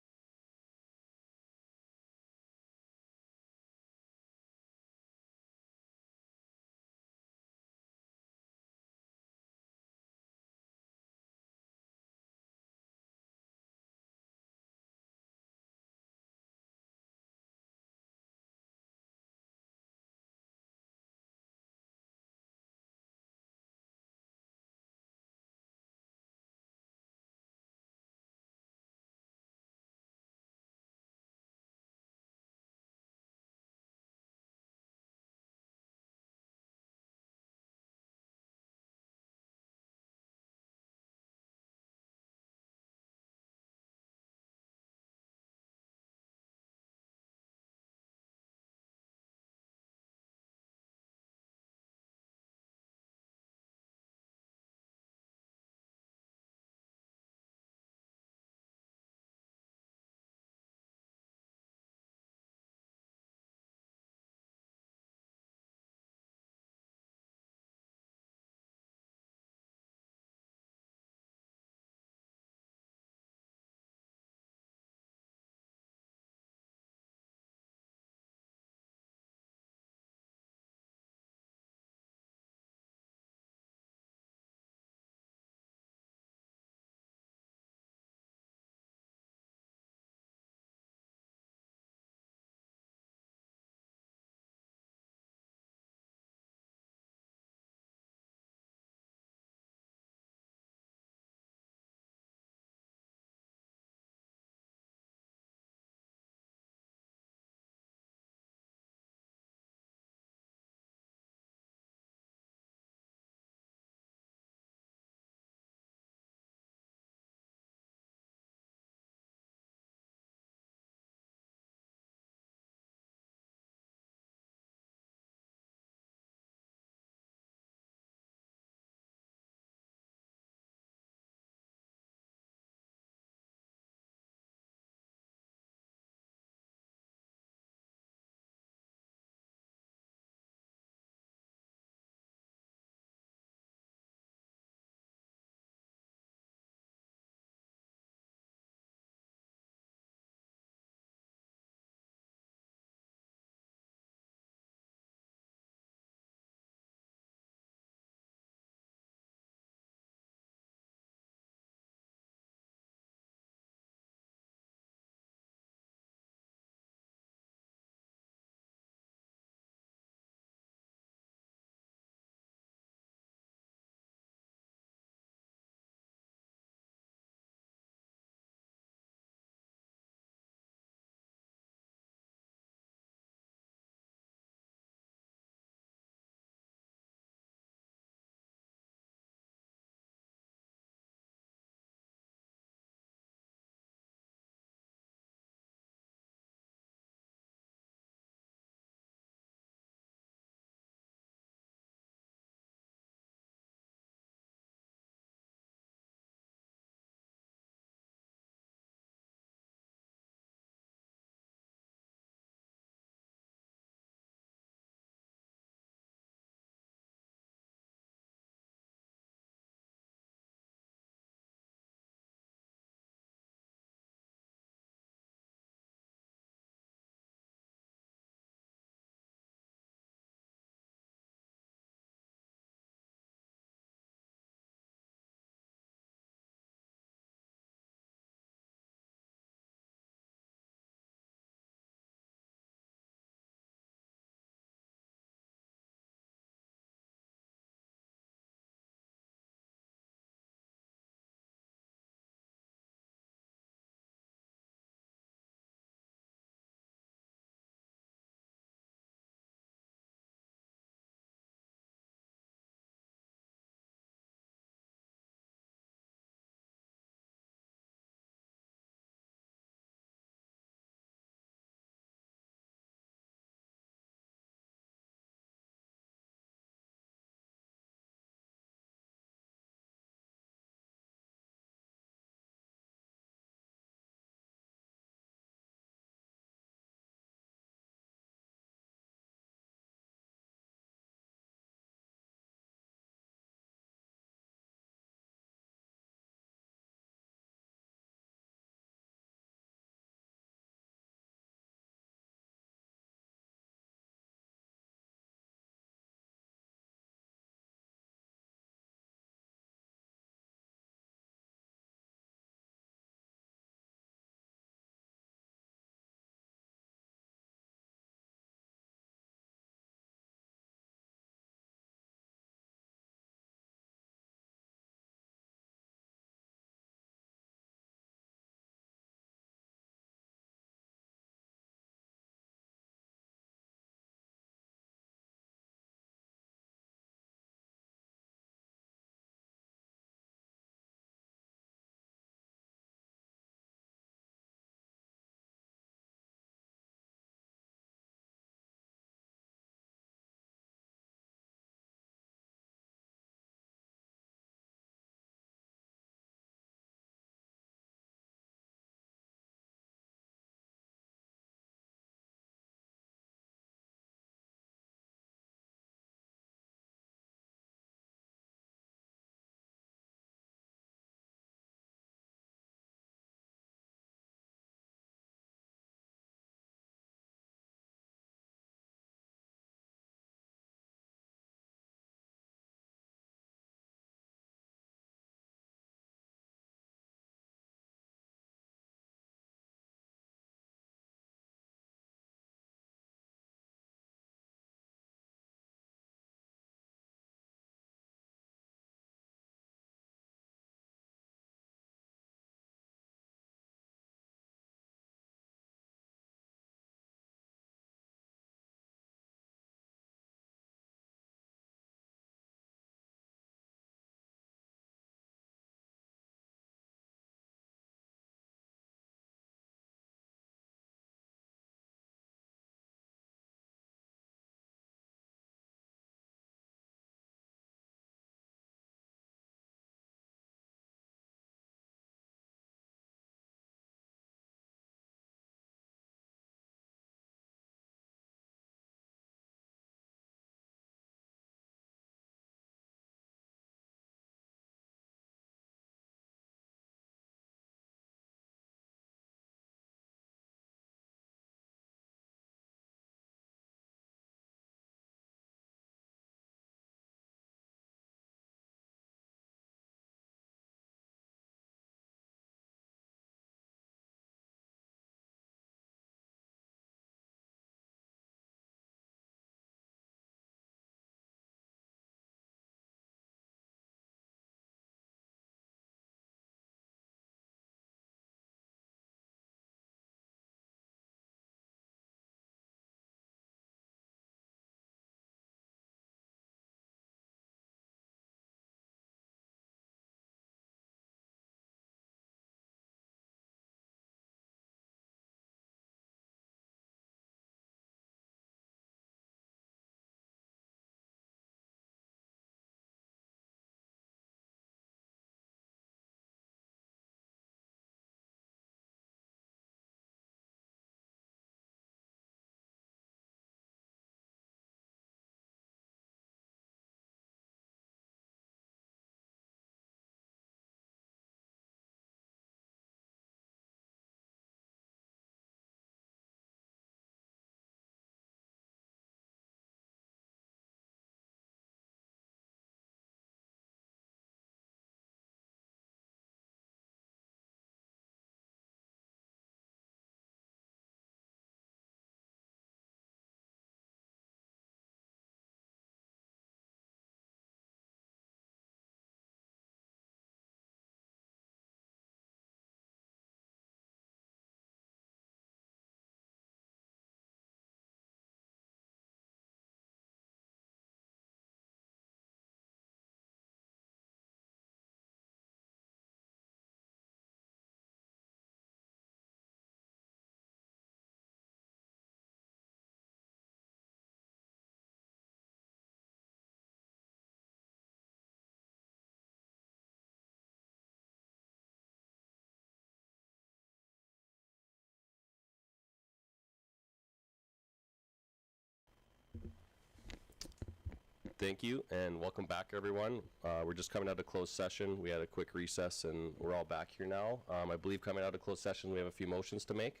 Thank you, and welcome back, everyone. We're just coming out of closed session. We had a quick recess, and we're all back here now. I believe coming out of closed session, we have a few motions to make.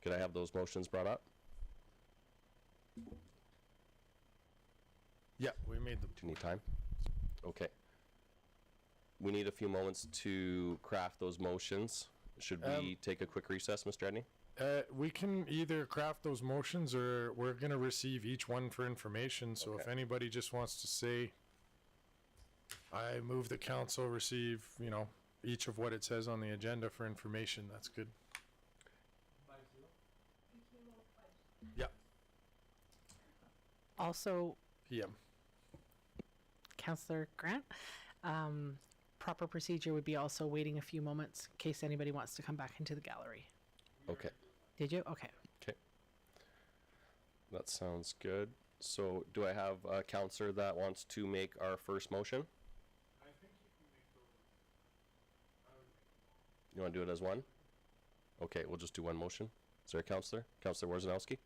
Could I have those motions brought up? Yeah, we made them. Do you need time? Okay. We need a few moments to craft those motions. Should we take a quick recess, Mr. Edney? We can either craft those motions, or we're going to receive each one for information. So if anybody just wants to say, I move the council receive, you know, each of what it says on the agenda for information, that's good. Yeah. Also, PM. Councillor Grant, proper procedure would be also waiting a few moments in case anybody wants to come back into the gallery. Okay. Did you? Okay. Okay. That sounds good. So do I have a councillor that wants to make our first motion? I think you can make those. You want to do it as one? Okay, we'll just do one motion. Is there a councillor? Councillor Warzanowski?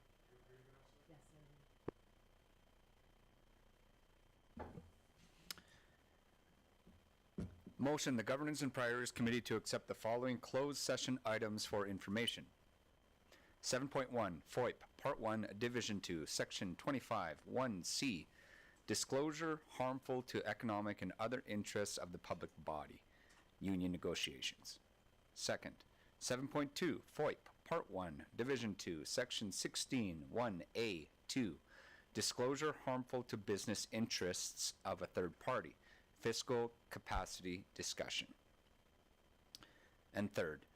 Motion, the Governance and Priorities Committee to accept the following closed session items for information. 7.1, FOIP, Part 1, Division 2, Section 25, 1C, Disclosure harmful to economic and other interests of the public body, union negotiations. Second, 7.2, FOIP, Part 1, Division 2, Section 16, 1A2, Disclosure harmful to business interests of a third party, fiscal capacity discussion. And third,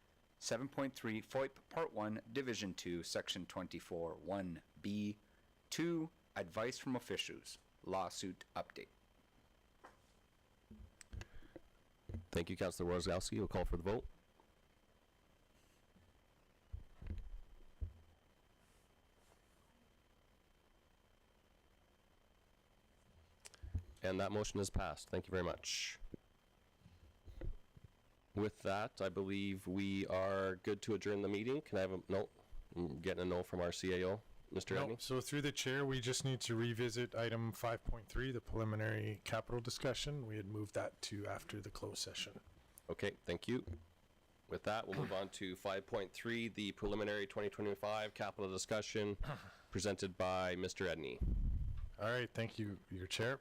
7.3 FOIP Part 1 Division 2 Section 24 1B2 Advice from Officials Lawsuit Update. Thank you, Councillor Warzanowski. We'll call for the vote. And that motion is passed. Thank you very much. With that, I believe we are good to adjourn the meeting. Can I have a no? I'm getting a no from our CAO, Mr. No, Edney. so through the chair, we just need to revisit item 5.3, the preliminary capital discussion. We had moved that to after the closed session. Okay, thank you. With that, we'll move on to 5.3, the preliminary 2025 capital discussion presented by Mr. Edney. All right, thank you, your chair.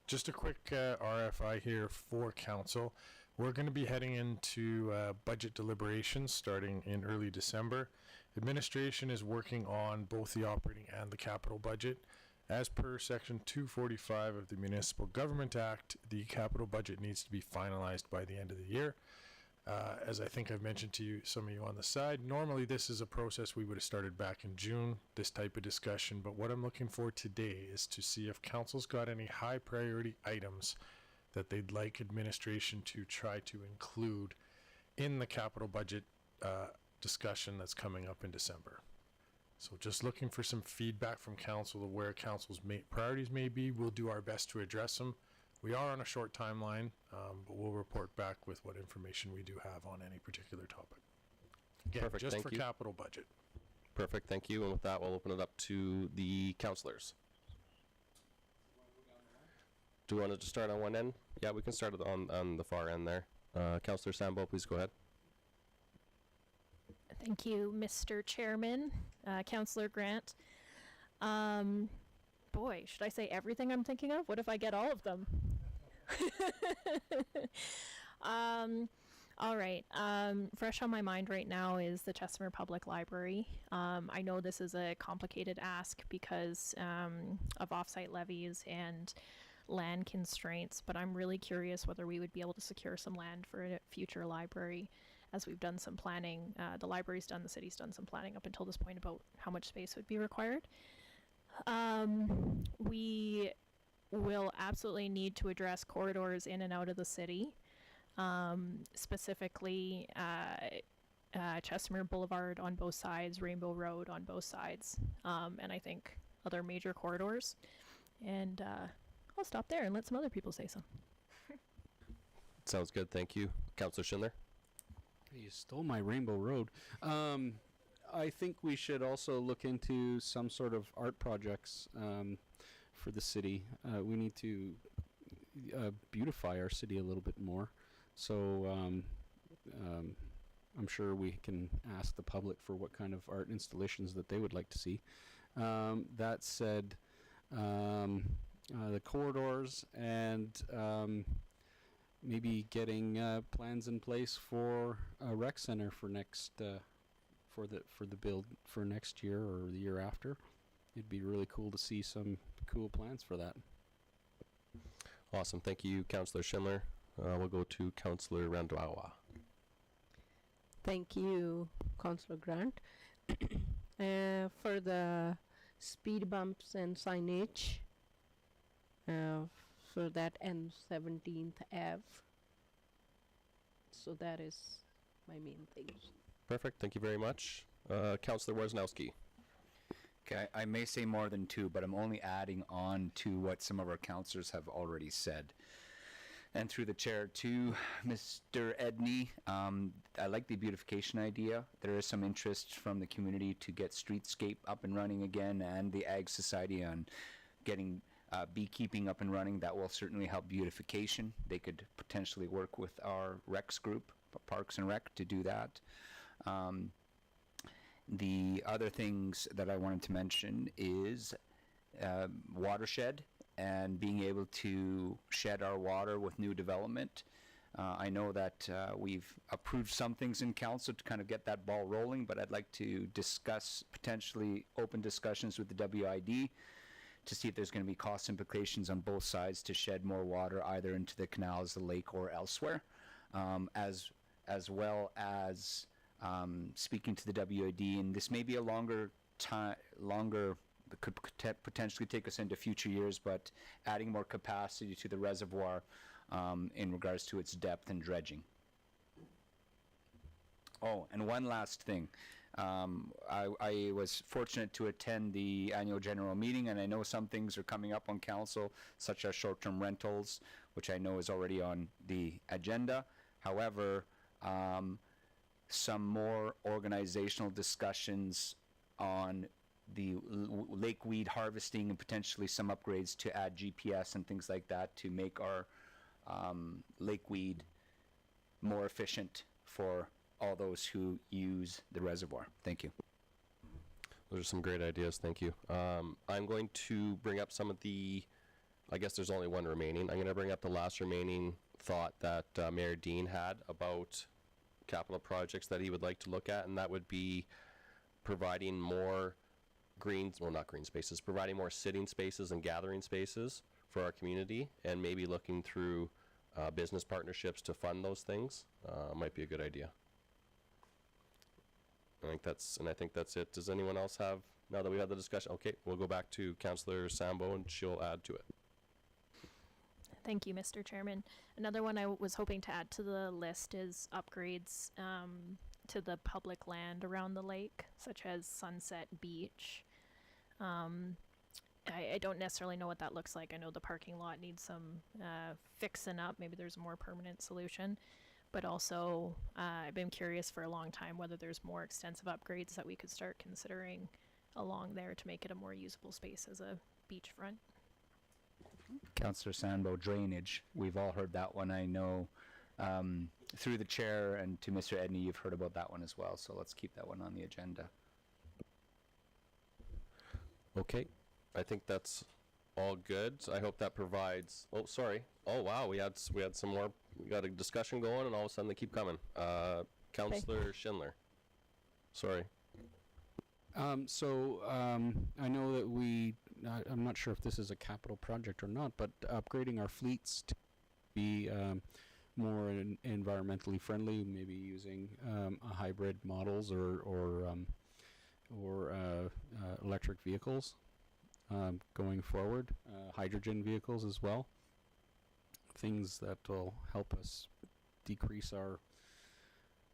Just a quick RFI here for council. We're going to be heading into budget deliberations starting in early December. Administration is working on both the operating and the capital budget. As per Section 245 of the Municipal Government Act, the capital budget needs to be finalized by the end of the year. As I think I've mentioned to you, some of you on the side, normally this is a process we would have started back in June, this type of discussion, but what I'm looking for today is to see if council's got any high priority items that they'd like administration to try to include in the capital budget discussion that's coming up in December. So just looking for some feedback from council of where council's priorities may be. We'll do our best to address them. We are on a short timeline, but we'll report back with what information we do have on any particular topic. Again, Perfect, just thank for you. capital budget. Perfect, thank you. And with that, we'll open it up to the councillors. Do you want to just start on one end? Yeah, we can start on the far end there. Councillor Sandboe, please go ahead. Thank you, Mr. Chairman. Councillor Grant. Boy, should I say everything I'm thinking of? What if I get all of them? All right. Fresh on my mind right now is the Chestermere Public Library. I know this is a complicated ask because of offsite levies and land constraints, but I'm really curious whether we would be able to secure some land for a future library, as we've done some planning. The library's done, the city's done some planning up until this point about how much space would be required. We will absolutely need to address corridors in and out of the city, specifically Chestermere Boulevard on both sides, Rainbow Road on both sides, and I think other major corridors. And I'll stop there and let some other people say some. Sounds good, thank you. Councillor Schindler? You stole my Rainbow Road. I think we should also look into some sort of art projects for the city. We need to beautify our city a little bit more. So I'm sure we can ask the public for what kind of art installations that they would like to see. That said, the corridors and maybe getting plans in place for a rec center for next for the build for next year or the year after. It'd be really cool to see some cool plans for that. Awesome. Thank you, Councillor Schindler. We'll go to Councillor Randawa. Thank you, Councillor Grant. For the speed bumps and signage, for that and 17th Ave. So that is my main things. Perfect. Thank you very much. Councillor Woznowski. Okay, I may say more than two, but I'm only adding on to what some of our councillors have already said. And through the chair to Mr. Edney, I like the beautification idea. There is some interest from the community to get Streetscape up and running again, and the Ag Society on getting beekeeping up and running. That will certainly help beautification. They could potentially work with our Recs group, Parks and Rec, to do that. The other things that I wanted to mention is watershed and being able to shed our water with new development. I know that we've approved some things in council to kind of get that ball rolling, but I'd like to discuss potentially open discussions with the WID to see if there's going to be cost implications on both sides to shed more water either into the canals, the lake, or elsewhere, as well as speaking to the WID, and this may be a longer, could potentially take us into future years, but adding more capacity to the reservoir in regards to its depth and dredging. Oh, and one last thing. I was fortunate to attend the annual general meeting, and I know some things are coming up on council, such as short-term rentals, which I know is already on the agenda. However, some more organizational discussions on the lake weed harvesting and potentially some upgrades to add GPS and things like that to make our lake weed more efficient for all those who use the reservoir. Thank you. Those are some great ideas. Thank you. I'm going to bring up some of the, I guess there's only one remaining. I'm going to bring up the last remaining thought that Mayor Dean had about capital projects that he would like to look at, and that would be providing more not green spaces, providing more sitting spaces and gathering spaces for our community, and maybe looking through business partnerships to fund those things. Might be a good idea. I think that's it. Does anyone else have, now that we had the discussion? Okay, we'll go back to Councillor Sandboe and she'll add to it. Thank you, Mr. Chairman. Another one I was hoping to add to the list is upgrades to the public land around the lake, such as Sunset Beach. I don't necessarily know what that looks like. I know the parking lot needs some fixing up. Maybe there's a more permanent solution. But also, I've been curious for a long time whether there's more extensive upgrades that we could start considering along there to make it a more usable space as a beachfront. Councillor Sandboe, drainage. We've all heard that one. I know through the chair and to Mr. Edney, you've heard about that one as well. So let's keep that one on the agenda. Okay, I think that's all good. I hope that provides. Oh, sorry. Oh, wow. We had some more. We got a discussion going, and all of a sudden they keep coming. Councillor Schindler. Sorry. I know that I'm not sure if this is a capital project or not, but upgrading our fleets to be more environmentally friendly, maybe using hybrid models or electric vehicles going forward, hydrogen vehicles as well. Things that will help us decrease our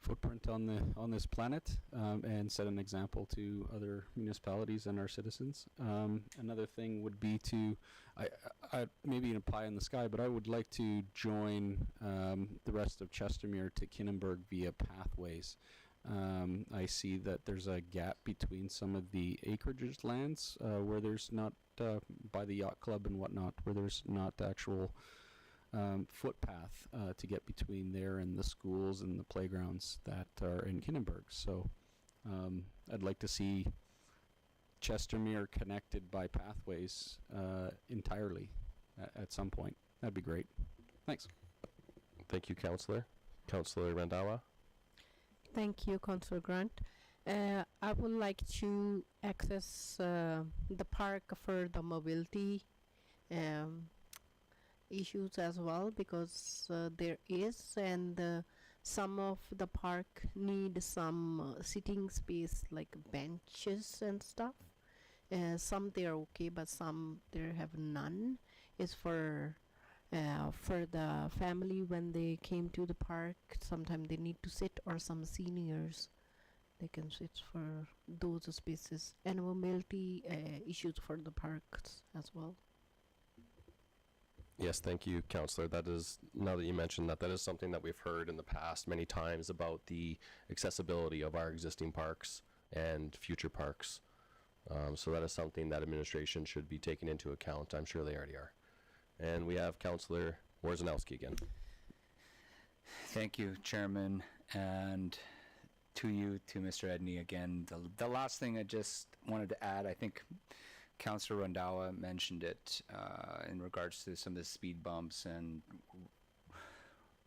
footprint on this planet and set an example to other municipalities and our citizens. Another thing would be to, I maybe in a pie in the sky, but I would like to join the rest of Chestermere to Kinnenberg via pathways. I see that there's a gap between some of the acreage lands where there's not, by the yacht club and whatnot, where there's not actual footpath to get between there and the schools and the playgrounds that are in Kinenberg. So I'd like to see Chestermere connected by pathways entirely at some point. That'd be great. Thanks. Thank you, Councillor. Councillor Randawa. Thank you, Councillor Grant. I would like to access the park for the mobility issues as well, because there is, and some of the park need some sitting space like benches and stuff. Some they are okay, but some there have none. Is for the family when they came to the park. Sometimes they need to sit, or some seniors they can sit for those spaces, and mobility issues for the parks as well. Yes, thank you, Councillor. That is, now that you mentioned that, that is something that we've heard in the past many times about the accessibility of our existing parks and future parks. So that is something that administration should be taking into account. I'm sure they already are. And we have Councillor Worzanowski again. Thank you, Chairman, and to you, to Mr. Edney again. The last thing I just wanted to add, I think Councillor Randawa mentioned it in regards to some of the speed bumps and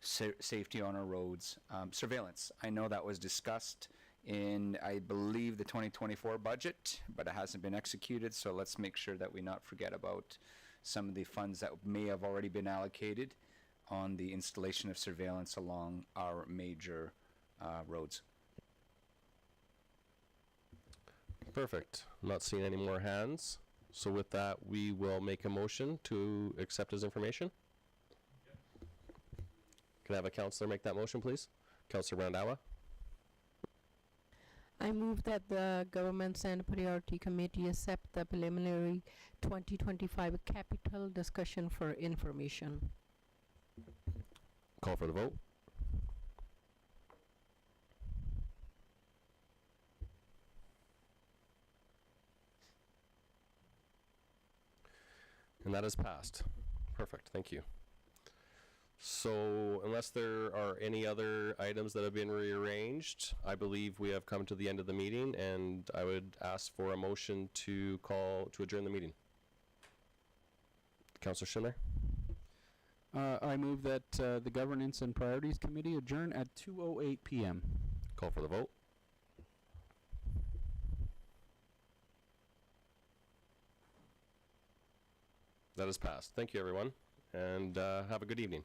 safety on our roads. Surveillance, I know that was discussed in, I believe, the 2024 budget, but it hasn't been executed, so let's make sure that we not forget about some of the funds that may have already been allocated on the installation of surveillance along our major roads. Perfect. I'm not seeing any more hands. So with that, we will make a motion to accept his information. Can I have a councillor make that motion, please? Councillor Randawa. I move that the Governments and Priority Committee accept the preliminary 2025 capital discussion for information. Call for the vote. And that is passed. Perfect, thank you. So unless there are any other items that have been rearranged, I believe we have come to the end of the meeting, and I would ask for a motion to adjourn the meeting. Councillor Schindler? I move that the Governance and Priorities Committee adjourn at 2:08 p.m. Call for the vote. That is passed. Thank you, everyone, and have a good evening.